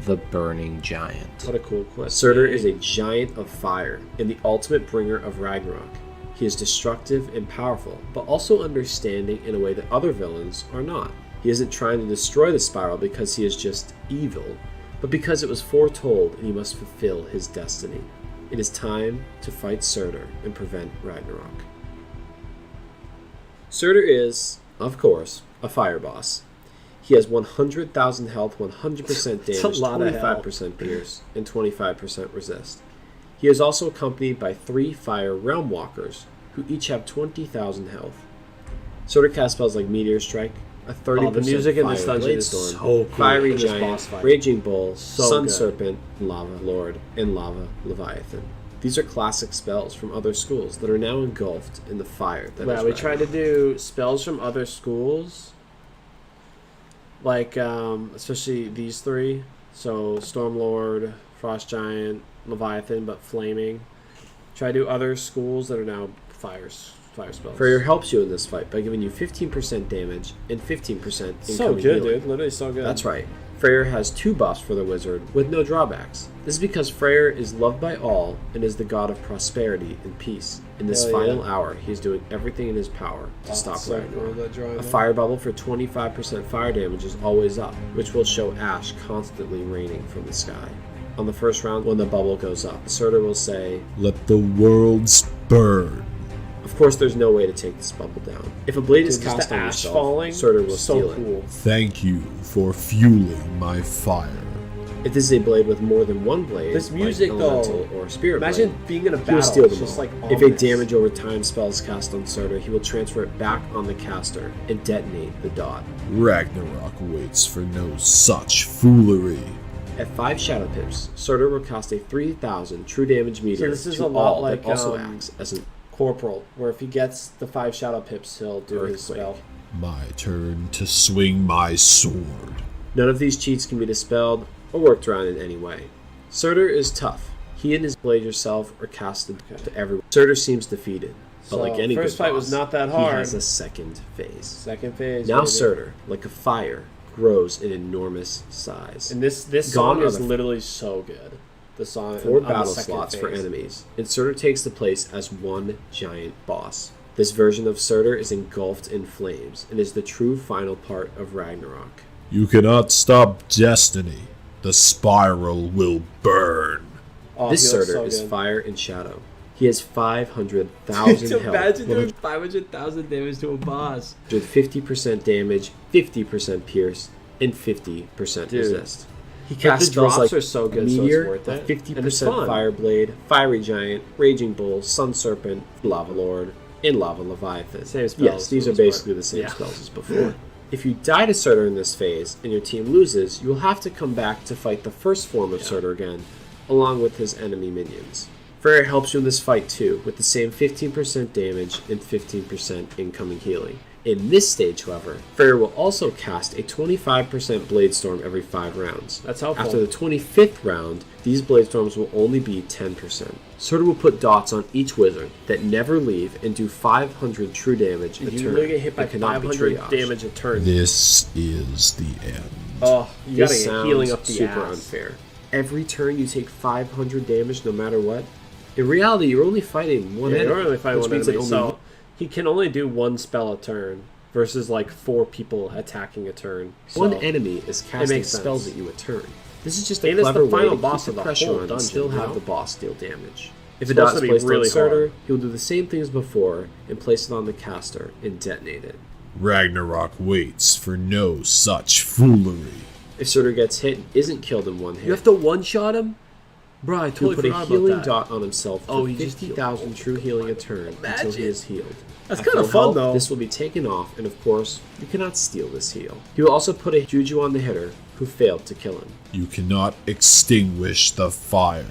The Burning Giant. What a cool quest. Surtur is a giant of fire and the ultimate bringer of Ragnarok. He is destructive and powerful, but also understanding in a way that other villains are not. He isn't trying to destroy the spiral because he is just evil, but because it was foretold and he must fulfill his destiny. It is time to fight Surtur and prevent Ragnarok. Surtur is, of course, a fire boss. He has 100,000 health, 100% That's a damage, lot of health. 25% pierce, and 25% resist. He is also accompanied by 3 fire realm walkers, who each have 20,000 health. Surtur casts spells like Meteor Strike, a 30% the music in this fire dungeon blade is storm, so cool fiery in this giant, boss fight. raging bull, So sun good. serpent, lava lord, and lava leviathan. These are classic spells from other schools that are now engulfed in the fire. Yeah, we tried to do spells from other schools, like especially these three. So Stormlord, Frost Giant, Leviathan, but flaming. Try to do other schools that are now fire spells. Freyr helps you in this fight by giving you 15% damage and 15% incoming So good, healing. dude. Literally so good. That's right. Freyr has 2 buffs for the wizard with no drawbacks. This is because Freyr is loved by all and is the god of prosperity and peace. In this Hell yeah. final hour, he is doing everything in his power to stop so Ragnarok. cool, that drawing A there. fire bubble for 25% fire damage is always up, which will show ash constantly raining from the sky. On the first round, when the bubble goes up, the Surtur will say, Let the worlds burn. of course there's no way to take this bubble down. If a blade is Dude, just cast the on ash yourself, falling, Surtur will so steal it. cool. Thank you for fueling my fire. If this is a blade with more than one blade, This music, like though, elemental or spirit Imagine blade, being in a he will battle. steal It's them just all. like If a ominous. damage over time spell is cast on Surtur, he will transfer it back on the caster and detonate the dot. Ragnarok waits for no such foolery. At 5 shadow pips, Surtur will cast a 3,000 true damage meter this is to a lot all like, that also um, acts as an Corporal, where if he gets the 5 shadow pips, he'll do his Earthquake. spell. My turn to swing my sword. None of these cheats can be dispelled or worked around in any way. Surtur is tough. He and his blade yourself are casted to everyone. Surtur seems defeated, but So, like any first good fight boss, was not that he hard. has a second phase. Second phase. Now baby. Surtur, like a fire, grows in enormous size. And this Gone song are is the- literally so good. The song 4 on the battle second slots for phase. enemies, and Surtur takes the place as one giant boss. This version of Surtur is engulfed in flames and is the true final part of Ragnarok. You cannot stop destiny. The spiral will burn. Oh, This he looks Surtur so is good. fire and shadow. He has 500,000 health, Imagine doing 500,000 damage to a boss. with 50% damage, 50% pierce, and 50% Dude. resist. He But casts the spells drops like are so good, Meteor, so it's worth it. a And it's 50% fun. Fire Blade, Fiery Giant, Raging Bull, Sun Serpent, Lava Lord, and Lava Leviathan. Same spells Yes, these for are the most basically part. the same Yeah. spells as before. If you die to Surtur in this phase and your team loses, you will have to come back to fight the first form of Surtur again, along with his enemy minions. Freyr helps you in this fight too, with the same 15% damage and 15% incoming healing. In this stage, however, Freyr will also cast a 25% Blade Storm every 5 rounds. That's helpful. After the 25th round, these Blade Storms will only be 10%. Surtur will put dots on each wizard that never leave and do 500 true damage a You turn. literally get hit by that cannot be 500 triaged. damage a turn. This is the end. Oh, you gotta This get sounds healing up the super ass. unfair. Every turn you take 500 damage no matter what. In reality, you're only fighting one Yeah, enemy. you're only fighting which one means enemy, that only so he can only do one spell a turn versus like 4 people attacking a turn. So one enemy is casting makes spells sense. at you a turn. This is just a And it's the clever way final to boss keep of the the pressure whole on and dungeon, still you have know? the boss deal damage. If It's a dot supposed is to be placed really on Surtur, hard. he will do the same thing as before and place it on the caster and detonate it. Ragnarok waits for no such foolery. If Surtur gets hit and isn't killed in one hit, You have to one-shot him? Bro, I he'll totally put a forgot about healing that. dot on himself for Oh, he just 50,000 true healing a turn until he is healed. That's At kinda full fun, health, though. This will be taken off, and of course, you cannot steal this heal. He will also put a juju on the hitter who failed to kill him. You cannot extinguish the fire.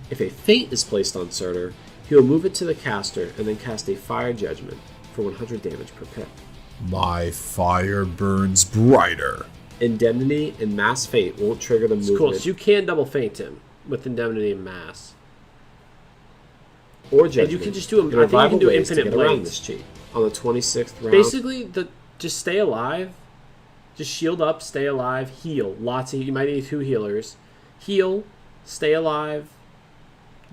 If a feint is placed on Surtur, he will move it to the caster and then cast a fire judgment for 100 damage per pip. My fire burns brighter. Indemnity and mass feint won't trigger the It's movement cool. So you can double feint him with indemnity and mass. or judgment. And you can just do him. There I are think you can viable do ways to infinite get around blades. this cheat. On the 26th round, Basically, just stay alive. Just shield up, stay alive, heal. Lots of you might need 2 healers. Heal, stay alive,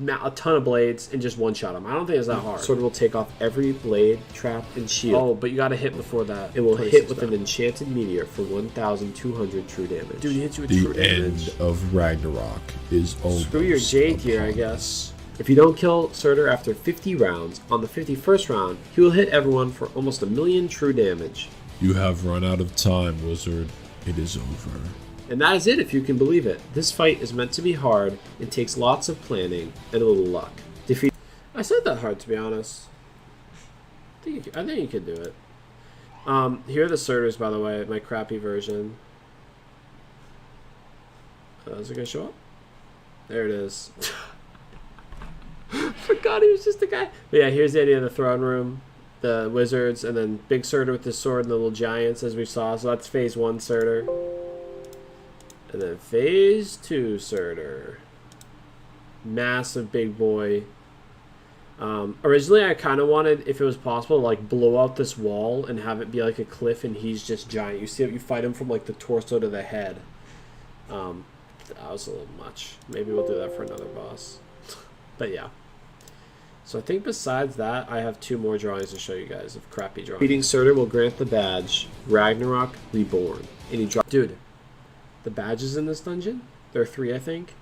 a ton of blades, and just one-shot them. I don't think it's that hard. Surtur will take off every blade, trap, and shield. Oh, but you got to hit before that. It will 26 hit with an round. enchanted meteor for 1,200 true damage. Dude, he hits you with The true damage. end of Ragnarok is over. Screw your Jade here, I guess. If you don't kill Surtur after 50 rounds, on the 51st round, he will hit everyone for almost 1,000,000 true damage. You have run out of time, wizard. It is over. And that is it, if you can believe it. This fight is meant to be hard and takes lots of planning and a little luck. I said that hard, to be honest. I think you could do it. Here are the Surters, by the way, my crappy version. Is it going to show up? There it is. Forgot he was just a guy. But yeah, here's the idea of the throne room, the wizards, and then big Surtur with the sword and the little giants, as we saw. So that's phase 1 Surtur. And then phase 2 Surtur. Massive big boy. Originally, I kind of wanted, if it was possible, to, like, blow out this wall and have it be like a cliff, and he's just giant. You see, you fight him from like the torso to the head. That was a little much. Maybe we'll do that for another boss. But yeah. So I think besides that, I have 2 more drawings to show you guys of crappy drawings. Beating Surtur will grant the badge Ragnarok Reborn. And he Dude, the badges in this dungeon, there are 3, I think.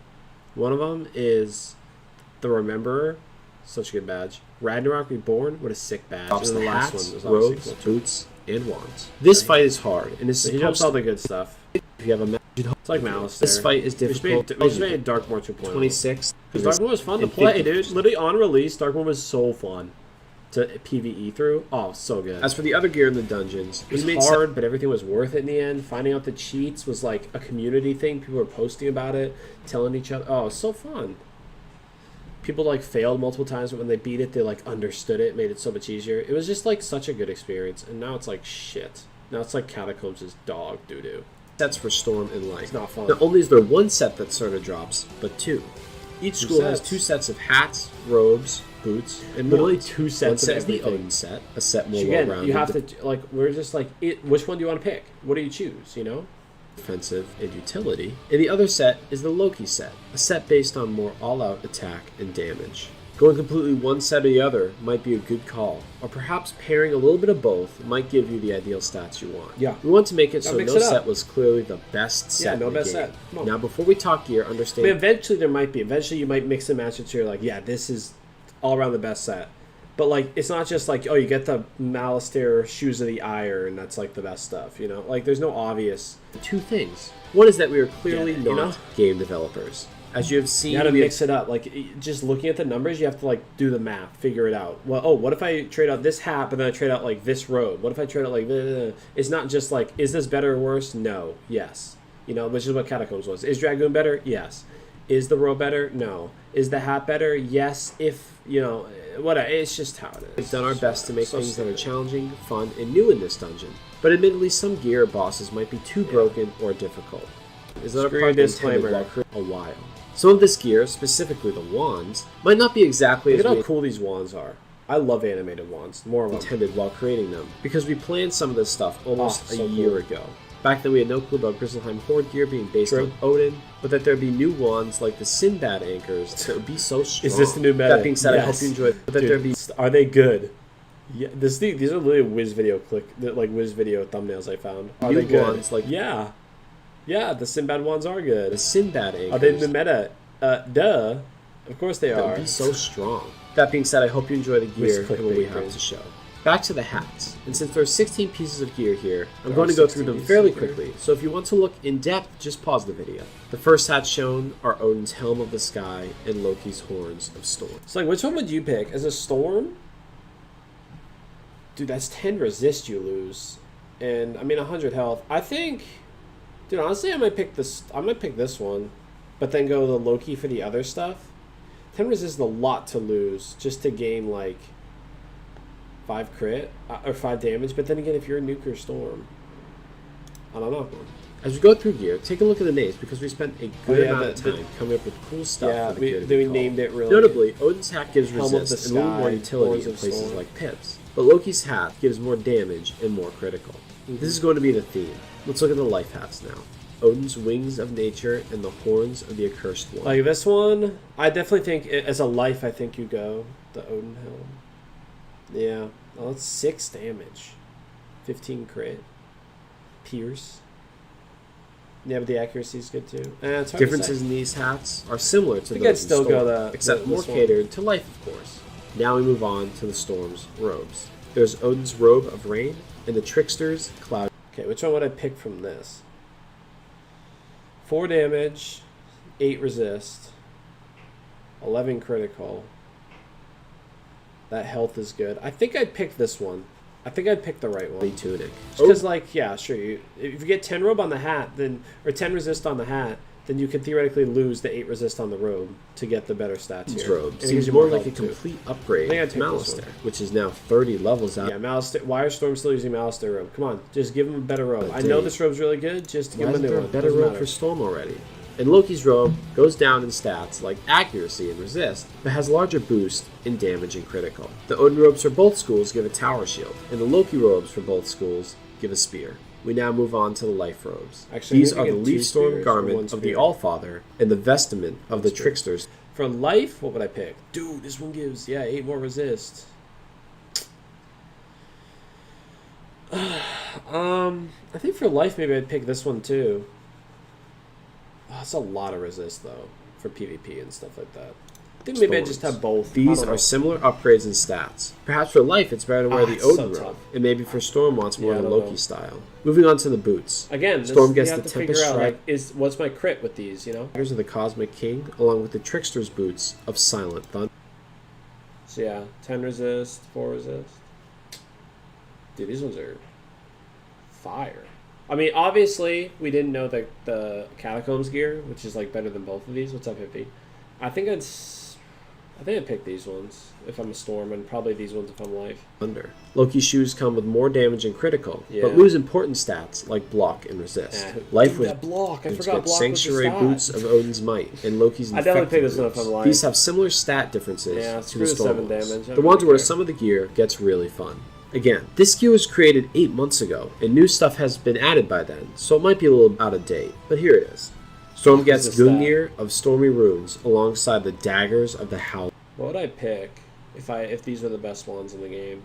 One of them is the Rememberer. Such a good badge. Ragnarok Reborn, what a sick badge. And then the last one was robes, cool. boots, and wands. This fight is hard, and So he jumps all the good stuff. if you have a It's like Malice. this fight is difficult. We just made Darkmoor 2.0. 26. Because Darkmoor was fun to play, dude. Literally on release, Darkmoor was so fun to PvE through. Oh, so good. As for the other gear in the dungeons, It was hard, but everything was worth it in the end. Finding out the cheats was like a community thing. People were posting about it, telling each other. Oh, it was so fun. People like failed multiple times, but when they beat it, they like understood it, made it so much easier. It was just like such a good experience, and now it's like shit. Now it's like Catacombs is dog doo-doo. sets for Storm and Light. It's not fun. Not only is there 1 set that sort of drops, but 2. Each school has 2 sets of hats, robes, boots, and Literally wands. 2 sets. One set of is the everything. Odin set, a set more Again, well-rounded. you have to like. We're just like, which one do you want to pick? What do you choose? You know. Defensive and utility. And the other set is the Loki set, a set based on more all-out attack and damage. Going completely one set or the other might be a good call, or perhaps pairing a little bit of both might give you the ideal stats you want. Yeah. We want to make it so mix no it up. set was clearly the best set. no in the best game. set. Come on. Now, before we talk gear, I understand. mean, eventually there might be. Eventually you might mix and match it so you're like, yeah, this is all around the best set. But like, it's not just like, oh, you get the Malistair Shoes of the Ire and that's like the best stuff. You know, like there's no obvious. 2 things. One is that we are clearly Yeah, you not know? game developers. As you have seen, You got to we have mix it up. Like, just looking at the numbers, you have to like do the math, figure it out. Well, oh, what if I trade out this hat, but then I trade out like this robe? What if I trade out like this? It's not just like, is this better or worse? No. Yes. You know, which is what Catacombs was. Is Dragoon better? Yes. Is the robe better? No. Is the hat better? Yes. If, you know, whatever. It's just how it is. We've done our best to make So things that are stupid. challenging, fun, and new in this dungeon. But admittedly, some gear or bosses might be too broken or difficult. Is that a Screw part your intended disclaimer. while creating a while? Some of this gear, specifically the wands, might not be exactly Look as at how we cool these wands are. I love animated wands. More of them. intended while creating them, because we planned some of this stuff almost Oh, so a year cool. ago. Back then, we had no clue about Grizzleheim Horde gear being based True. on Odin, but that there'd be new wands like the Sinbad anchors that would be so strong. Is this the new meta? That being said, I hope Yes. you enjoyed. But that Dude, there'd be are they good? Yeah, these are literally Wiz video Wiz video thumbnails I found. Are New they good? ones, like- yeah, the Sinbad ones are good. the Sinbad anchors. Are they in the meta? Duh. Of course they that are. would be so strong. That being said, I hope you enjoy the gear With and what we clickbait, have right? to show. Back to the hats. And since there are 16 pieces of gear here, I'm There going are to go 16 through them pieces fairly of gear. quickly. So if you want to look in depth, just pause the video. The first hats shown are Odin's Helm of the Sky and Loki's Horns of Storm. So like, which one would you pick? As a storm? Dude, that's 10 resist you lose, and I mean 100 health. I think, dude, honestly, I might pick this. I might pick this one, but then go the Loki for the other stuff. 10 resist is a lot to lose just to gain like 5 crit or 5 damage. But then again, if you're a nuker storm, I don't know. As we go through gear, take a look at the names because we spent a good yeah, amount of the- time coming up with cool stuff. Yeah, for the gear to be we called. named it really. Notably, Odin's hat gives Helm of the resist and a little more Sky, utility Horns in of places Storm. like pips. But Loki's hat gives more damage and more critical. This is going to be the theme. Let's look at the life hats now. Odin's Wings of Nature and the Horns of the Accursed One. Like this one, I definitely think as a life, I think you go the Odin Helm. Yeah, well, that's 6 damage, 15 crit, pierce. Yeah, but the accuracy is good too. It's hard Differences to in these hats are similar to think those I'd still in Storm, go except more this one. catered to life, of course. Now we move on to the Storm's robes. There's Odin's Robe of Rain and the Trickster's Cloud. say. Okay, which one would I pick from this? 4 damage, 8 resist, 11 critical. That health is good. I think I'd pick this one. I think I'd pick the right one. Tunic. Because, like, yeah, sure. If you get 10 robe on the hat, then or 10 resist on the hat, then you could theoretically lose the 8 resist on the robe to get the better stats here. Robe And it seems gives you more like a health, too. complete upgrade I think I'd to take this Malister, one. which is now 30 levels out. Yeah, Malister. Why are Storm still using Malister robe? Come on, just give him a better robe. I know this robe's really good. Just give Why him a isn't new there one. a better Doesn't robe matter. for Storm already? And Loki's robe goes down in stats like accuracy and resist, but has larger boost in damage and critical. The Odin robes for both schools give a tower shield, and the Loki robes for both schools give a spear. We now move on to the life robes. Actually, These I think are you the get 2 Leaf Storm spears or 1 garment of the spear. Allfather and the vestment of the Tricksters. For life, what would I pick? Dude, this one gives 8 more resist. I think for life maybe I'd pick this one too. Oh, that's a lot of resist though for PvP and stuff like that. I think maybe I'd just have both. These I don't know. are similar upgrades in stats. Perhaps for life, it's better to wear the it's so Odin robe, tough. and maybe for Storm wants more Yeah, I the don't Loki know. style. Moving on to the boots. Again, Storm you gets have the to figure Tempest out Strike. like what's my crit with these, you know? Daggers of the Cosmic King, along with the Trickster's boots of Silent Thunder. So yeah, 10 resist, 4 resist. Dude, these ones are fire. I mean, obviously, we didn't know the Catacombs gear, which is like better than both of these. What's up, Hippie? I think I'd pick these ones if I'm a Storm, and probably these ones if I'm Life. Thunder. Loki's shoes come with more damage and critical, Yeah. but lose important stats like block and resist. Life Dude, with that block. I boots forgot get block Sanctuary was the boots stat. of Odin's might, and Loki's I definitely infected pick this one if boots. I'm Life. These have similar stat differences Yeah, to screw the the Storm 7 ones. damage. I The don't ones really where care. some of the gear gets really fun. Again, this gear was created 8 months ago, and new stuff has been added by then, so it might be a little out of date, but here it is. Storm What gets is this Gungnir of Stormy Runes alongside the Daggers of the Howl. What would I pick if these were the best ones in the game?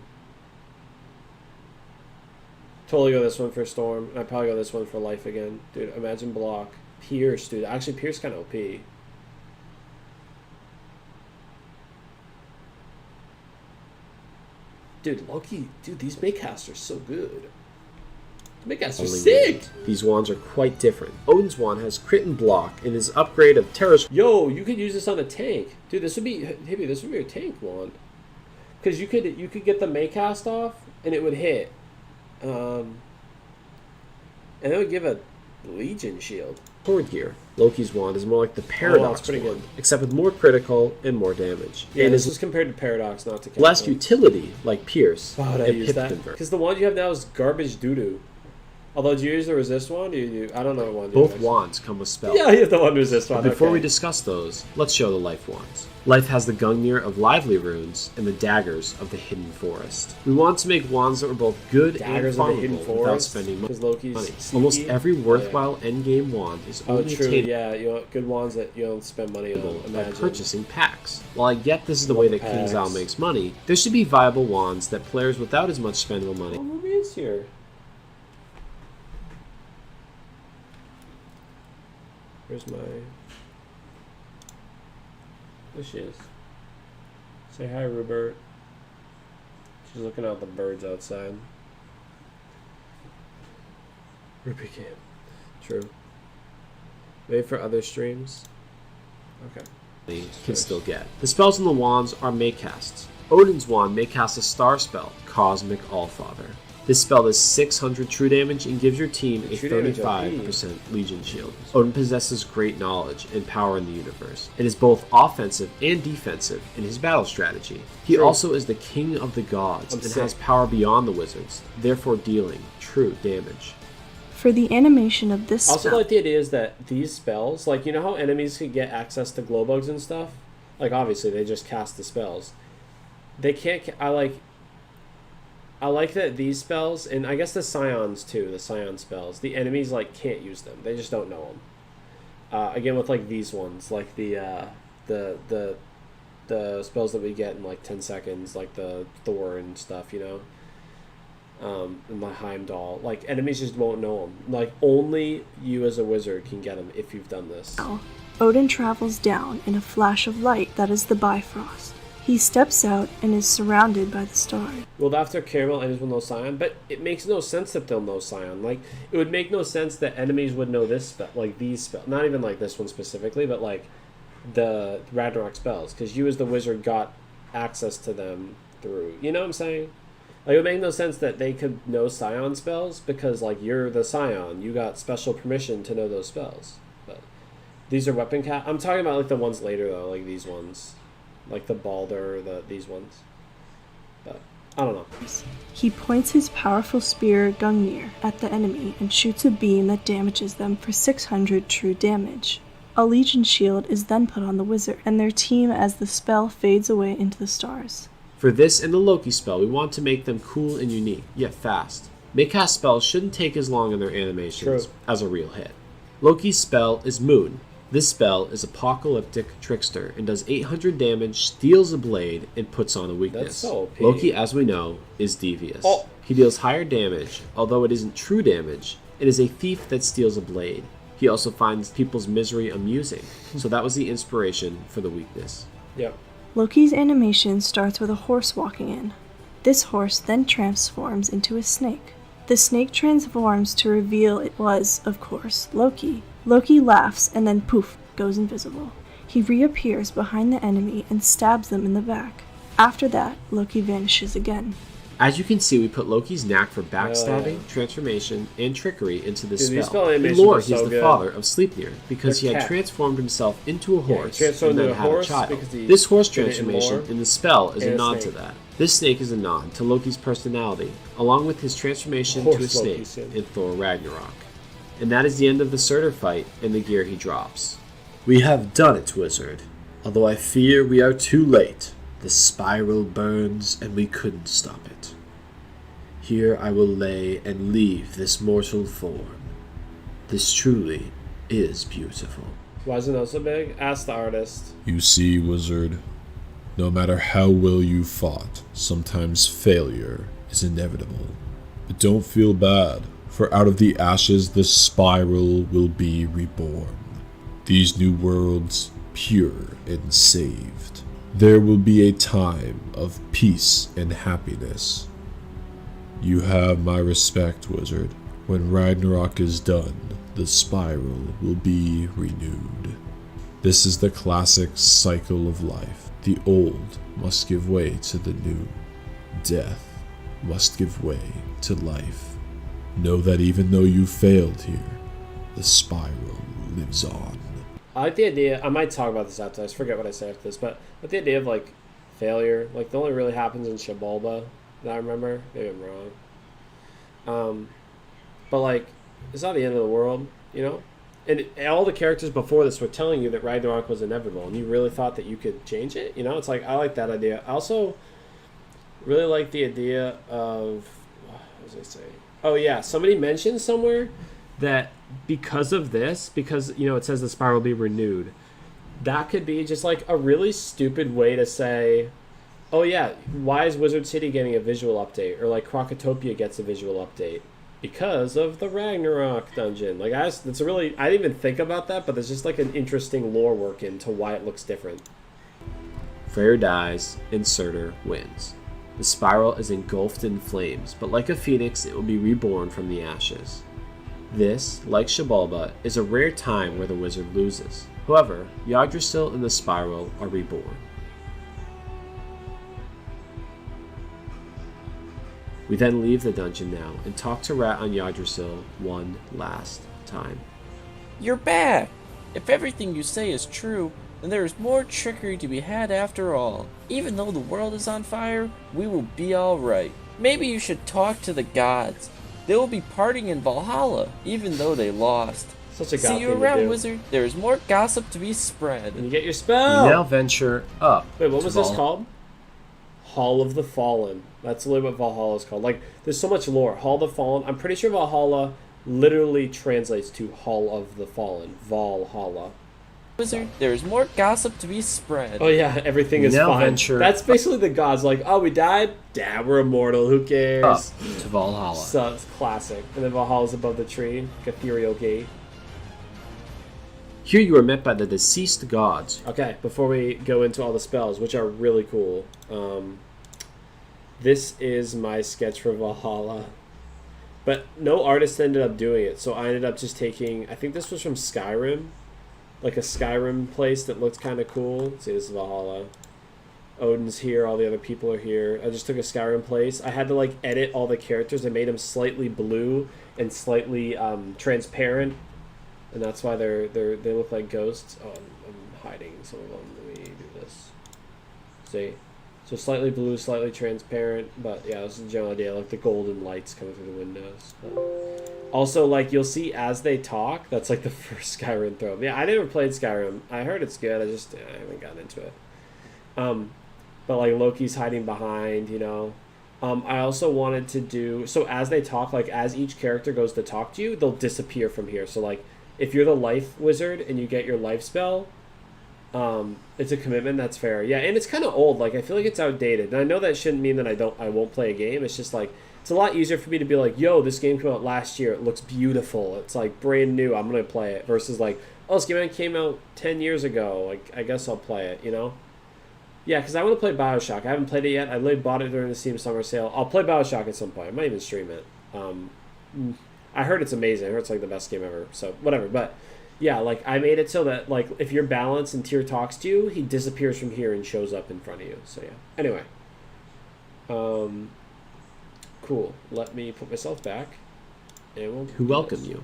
Totally go this one for Storm, and I'd probably go this one for Life again. Dude, imagine block. Pierce, dude. Actually, Pierce kind of OP. Dude, Loki, dude, these Maycasts are so good. The Maycasts are Only sick! named. These wands are quite different. Odin's wand has crit and block, and his upgrade of Terra's Yo, you could use this on a tank. Dude, this would be a tank wand. Because you could get the Maycast off, and it would hit. And it would give a Legion shield. sword gear. Loki's wand is more like the Paradox pretty wand, good. except with more critical and more damage. Yeah, and this is is compared to Paradox, not to less Catapult. utility, like Pierce Why would I and use Pip that? Convert. Because the one you have now is garbage doo-doo. Although, do you use the resist one? I don't know what one. you Both use. wands come with spells. Yeah, you have the one resist one. But before okay. we discuss those, let's show the life wands. Life has the Gungnir of Lively Runes and the Daggers of the Hidden Forest. We want to make wands that were both good Daggers and of the Hidden farmable without Forest. spending money. Because Loki's Money. sneaky. Almost every Oh, yeah. worthwhile endgame wand is Oh, only true. attainable Yeah, you know, good ones that you don't spend money on. by Imagine. purchasing packs. While I get this is the way that King's Isle packs. makes money, there should be viable wands that players without as much spendable money What movie is here? Where's my... There she is. Say hi, Rupert. She's looking out the birds outside. Rupert Camp. True. Maybe for other streams? Okay. can still get. The spells in the wands are Maycasts. Odin's wand may cast a star spell, Cosmic Allfather. This spell does 600 true damage and gives your team a True damage 35% Legion shield. Odin possesses great knowledge and power in the universe, and is both offensive and defensive in his battle strategy. He True. also is the king of the gods and has power beyond the wizards, therefore dealing true damage. For the animation of this I also spell, like the idea is that these spells, like, you know how enemies can get access to glow bugs and stuff? Like, obviously, they just cast the spells. They can't... I like that these spells, and I guess the Scions too, the Scion spells, the enemies, like, can't use them. They just don't know them. Again, with, like, these ones, like the spells that we get in, like, 10 seconds, like the Thor and stuff, you know? And the Heimdall. Like, enemies just won't know them. Like, only you as a wizard can get them if you've done this. Odin travels down in a flash of light that is the Bifrost. He steps out and is surrounded by the stars. Well, after Caramel enemies will know Scion, but it makes no sense that they'll know Scion. Like, it would make no sense that enemies would know this spell, like these spells. Not even like this one specifically, but like the Ragnarok spells, because you as the wizard got access to them through. You know what I'm saying? Like, it would make no sense that they could know Scion spells because, like, you're the Scion. You got special permission to know those spells. But these are weapon cap. I'm talking about, like, the ones later, though. Like, these ones. Like, the Balder, these ones. But, I don't know. He points his powerful spear Gungnir at the enemy and shoots a beam that damages them for 600 true damage. A Legion shield is then put on the wizard and their team as the spell fades away into the stars. For this and the Loki spell, we want to make them cool and unique, yet fast. Maycast spells shouldn't take as long in their animations as a real hit. Loki's spell is Moon. This spell is Apocalyptic Trickster and does 800 damage, steals a blade, and puts on a weakness. That's so OP. Loki, as we know, is devious. Oh. He deals higher damage, although it isn't true damage. It is a thief that steals a blade. He also finds people's misery amusing, so that was the inspiration for the weakness. Yep. Loki's animation starts with a horse walking in. This horse then transforms into a snake. The snake transforms to reveal it was, of course, Loki. Loki laughs and then poof, goes invisible. He reappears behind the enemy and stabs them in the back. After that, Loki vanishes again. As you can see, we put Loki's knack for backstabbing, transformation, and trickery into the these spell spell. In animations lore, are he's so the good. father of Sleipnir, because They're he had cat. transformed himself into a horse transformed and then into a had horse a child. because he This horse did it in transformation lore, in the spell is a and a nod to snake. that. This snake is a nod to Loki's personality, along with his transformation Horse to a snake Loki sin. in Thor Ragnarok. And that is the end of the Surtur fight and the gear he drops. We have done it, wizard. Although I fear we are too late. The spiral burns and we couldn't stop it. Here I will lay and leave this mortal form. This truly is beautiful. Why is it not so big? Ask the artist. You see, wizard, no matter how well you fought, sometimes failure is inevitable. But don't feel bad, for out of the ashes the spiral will be reborn. These new worlds, pure and saved. There will be a time of peace and happiness. You have my respect, wizard. When Ragnarok is done, the spiral will be renewed. This is the classic cycle of life. The old must give way to the new. Death must give way to life. Know that even though you failed here, the spiral lives on. I like the idea. I might talk about this after. I forget what I say after this, but the idea of like failure, like, the only really happens in Shabalba that I remember. Maybe I'm wrong. But like, it's not the end of the world, you know. And all the characters before this were telling you that Ragnarok was inevitable, and you really thought that you could change it. You know, it's like, I like that idea. I also really like the idea of, what was I saying? Oh yeah, somebody mentioned somewhere that because of this, because, you know, it says the spiral will be renewed, that could be just like a really stupid way to say, oh yeah, why is Wizard City getting a visual update? Or like Krokotopia gets a visual update. Because of the Ragnarok Dungeon. Like, I didn't even think about that, but there's just like an interesting lore work into why it looks different. Freyr dies, and Surtur wins. The spiral is engulfed in flames, but like a phoenix, it will be reborn from the ashes. This, like Shabalba, is a rare time where the wizard loses. However, Yggdrasil and the spiral are reborn. We then leave the dungeon now and talk to Rat on Yggdrasil one last time. You're back! If everything you say is true, then there is more trickery to be had after all. Even though the world is on fire, we will be alright. Maybe you should talk to the gods. They will be partying in Valhalla, even though they lost. Such a god See you thing to around, do. wizard. There is more gossip to be spread. And you get your We spell! now venture up. Wait, what to was this Val- called? Hall of the Fallen. That's literally what Valhalla is called. Like, there's so much lore. Hall of the Fallen. I'm pretty sure Valhalla literally translates to Hall of the Fallen. Valhalla. Wizard, there is more gossip to be spread. Oh yeah, everything We is now fine. venture That's basically the gods. Like, oh, we died? Yeah, we're immortal. Who cares? up to Valhalla. So it's classic. And then Valhalla's above the tree. Like ethereal gate. Here you are met by the deceased gods. Okay, before we go into all the spells, which are really cool, this is my sketch for Valhalla. But no artist ended up doing it, so I ended up just taking, I think this was from Skyrim, like a Skyrim place that looked kind of cool. Let's see, this is Valhalla. Odin's here, all the other people are here. I just took a Skyrim place. I had to like edit all the characters. I made them slightly blue and slightly transparent, and that's why they look like ghosts. Oh, I'm hiding some of them. Let me do this. See, so slightly blue, slightly transparent, but yeah, this is the general idea. Like the golden lights coming through the windows. Also, like you'll see as they talk. That's like the first Skyrim throw. Yeah, I never played Skyrim. I heard it's good. I haven't gotten into it. But like Loki's hiding behind, you know. I also wanted to do so as they talk, like as each character goes to talk to you, they'll disappear from here. So like if you're the life wizard and you get your life spell, it's a commitment. That's fair. Yeah, and it's kind of old. Like I feel like it's outdated. And I know that shouldn't mean that I won't play a game. It's just like it's a lot easier for me to be like, yo, this game came out last year. It looks beautiful. It's like brand new. I'm gonna play it. Versus like, oh, this game came out 10 years ago. Like I guess I'll play it. You know. Yeah, because I want to play Bioshock. I haven't played it yet. I bought it during the Steam Summer Sale. I'll play Bioshock at some point. I might even stream it. I heard it's amazing. I heard it's like the best game ever. So whatever. But yeah, like I made it so that like if you're balanced and Tyr talks to you, he disappears from here and shows up in front of you. So yeah. Anyway. Cool. Let me put myself back. And we'll Who welcome you?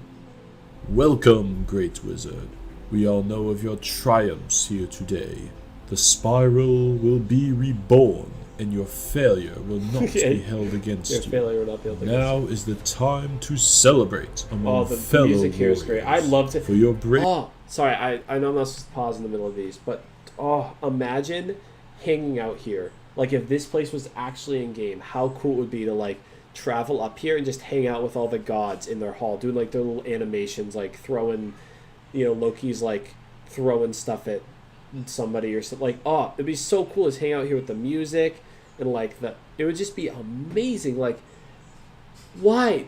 Welcome, great wizard. We all know of your triumphs here today. The spiral will be reborn, and your failure will not be held against Your you. failure will not be able to Now is the time to celebrate among the fellow music here is great. I'd love to. for your break. Oh, sorry. I know I'm not supposed to pause in the middle of these, but imagine hanging out here. Like if this place was actually in game, how cool it would be to like travel up here and just hang out with all the gods in their hall, doing like their little animations, like throwing, Loki's like throwing stuff at somebody or something. Like, oh, it'd be so cool to hang out here with the music and like it would just be amazing. Like, why?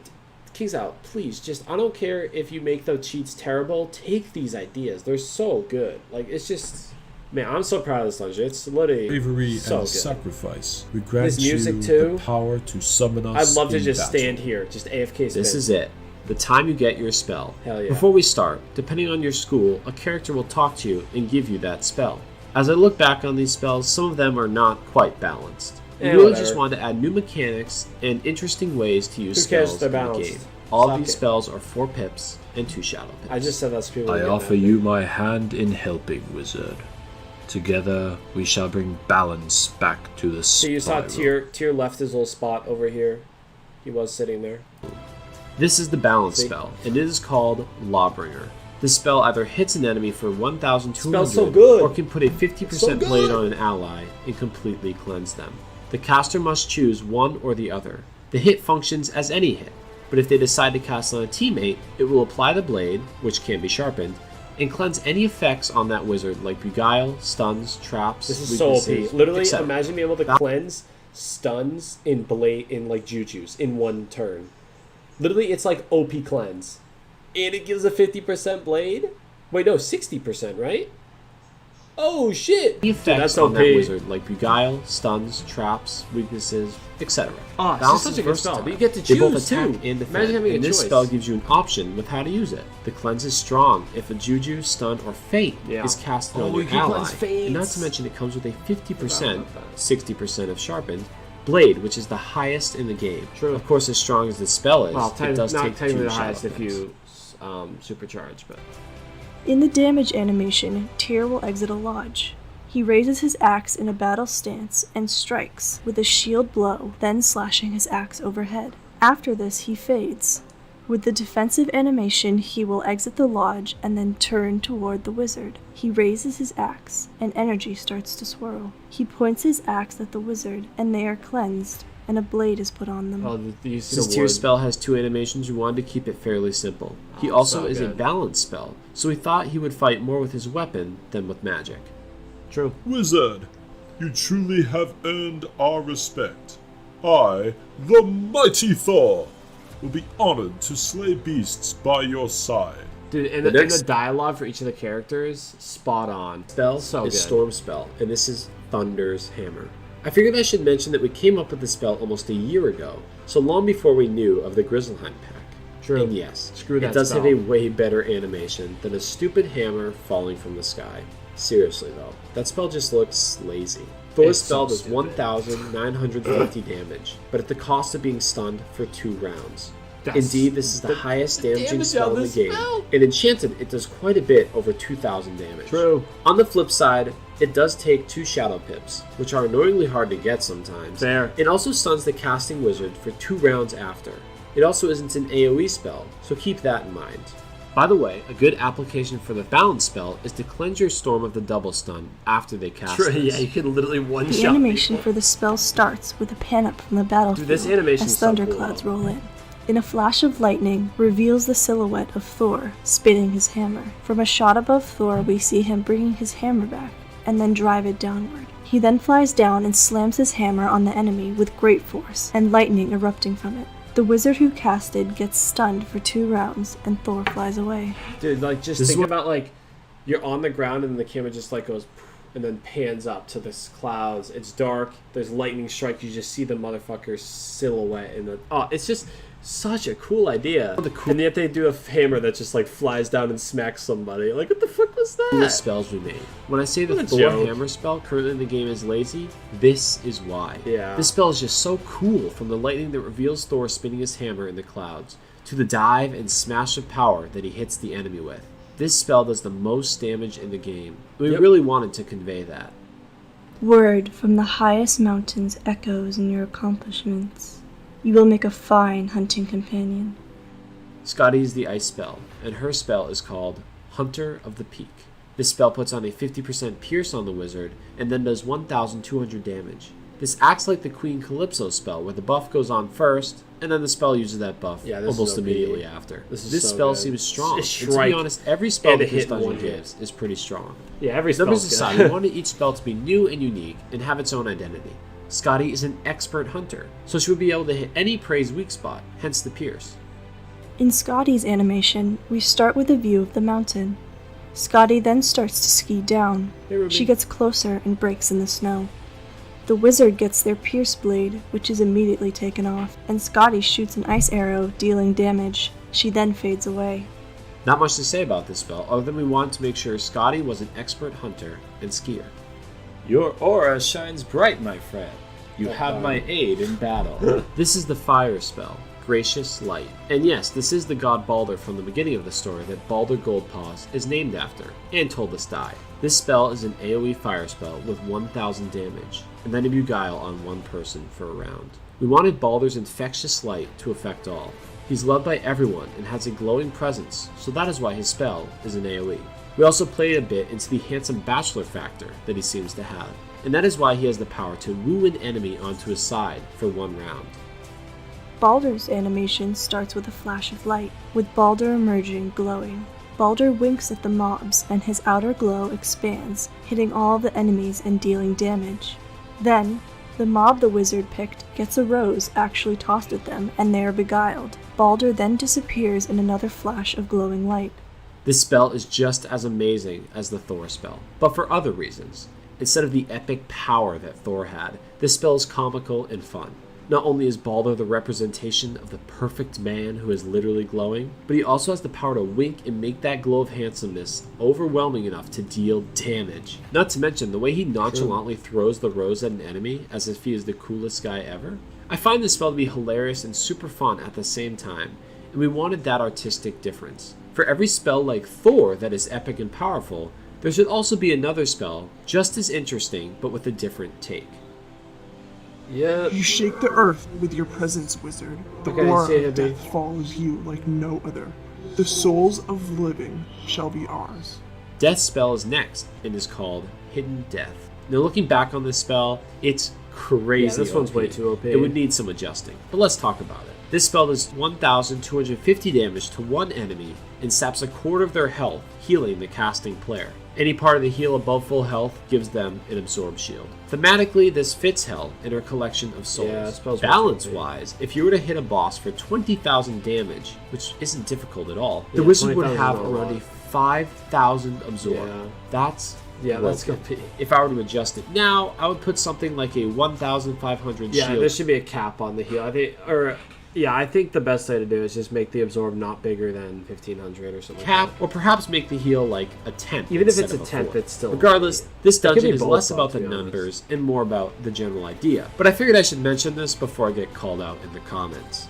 Kings Out, please, just I don't care if you make the cheats terrible, take these ideas. They're so good. Like, it's just, man, I'm so proud of this dungeon. It's literally Bravery so and good. sacrifice. We grant This music you too. the power to summon us. I'd love to in just battle. stand here, just AFK spin. This is it. The time you get your spell. Hell yeah. Before we start, depending on your school, a character will talk to you and give you that spell. As I look back on these spells, some of them are not quite balanced. We really whatever. just wanted to add new mechanics and interesting ways to use Who cares spells if in they're the balanced? game. All of Suck these it. spells are 4 pips and 2 shadow pips. I just said that's people. I getting offer mad. you my hand in helping, wizard. Together we shall bring balance back to the So you saw spiral. Tyr left his little spot over here. He was sitting there. This is the balance See? spell, and it is called Lawbringer. This spell either hits an enemy for 1,200 Spell's so good. or can put a 50% So good. blade on an ally and completely cleanse them. The caster must choose one or the other. The hit functions as any hit, but if they decide to cast on a teammate, it will apply the blade, which can be sharpened, and cleanse any effects on that wizard like beguile, stuns, traps, This is so OP. weaknesses, Literally, etc. imagine being able to cleanse stuns in like jujus in one turn. Literally, it's like OP cleanse. And it gives a 50% blade? Wait, no, 60%, right? Oh, shit! Any effects that's on OP. that wizard like beguile, stuns, traps, weaknesses, etc. Oh, it's Balance such is a good spell, versatile. but you get to They both choose, attack too. and defend, Imagine having a and this choice. spell gives you an option with how to use it. The cleanse is strong if a juju, stun, or feint Yeah. is casted Oh, on you your can ally. cleanse feints. And not to mention it comes with a 50%, Forgot about that. 60% of sharpened blade, which is the highest in the game. True. Of course, as strong as this spell is, Well, it does not take technically 2 the shadow highest if pips. you supercharge, but... In the damage animation, Tyr will exit a lodge. He raises his axe in a battle stance and strikes with a shield blow, then slashing his axe overhead. After this, he fades. With the defensive animation, he will exit the lodge and then turn toward the wizard. He raises his axe, and energy starts to swirl. He points his axe at the wizard, and they are cleansed, and a blade is put on them. Oh, you see Since the Tyr's word. spell has 2 animations, we wanted to keep it fairly simple. He Oh, also so is a good. balanced spell, so we thought he would fight more with his weapon than with magic. True. Wizard, you truly have earned our respect. I, the mighty Thor, will be honored to slay beasts by your side. Dude, and The the next- dialogue for each of the characters, spot on. Spell So is good. Storm Spell, and this is Thunder's Hammer. I figured I should mention that we came up with the spell almost a year ago, so long before we knew of the Grizzleheim pack. True. And yes, Screw that it does spell. have a way better animation than a stupid hammer falling from the sky. Seriously though, that spell just looks lazy. Thor's It's spell so does stupid. 1,950 damage, but at the cost of being stunned for 2 rounds. That's- Indeed, this is the highest damaging damage spell on in the this game. spell. In Enchanted, it does quite a bit over 2,000 damage. True. On the flip side, it does take 2 Shadow Pips, which are annoyingly hard to get sometimes. Fair. It also stuns the casting wizard for 2 rounds after. It also isn't an AoE spell, so keep that in mind. By the way, a good application for the balance spell is to cleanse your storm of the double stun after they cast True. this. Yeah, you can literally one The shot. animation for the spell starts with a pan up from the battlefield Dude, this animation's as so thunderclouds cool. roll in. In a flash of lightning, reveals the silhouette of Thor spinning his hammer. From a shot above Thor, we see him bringing his hammer back and then drive it downward. He then flies down and slams his hammer on the enemy with great force and lightning erupting from it. The wizard who casted gets stunned for 2 rounds and Thor flies away. Dude, like, just This is think what- about, like, you're on the ground and the camera just, like, goes and then pans up to the clouds. It's dark. There's lightning strike. You just see the motherfucker's silhouette in the... Oh, it's just such a cool idea. And yet they do a hammer that just, like, flies down and smacks somebody. Like, what the fuck was that? Coolest spells we made. When I say the What a Thor joke. hammer spell currently in the game is lazy, this is why. Yeah. This spell is just so cool, from the lightning that reveals Thor spinning his hammer in the clouds, to the dive and smash of power that he hits the enemy with. This spell does the most damage in the game. We Yep. really wanted to convey that. Word from the highest mountains echoes in your accomplishments. You will make a fine hunting companion. Scotty is the ice spell, and her spell is called Hunter of the Peak. This spell puts on a 50% pierce on the wizard, and then does 1,200 damage. This acts like the Queen Calypso spell, where the buff goes on first, and then the spell uses that buff Yeah, this is almost OP. immediately after. This is This so spell good. seems strong. It's And to strike be honest, every spell and a that this hit dungeon one hit. gives is pretty strong. Yeah, every Numbers spell's aside, good. we wanted each spell to be new and unique and have its own identity. Scotty is an expert hunter, so she would be able to hit any prey's weak spot, hence the pierce. In Scotty's animation, we start with a view of the mountain. Scotty then starts to ski down. Hey, Ruby. She gets closer and breaks in the snow. The wizard gets their pierce blade, which is immediately taken off, and Scotty shoots an ice arrow, dealing damage. She then fades away. Not much to say about this spell, other than we wanted to make sure Scotty was an expert hunter and skier. Your aura shines bright, my friend. You have my aid in battle. This is the fire spell, Gracious Light. And yes, this is the god Balder from the beginning of the story that Balder Goldpaws is named after, and told us died. This spell is an AoE fire spell with 1,000 damage, and then a Beguile on one person for a round. We wanted Balder's infectious light to affect all. He's loved by everyone and has a glowing presence, so that is why his spell is an AoE. We also played a bit into the handsome bachelor factor that he seems to have, and that is why he has the power to woo an enemy onto his side for one round. Balder's animation starts with a flash of light, with Balder emerging glowing. Balder winks at the mobs, and his outer glow expands, hitting all of the enemies and dealing damage. Then, the mob the wizard picked gets a rose actually tossed at them, and they are beguiled. Balder then disappears in another flash of glowing light. This spell is just as amazing as the Thor spell, but for other reasons. Instead of the epic power that Thor had, this spell is comical and fun. Not only is Balder the representation of the perfect man who is literally glowing, but he also has the power to wink and make that glow of handsomeness overwhelming enough to deal damage. Not to mention the way he nonchalantly throws the rose at an enemy as if he is the coolest guy ever. I find this spell to be hilarious and super fun at the same time, and we wanted that artistic difference. For every spell like Thor that is epic and powerful, there should also be another spell just as interesting but with a different take. Yeah. You shake the earth with your presence, wizard. The Okay, aura say it, of babe. death follows you like no other. The souls of living shall be ours. Death spell is next and is called Hidden Death. Now looking back on this spell, it's crazy. Yeah, this one's OP. way too OP. It would need some adjusting, but let's talk about it. This spell does 1,250 damage to one enemy and saps a quarter of their health, healing the casting player. Any part of the heal above full health gives them an absorb shield. Thematically, this fits Hell in her collection of souls. Yeah, it spells way Balance-wise, if you were to hit a boss for 20,000 damage, which isn't difficult at all, the Yeah, wizard would 20,000 have is not a around a lot. 5,000 absorb. Yeah. That's That's broken. gonna be. If I were to adjust it now, I would put something like a 1,500 Yeah, shield. there should be a cap on the heal. I think, or Yeah, I think the best way to do is just make the absorb not bigger than 1500 or something. Cap, like or perhaps make the heal like a 10th. Even if it's instead a of 10th, 4th. it's still. Regardless, this could dungeon be is both less though, about to the be honest. numbers and more about the general idea. But I figured I should mention this before I get called out in the comments.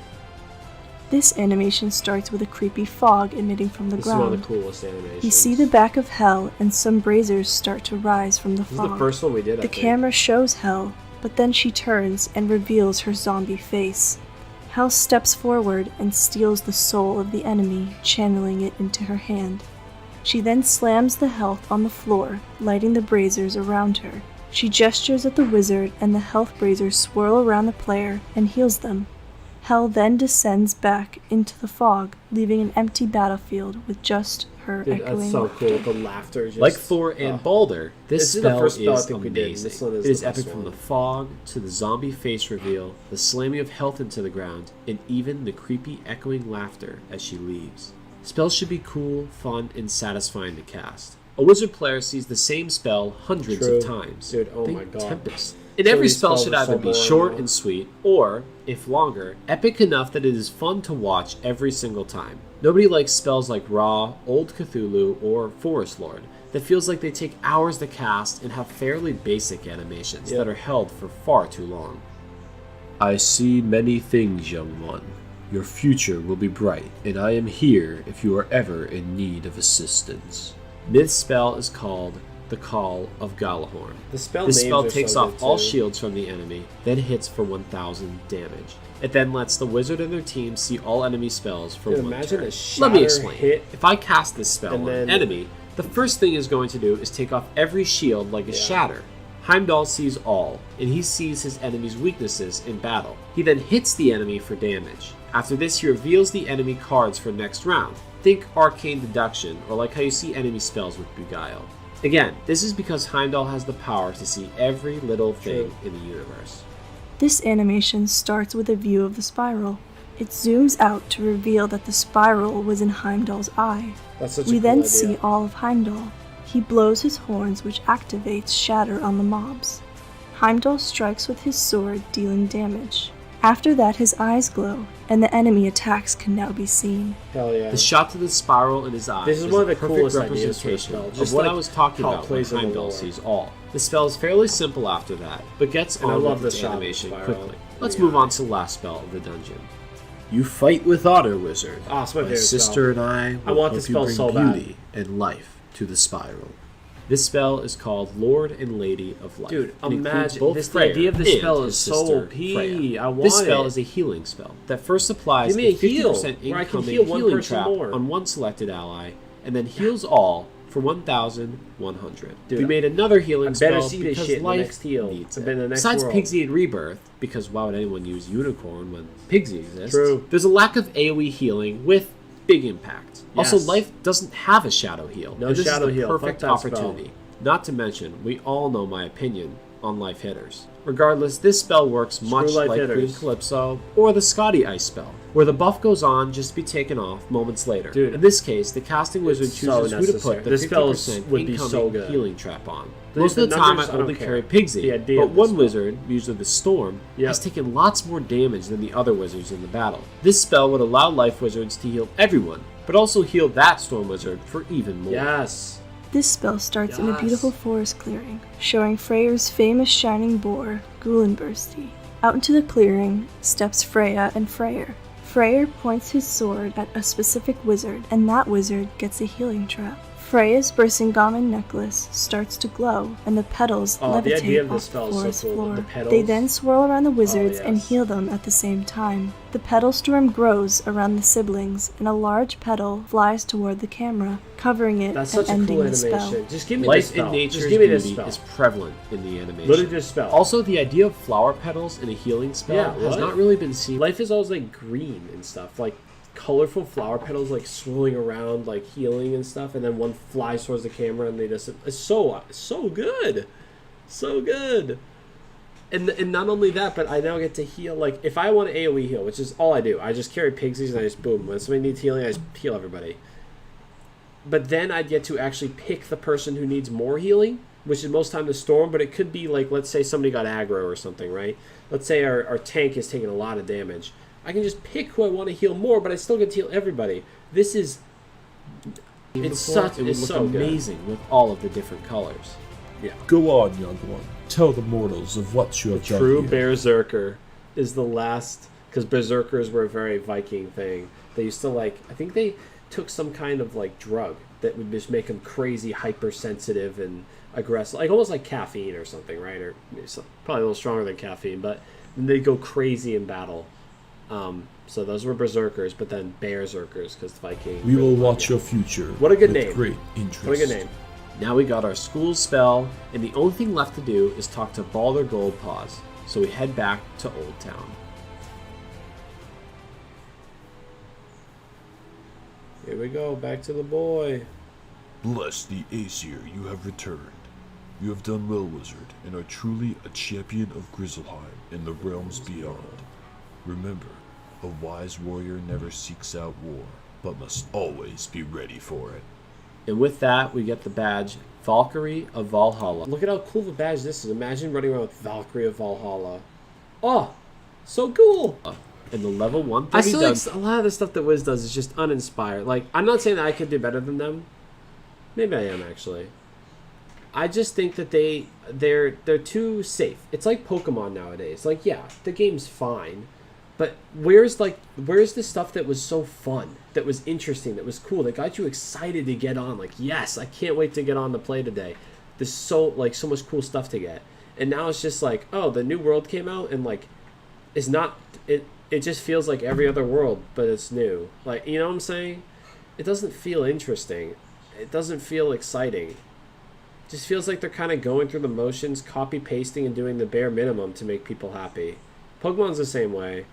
This animation starts with a creepy fog emitting from the This is one of ground. the coolest animations. You see the back of Hell, and some braziers start to rise from the This is fog. the first one we did. I The think. camera shows Hell, but then she turns and reveals her zombie face. Hell steps forward and steals the soul of the enemy, channeling it into her hand. She then slams the health on the floor, lighting the braziers around her. She gestures at the wizard, and the health braziers swirl around the player and heals them. Hell then descends back into the fog, leaving an empty battlefield with just her Dude, echoing that's so laughter. cool. The laughter is just... Like Thor and Balder, this This is the spell first spell I is think we did. amazing. This one is It is the best epic from one. the fog to the zombie face reveal, the slamming of health into the ground, and even the creepy echoing laughter as she leaves. Spells should be cool, fun, and satisfying to cast. A wizard player sees the same spell hundreds True. of times. Dude, oh Think my God. Tempest. And Some of every these spell spells should are either so be boring, short though. and sweet, or, if longer, epic enough that it is fun to watch every single time. Nobody likes spells like Ra, Old Cthulhu, or Forest Lord that feels like they take hours to cast and have fairly basic animations Yep. that are held for far too long. I see many things, young one. Your future will be bright, and I am here if you are ever in need of assistance. This spell is called the Call of Galahorn. The spell This names spell are takes so off good, all too. shields from the enemy, then hits for 1000 damage. It then lets the wizard and their team see all enemy spells for Dude, one imagine turn. a Let me shatter explain. hit If I cast this spell and on then- an enemy, the first thing is going to do is take off every shield like a shatter. Heimdall sees all, and he sees his enemy's weaknesses in battle. He then hits the enemy for damage. After this, he reveals the enemy cards for next round. Think Arcane Deduction, or like how you see enemy spells with Beguile. Again, this is because Heimdall has the power to see every little thing in the universe. This animation starts with a view of the spiral. It zooms out to reveal that the spiral was in Heimdall's eye. That's such a We cool then idea. see all of Heimdall. He blows his horns, which activates Shatter on the mobs. Heimdall strikes with his sword, dealing damage. After that, his eyes glow, and the enemy attacks can now be seen. Hell yeah. The shot to the spiral in his eye This is one of a the perfect coolest ideas for a representation spell. of Just what like I was talking how it about when plays in the Heimdall lore. sees all. The spell is fairly simple after that, but gets And I on love with the its shot of the animation spiral. quickly. Let's Yeah. move on to the last spell of the dungeon. You fight with Otter, wizard. Ah, it's my favorite sister and I will want help this you spell bring so bad. beauty and life to the spiral. This spell is called Lord and Lady of Life. Dude, and includes imagine both this. The Freyr idea of this and spell his is so sister, OP. Freya. I want This spell it. is a healing spell that first applies Give me a a 50% heal, where I can incoming heal one healing person trap more. on one selected ally, and then heals all for 1,100. Dude, we made another healing I better spell see this because shit in the life next heal. needs I've it. been in the next Besides world. Pigsy and Rebirth, because why would anyone use Unicorn when Pigsy exists? True. There's a lack of AoE healing with big impact. Also, Yes. life doesn't have a shadow heal. No and this shadow is the heal. perfect Fuck that spell. opportunity. Not to mention, we all know my opinion on life hitters. Regardless, this spell works much life like hitters. Green Calypso or the Scotty Ice spell, where the buff goes on just to be taken off moments later. Dude, in this case, the casting wizard it's so chooses who to necessary. put the This spell 50% would be incoming so good. healing trap on. The- Most the of the time, numbers, I I don't only care. carry Pigsy, The idea but of this one spell. wizard, usually the Storm, Yep. has taken lots more damage than the other wizards in the battle. This spell would allow life wizards to heal everyone, but also heal that Storm wizard for even more. Yes. This spell starts in a Yes. beautiful forest clearing, showing Freyr's famous shining boar, Gulenbursty. Out into the clearing steps Freya and Freyr. Freyr points his sword at a specific wizard, and that wizard gets a healing trap. Freya's Bersingamen necklace starts to glow, and the petals Oh, the idea levitate of this off spell the is so forest cool. floor. The petals. They then swirl around the wizards and yes. heal them at the same time. The petal storm grows around the siblings, and a large petal flies toward the camera, covering it That's and such a ending cool the spell. animation. Just give me this Life spell. in nature's Just give me this beauty spell. is prevalent in the animation. Literally just spell. Also, the idea of flower petals in a healing spell Yeah, has what? not really been seen. Life is always like green and stuff, like colorful flower petals like swirling around, like healing and stuff, and then one flies towards the camera and they just it's so good, so good. And not only that, but I now get to heal. Like if I want to AOE heal, which is all I do, I just carry pigsies and I just boom. When somebody needs healing, I just heal everybody. But then I'd get to actually pick the person who needs more healing, which is most time the Storm, but it could be like, let's say somebody got aggro or something, right? Let's say our tank is taking a lot of damage. I can just pick who I want to heal more, but I still get to heal everybody. This is it's so amazing with all of the different colors. Yeah. Go on, young one. Tell the mortals of what you have done True here. Berserker is the last, because Berserkers were a very Viking thing. They used to I think they took some kind of drug that would just make them crazy, hypersensitive and aggressive, almost like caffeine or something, right? Or probably a little stronger than caffeine, but then they go crazy in battle. So those were Berserkers, but then Berserkers because Viking. We will watch your future. What a good with name! Great interest. What a good name! Now we got our school spell, and the only thing left to do is talk to Balder Goldpaws. So we head back to Old Town. Here we go, back to the boy. Bless the Aesir, you have returned. You have done well, wizard, and are truly a champion of Grizzleheim and the realms beyond. Remember, a wise warrior never seeks out war, but must always be ready for it. And with that, we get the badge, Valkyrie of Valhalla. Look at how cool of a badge this is. Imagine running around with Valkyrie of Valhalla. Oh, so cool! And the level 130 I still like a lot of the stuff that Wiz does is just uninspired. I'm not saying that I could do better than them. Maybe I am, actually. I just think that they're too safe. It's like Pokemon nowadays. Yeah, the game's fine. But where's the stuff that was so fun, that was interesting, that was cool, that got you excited to get on? Yes, I can't wait to get on to play today. There's so much cool stuff to get. And now it's just oh, the new world came out and it's not it just feels like every other world, but it's new. You know what I'm saying? It doesn't feel interesting. It doesn't feel exciting. It just feels like they're kind of going through the motions, copy pasting and doing the bare minimum to make people happy. Pokemon's the same way.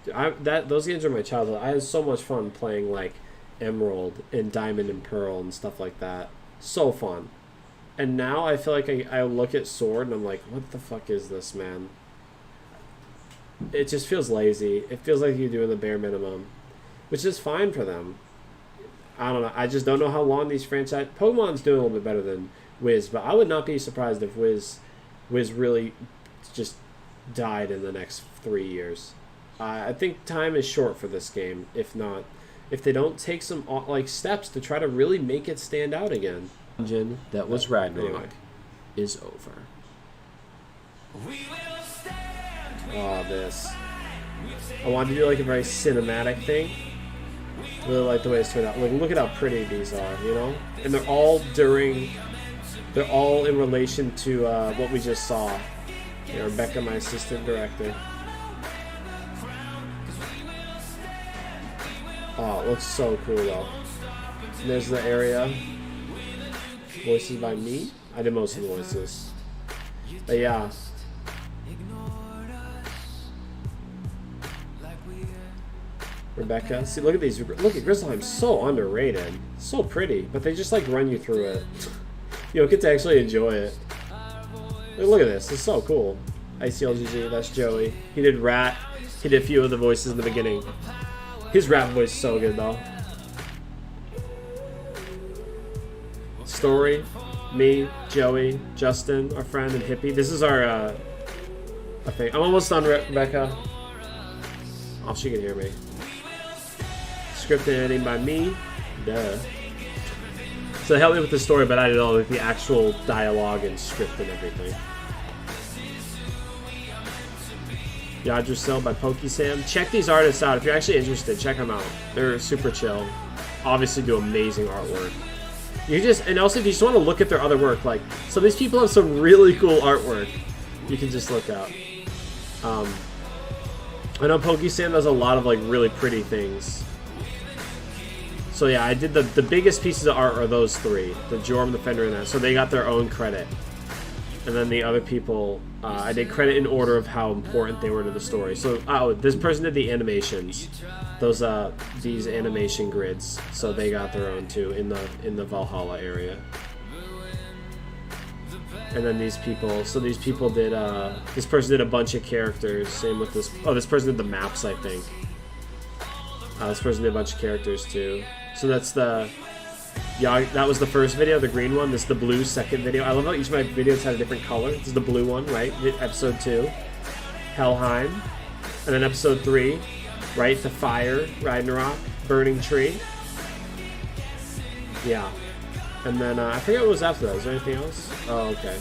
Those games are my childhood. I had so much fun playing Emerald and Diamond and Pearl and stuff like that. So fun. And now I feel like I look at Sword and I'm like, what the fuck is this, man? It just feels lazy. It feels like you're doing the bare minimum, which is fine for them. I don't know. I just don't know how long these franchise... Pokemon's doing a little bit better than Wiz, but I would not be surprised if Wiz really just died in the next 3 years. I think time is short for this game. If they don't take some steps to try to really make it stand out again. Dungeon that was Ragnarok is over. Oh, this. I wanted to do a very cinematic thing. Really like the way it's turned out. Look at how pretty these are, you know? And they're all in relation to what we just saw. Rebecca, my assistant director. Oh, it looks so cool though. And there's the area. Voices by me? I did most of the voices. But yeah. Rebecca. See, look at these. Look at Grizzleheim. So underrated. So pretty. But they just run you through it. You don't get to actually enjoy it. Look at this. It's so cool. ICLGG. That's Joey. He did Rat. He did a few of the voices in the beginning. His rap voice is so good, though. Story, me, Joey, Justin, our friend, and Hippie. This is our thing. I'm almost done, Rebecca. Oh, she can hear me. Script and editing by me. Duh. So they helped me with the story, but I did all the actual dialogue and script and everything. Yggdrasil by Pokesam. Check these artists out if you're actually interested. Check them out. They're super chill. Obviously do amazing artwork. And also if you just want to look at their other work, so these people have some really cool artwork you can just look at. I know Pokesam does a lot of really pretty things. So yeah, I did the biggest pieces of art are those three, the Jorm, the Fender, and that. So they got their own credit. And then the other people, I did credit in order of how important they were to the story. So, this person did the animations, these animation grids. So they got their own too in the Valhalla area. And then these people did. This person did a bunch of characters. Same with this. Oh, this person did the maps, I think. This person did a bunch of characters too. So that's the. Yeah, that was the first video, the green one. This is the blue second video. I love how each of my videos had a different color. This is the blue one, right? Episode 2, Helheim. And then episode 3, right? The fire, Ragnarok, burning tree. Yeah. And then, I forget what was after that. Is there anything else? Oh, okay.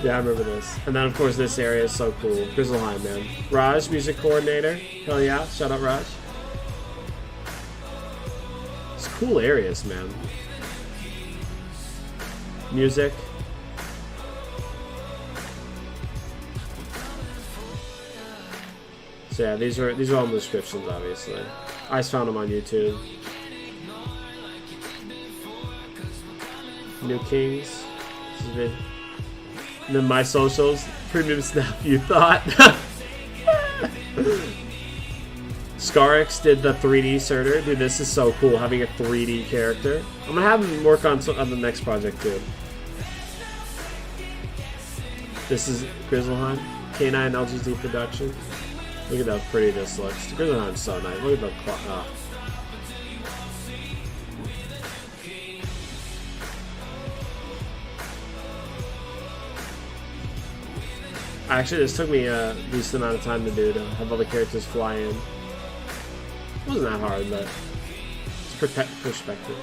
Yeah, I remember this. And then, of course, this area is so cool. Grizzleheim, man. Raj, music coordinator. Hell yeah. Shout out, Raj. It's cool areas, man. Music. So yeah, these are all in the descriptions, obviously. I just found them on YouTube. New Kings. This is good. And then my socials, premium snap you thought. Scarix did the 3D inserter. Dude, this is so cool, having a 3D character. I'm gonna have him work on the next project too. This is Grizzleheim, K9 LGD production. Look at how pretty this looks. Grizzleheim's so nice. Look at the Actually, this took me a decent amount of time to do, to have all the characters fly in. It wasn't that hard, but it's perspective.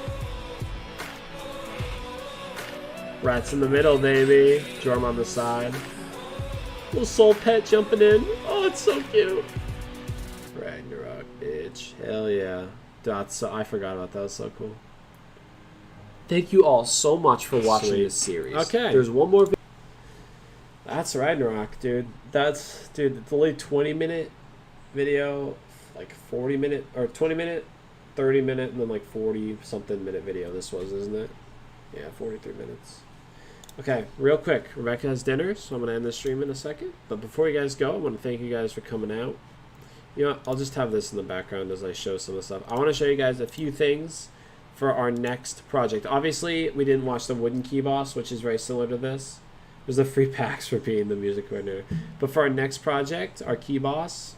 Rats in the middle, baby. Jorm on the side. Little soul pet jumping in. Oh, it's so cute. Ragnarok, bitch. Hell yeah. That's so, I forgot about that. That was so cool. Thank you all so much for watching this series. Okay. There's one more video. That's Ragnarok, dude. It's only 20-minute video, like 40-minute, or 20-minute, 30-minute, and then like 40-something minute video this was, isn't it? Yeah, 43 minutes. Okay, real quick. Rebecca has dinner, so I'm going to end the stream in a second. But before you guys go, I want to thank you guys for coming out. You know what? I'll just have this in the background as I show some of the stuff. I want to show you guys a few things for our next project. Obviously, we didn't watch the wooden key boss, which is very similar to this. There's the free packs for being the music coordinator. But for our next project, our key boss,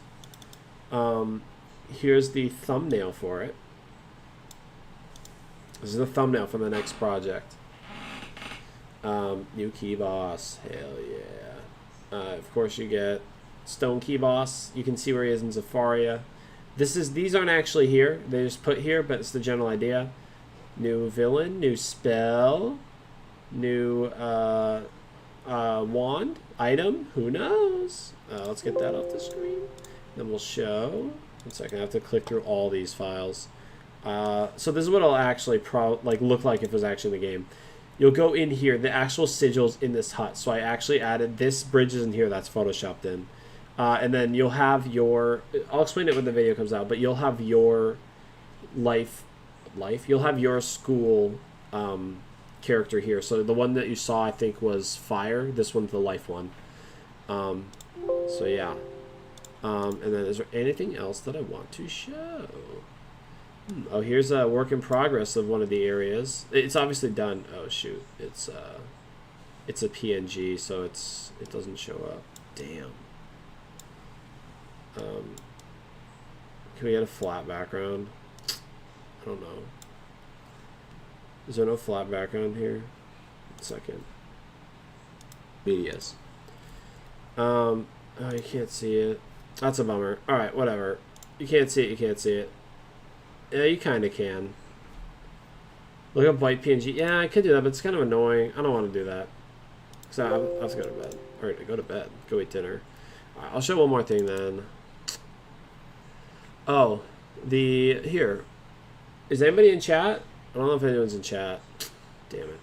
here's the thumbnail for it. This is the thumbnail for the next project. New key boss, hell yeah. Of course you get stone key boss. You can see where he is in Zafaria. These aren't actually here. They just put here, but it's the general idea. New villain, new spell, new wand, item, who knows? Let's get that off the screen. Then we'll show. 1 second, I have to click through all these files. So this is what it'll actually look like if it was actually in the game. You'll go in here, the actual sigils in this hut. So I actually added this bridges in here that's photoshopped in. And then you'll have your, I'll explain it when the video comes out, but you'll have your you'll have your school character here. So the one that you saw, I think, was Fire. This one's the life one. So yeah. And then is there anything else that I want to show? Oh, here's a work in progress of one of the areas. It's obviously done. Oh shoot, it's a PNG, so it doesn't show up. Damn. Can we get a flat background? I don't know. Is there no flat background here? 1 second. Medias. Oh, you can't see it. That's a bummer. All right, whatever. You can't see it. You can't see it. Yeah, you kind of can. Look up white PNG. Yeah, I could do that, but it's kind of annoying. I don't want to do that. So I have to go to bed. All right, go to bed. Go eat dinner. All right, I'll show one more thing then. Oh, here. Is anybody in chat? I don't know if anyone's in chat. Damn it.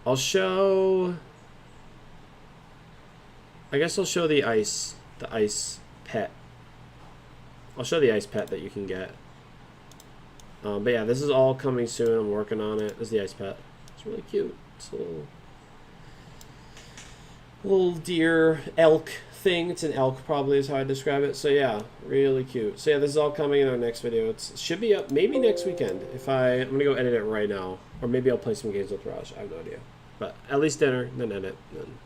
I'll show. I guess I'll show the ice pet. I'll show the ice pet that you can get. But yeah, this is all coming soon. I'm working on it. This is the ice pet. It's really cute. It's a little deer elk thing. It's an elk, probably is how I describe it. So yeah, really cute. So yeah, this is all coming in our next video. It should be up maybe next weekend. I'm gonna go edit it right now, or maybe I'll play some games with Raj. I have no idea. But at least dinner, then edit. Then.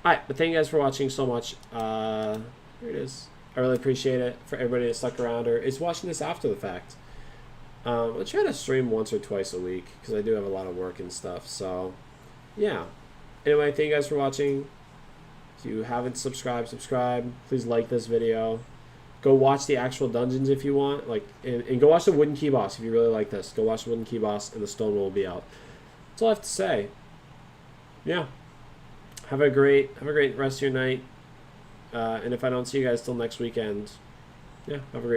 All right, but thank you guys for watching so much. Here it is. I really appreciate it for everybody that stuck around or is watching this after the fact. I'll try to stream once or twice a week because I do have a lot of work and stuff. So, yeah. Anyway, thank you guys for watching. If you haven't subscribed, subscribe. Please like this video. Go watch the actual dungeons if you want. Like, and go watch the Wooden Key Boss if you really like this. Go watch the Wooden Key Boss, and the Stone will be out. That's all I have to say. Yeah. Have a great rest of your night. And if I don't see you guys till next weekend, yeah, have a great